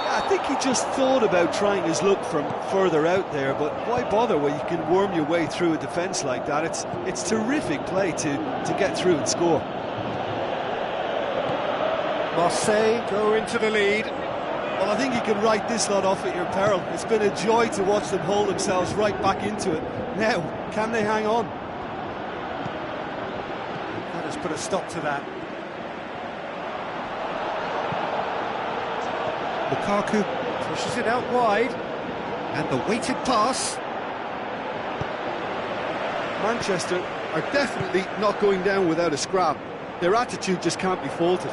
I think he just thought about trying his luck from further out there, but why bother when you can worm your way through a defence like that? It's terrific play to get through and score. Marseille go into the lead. Well, I think you can write this lot off at your peril. It's been a joy to watch them hold themselves right back into it. Now, can they hang on? That has put a stop to that. Lukaku pushes it out wide, and the weighted pass. Manchester are definitely not going down without a scrap. Their attitude just can't be faulted.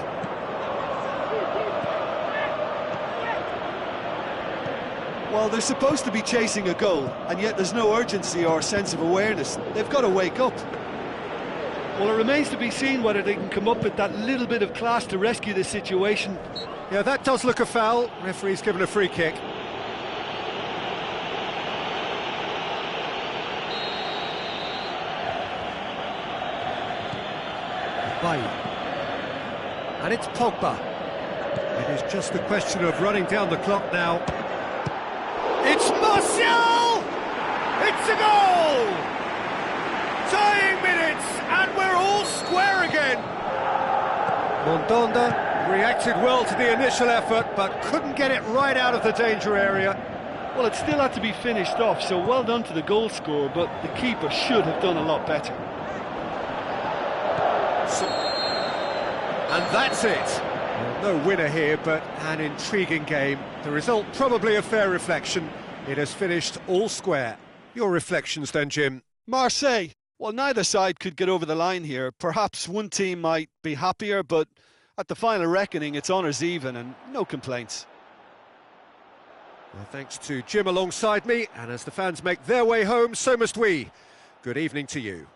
Well, they're supposed to be chasing a goal, and yet there's no urgency or sense of awareness. They've got to wake up. Well, it remains to be seen whether they can come up with that little bit of class to rescue this situation. Yeah, that does look a foul. Referee's given a free kick. Bailly. And it's Pogba. It is just a question of running down the clock now. It's Martial! It's a goal! Tying minutes, and we're all square again. Mondonda reacted well to the initial effort, but couldn't get it right out of the danger area. Well, it still had to be finished off, so well done to the goal scorer, but the keeper should have done a lot better. And that's it. Well, no winner here, but an intriguing game. The result probably a fair reflection. It has finished all square. Your reflections then, Jim? Marseille. Well, neither side could get over the line here. Perhaps one team might be happier, but at the final reckoning, it's honours even and no complaints. Well, thanks to Jim alongside me, and as the fans make their way home, so must we. Good evening to you.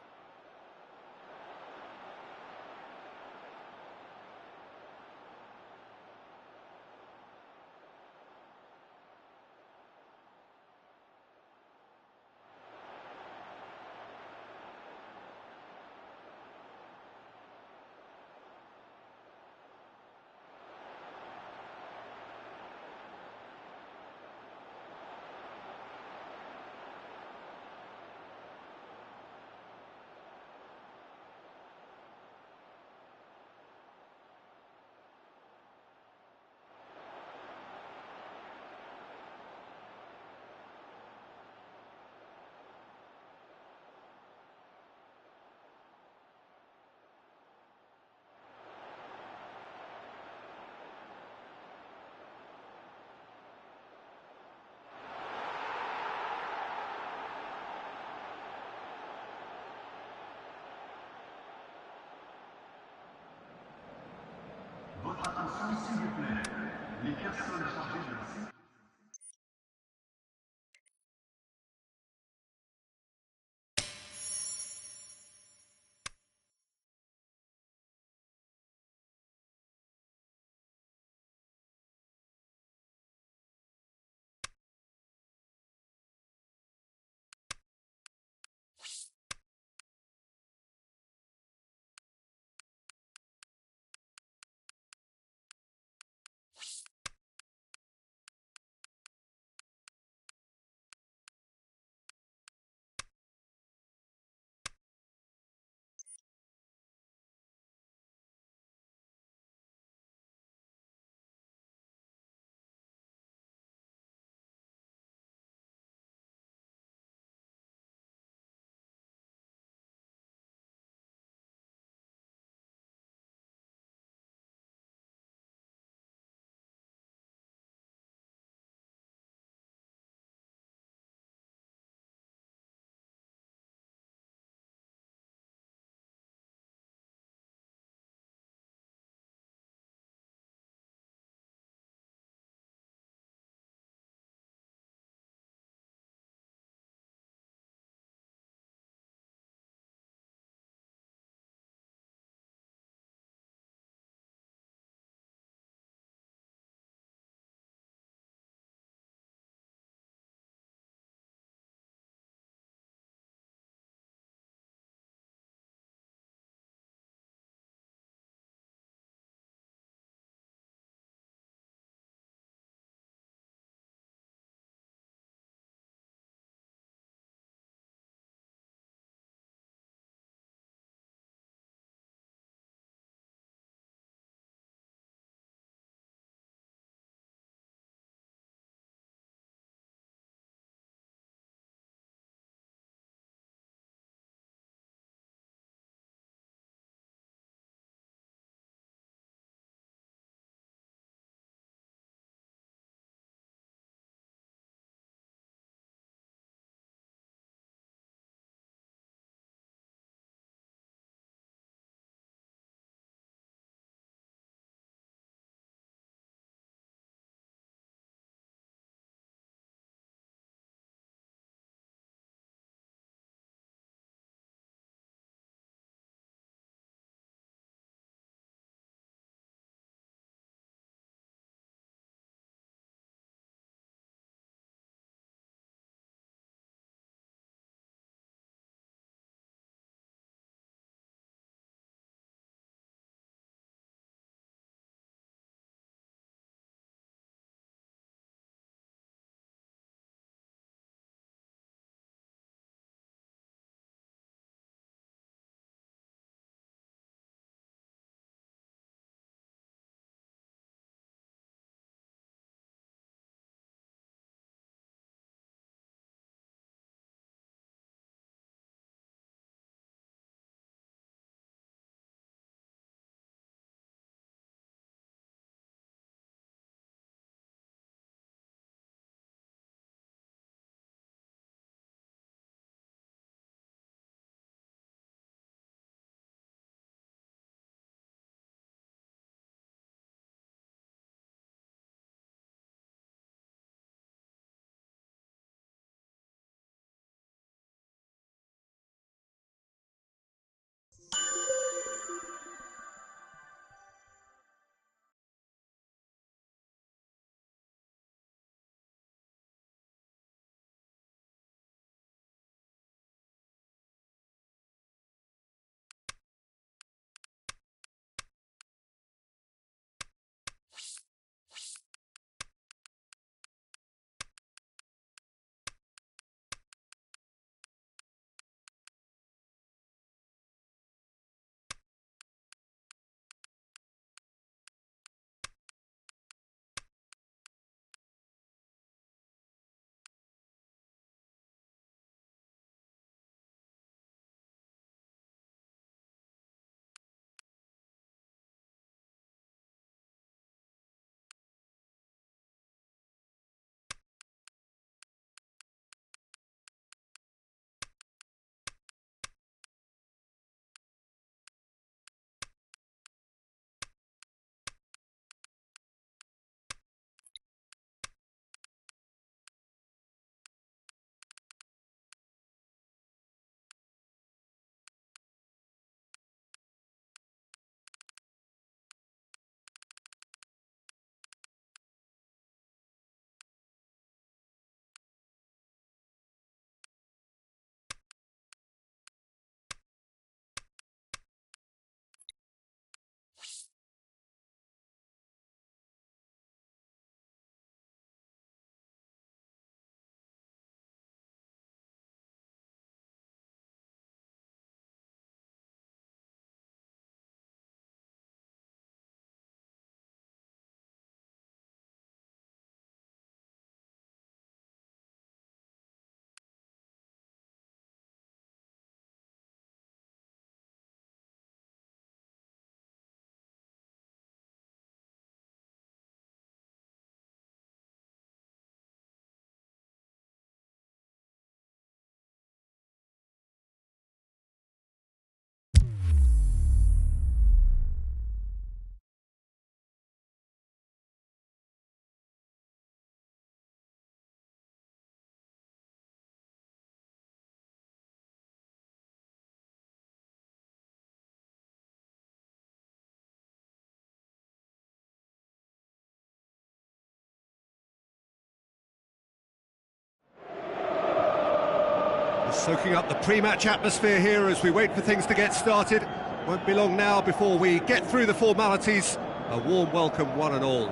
Soaking up the pre-match atmosphere here as we wait for things to get started. Won't be long now before we get through the formalities. A warm welcome, one and all.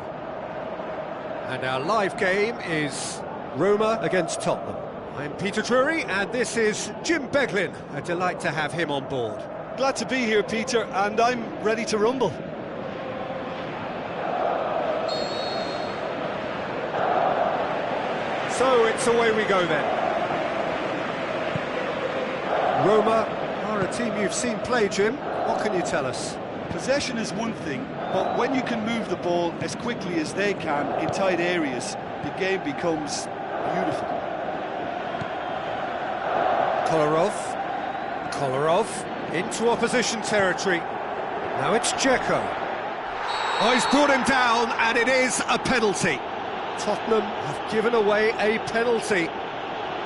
And our live game is Roma against Tottenham. I'm Peter Drury, and this is Jim Beglin. A delight to have him on board. Glad to be here, Peter, and I'm ready to rumble. So it's away we go then. Roma are a team you've seen play, Jim. What can you tell us? Possession is one thing, but when you can move the ball as quickly as they can in tight areas, the game becomes beautiful. Kolarov into opposition territory. Now it's Dzeko. Oh, he's brought him down, and it is a penalty. Tottenham have given away a penalty.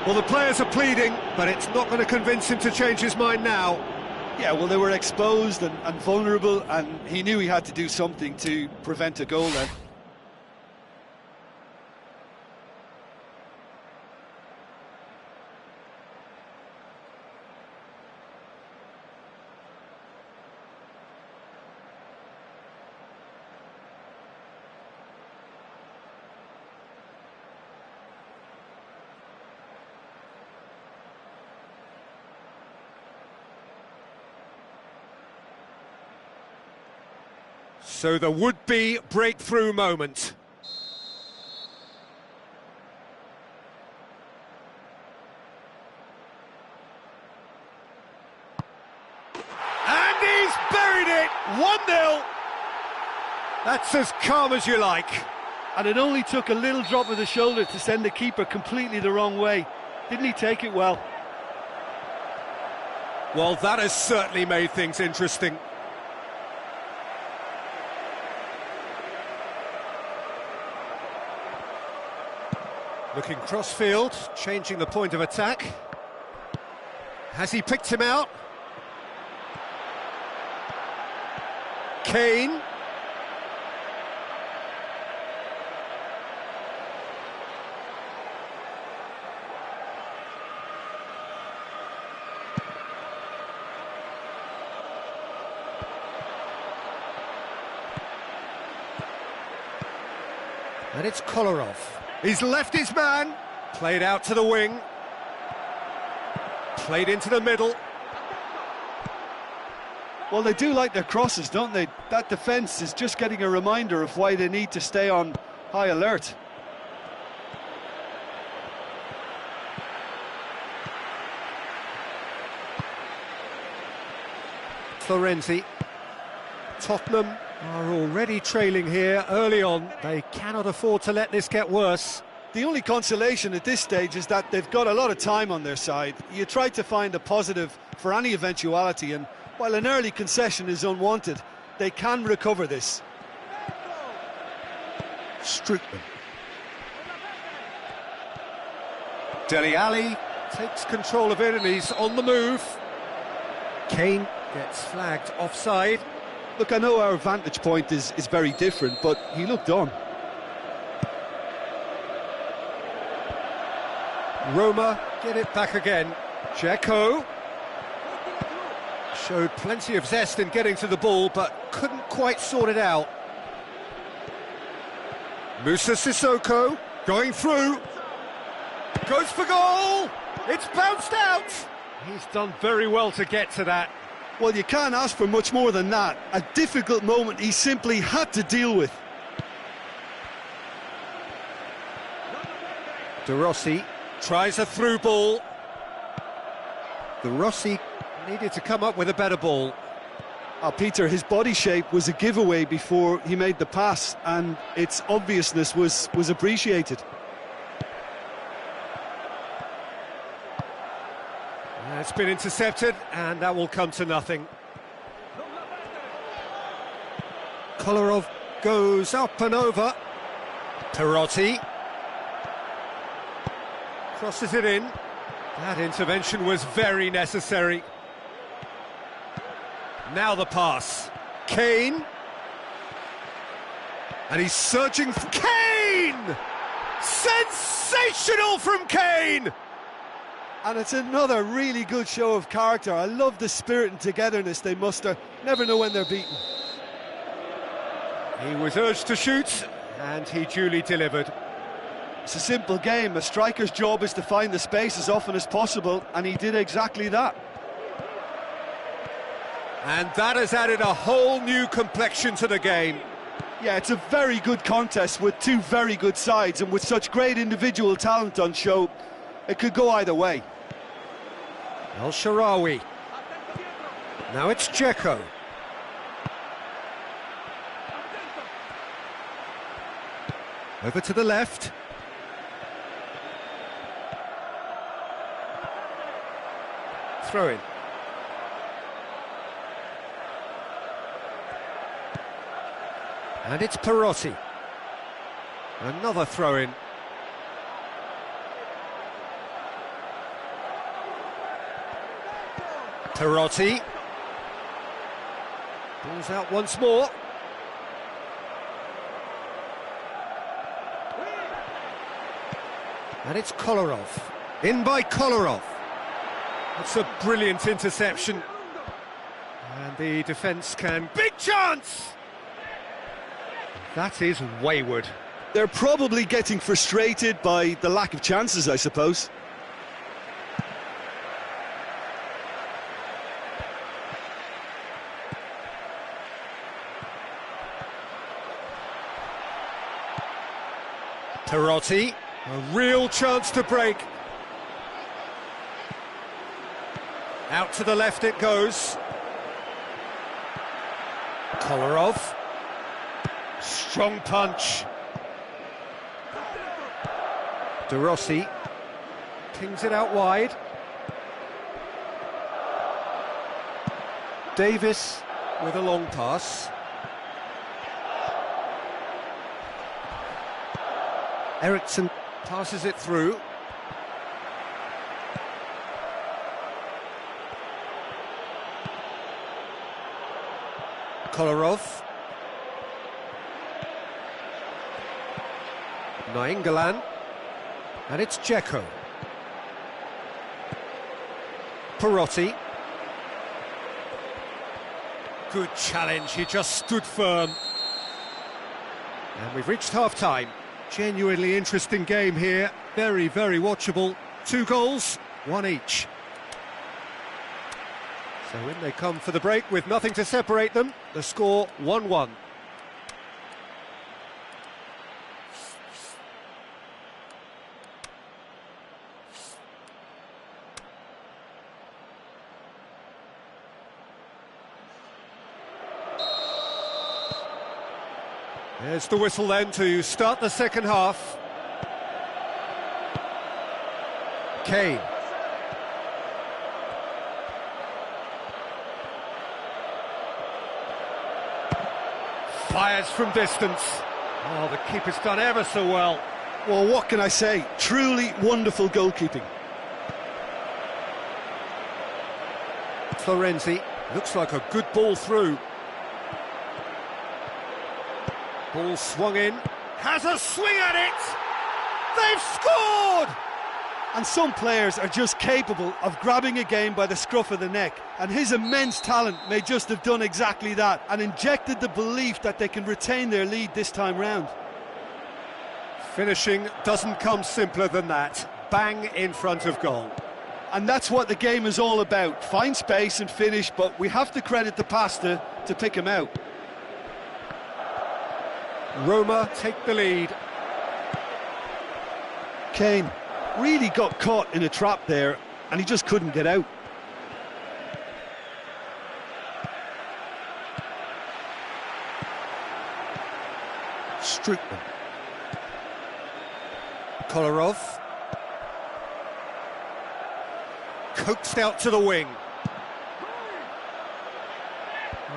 Well, the players are pleading, but it's not going to convince him to change his mind now. Yeah, well, they were exposed and vulnerable, and he knew he had to do something to prevent a goal then. So the would-be breakthrough moment. And he's buried it! 1-0! That's as calm as you like. And it only took a little drop of the shoulder to send the keeper completely the wrong way. Didn't he take it well? Well, that has certainly made things interesting. Looking cross-field, changing the point of attack. Has he picked him out? Kane. And it's Kolarov. He's left his man, played out to the wing, played into the middle. Well, they do like their crosses, don't they? That defence is just getting a reminder of why they need to stay on high alert. Florenzi. Tottenham are already trailing here early on. They cannot afford to let this get worse. The only consolation at this stage is that they've got a lot of time on their side. You try to find a positive for any eventuality, and while an early concession is unwanted, they can recover this. Strootman. Dele Alli takes control of it and he's on the move. Kane gets flagged offside. Look, I know our vantage point is very different, but he looked on. Roma get it back again. Dzeko showed plenty of zest in getting to the ball, but couldn't quite sort it out. Musa Sissoko going through. Goes for goal! It's bounced out! He's done very well to get to that. Well, you can't ask for much more than that. A difficult moment he simply had to deal with. De Rossi tries a through ball. De Rossi needed to come up with a better ball. Oh, Peter, his body shape was a giveaway before he made the pass, and its obviousness was appreciated. It's been intercepted, and that will come to nothing. Kolarov goes up and over. Perotti crosses it in. That intervention was very necessary. Now the pass. Kane. And he's searching for Kane! Sensational from Kane! And it's another really good show of character. I love the spirit and togetherness they muster. Never know when they're beaten. He was urged to shoot, and he duly delivered. It's a simple game. A striker's job is to find the space as often as possible, and he did exactly that. And that has added a whole new complexion to the game. Yeah, it's a very good contest with two very good sides, and with such great individual talent on show, it could go either way. El Shaarawy. Now it's Dzeko. Over to the left. Throw in. And it's Perotti. Another throw in. Perotti. Ball's out once more. And it's Kolarov. In by Kolarov. That's a brilliant interception. And the defence can... Big chance! That is wayward. They're probably getting frustrated by the lack of chances, I suppose. Perotti, a real chance to break. Out to the left it goes. Kolarov. Strong punch. De Rossi pings it out wide. Davis with a long pass. Eriksson passes it through. Kolarov. Nainggolan. And it's Dzeko. Perotti. Good challenge, he just stood firm. And we've reached half-time. Genuinely interesting game here. Very, very watchable. 2 goals, 1 each. So in they come for the break with nothing to separate them. The score 1-1. There's the whistle then to start the second half. Kane. Fires from distance. Oh, the keeper's done ever so well. Well, what can I say? Truly wonderful goalkeeping. Florenzi. Looks like a good ball through. Ball swung in, has a swing at it! They've scored! And some players are just capable of grabbing a game by the scruff of the neck, and his immense talent may just have done exactly that and injected the belief that they can retain their lead this time round. Finishing doesn't come simpler than that. Bang in front of goal. And that's what the game is all about. Find space and finish, but we have to credit the Pasta to pick him out. Roma take the lead. Kane really got caught in a trap there, and he just couldn't get out. Strootman. Kolarov. Coaxed out to the wing.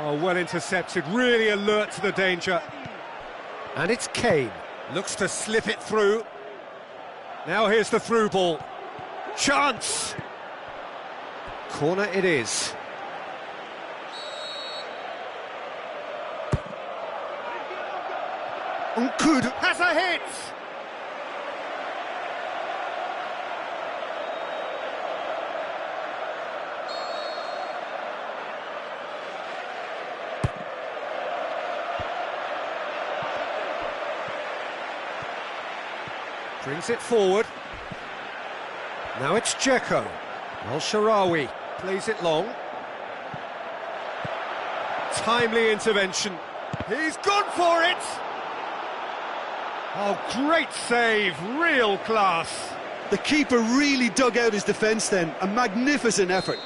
Oh, well intercepted, really alert to the danger. And it's Kane, looks to slip it through. Now here's the through ball. Chance! Corner it is. Nkudu has a hit! Brings it forward. Now it's Dzeko. Al-Sharawi plays it long. Timely intervention. He's gone for it! Oh, great save, real class. The keeper really dug out his defence then, a magnificent effort.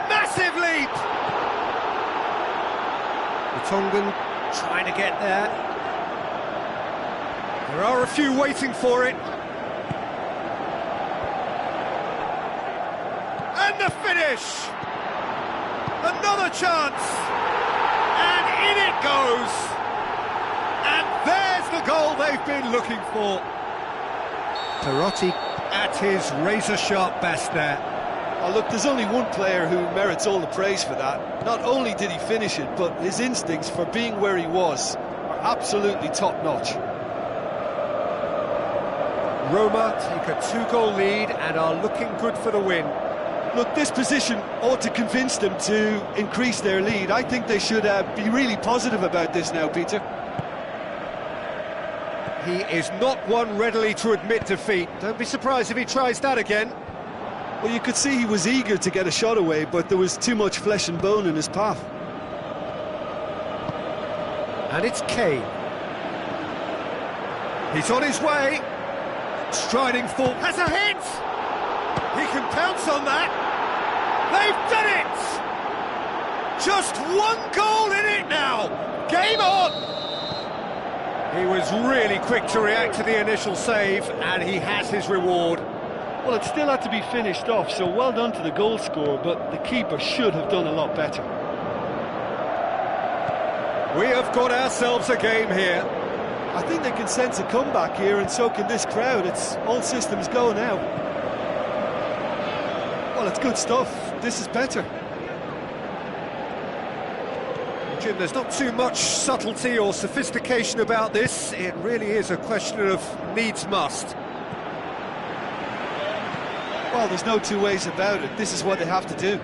Massive leap! Tongan trying to get there. There are a few waiting for it. And the finish! Another chance! And in it goes! And there's the goal they've been looking for. Perotti at his razor-sharp best there. Oh, look, there's only one player who merits all the praise for that. Not only did he finish it, but his instincts for being where he was are absolutely top-notch. Roma take a two-goal lead and are looking good for the win. Look, this position ought to convince them to increase their lead. I think they should be really positive about this now, Peter. He is not one readily to admit defeat. Don't be surprised if he tries that again. Well, you could see he was eager to get a shot away, but there was too much flesh and bone in his path. And it's Kane. He's on his way. Striding forward. Has a hit! He can pounce on that. They've done it! Just one goal in it now. Game on! He was really quick to react to the initial save, and he has his reward. Well, it still had to be finished off, so well done to the goal scorer, but the keeper should have done a lot better. We have got ourselves a game here. I think they can sense a comeback here, and so can this crowd. It's all systems go now. Well, it's good stuff. This is better. Jim, there's not too much subtlety or sophistication about this. It really is a question of needs must. Well, there's no two ways about it. This is what they have to do.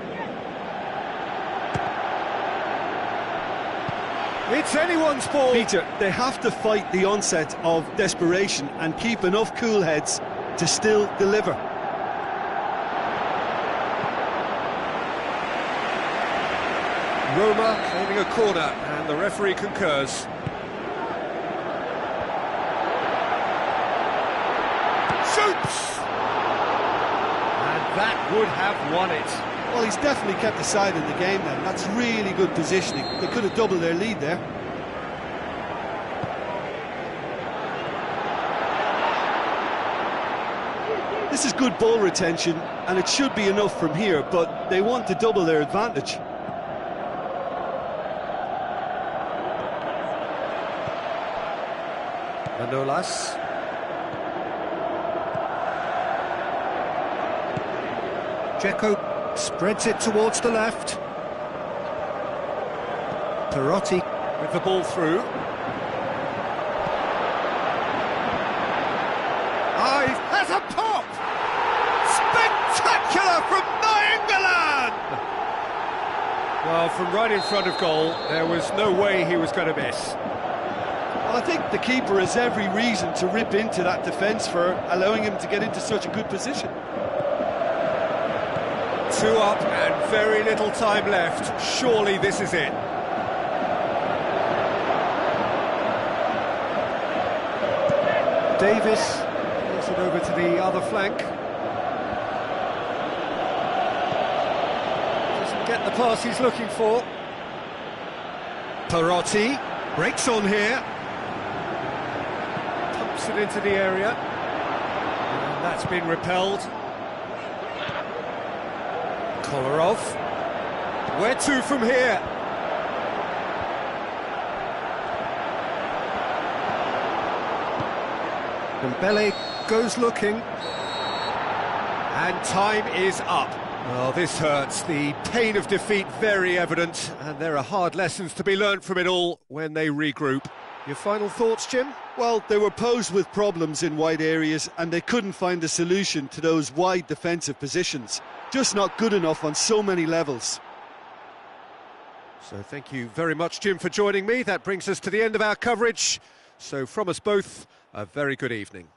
It's anyone's ball. Peter, they have to fight the onset of desperation and keep enough cool heads to still deliver. Roma claiming a corner, and the referee concurs. Shoots! And that would have won it. Well, he's definitely kept the side in the game then. That's really good positioning. They could have doubled their lead there. This is good ball retention, and it should be enough from here, but they want to double their advantage. Manolas. Dzeko spreads it towards the left. Perotti with the ball through. Ive has a pop! Spectacular from Nainggolan! Well, from right in front of goal, there was no way he was going to miss. Well, I think the keeper has every reason to rip into that defence for allowing him to get into such a good position. 2 up and very little time left. Surely this is it. Davis gets it over to the other flank. Doesn't get the pass he's looking for. Perotti breaks on here. Pumps it into the area. And that's been repelled. Kolarov. Where to from here? Dembele goes looking, and time is up. Well, this hurts. The pain of defeat very evident, and there are hard lessons to be learned from it all when they regroup. Your final thoughts, Jim? Well, they were posed with problems in wide areas, and they couldn't find a solution to those wide defensive positions. Just not good enough on so many levels. So thank you very much, Jim, for joining me. That brings us to the end of our coverage. So from us both, a very good evening.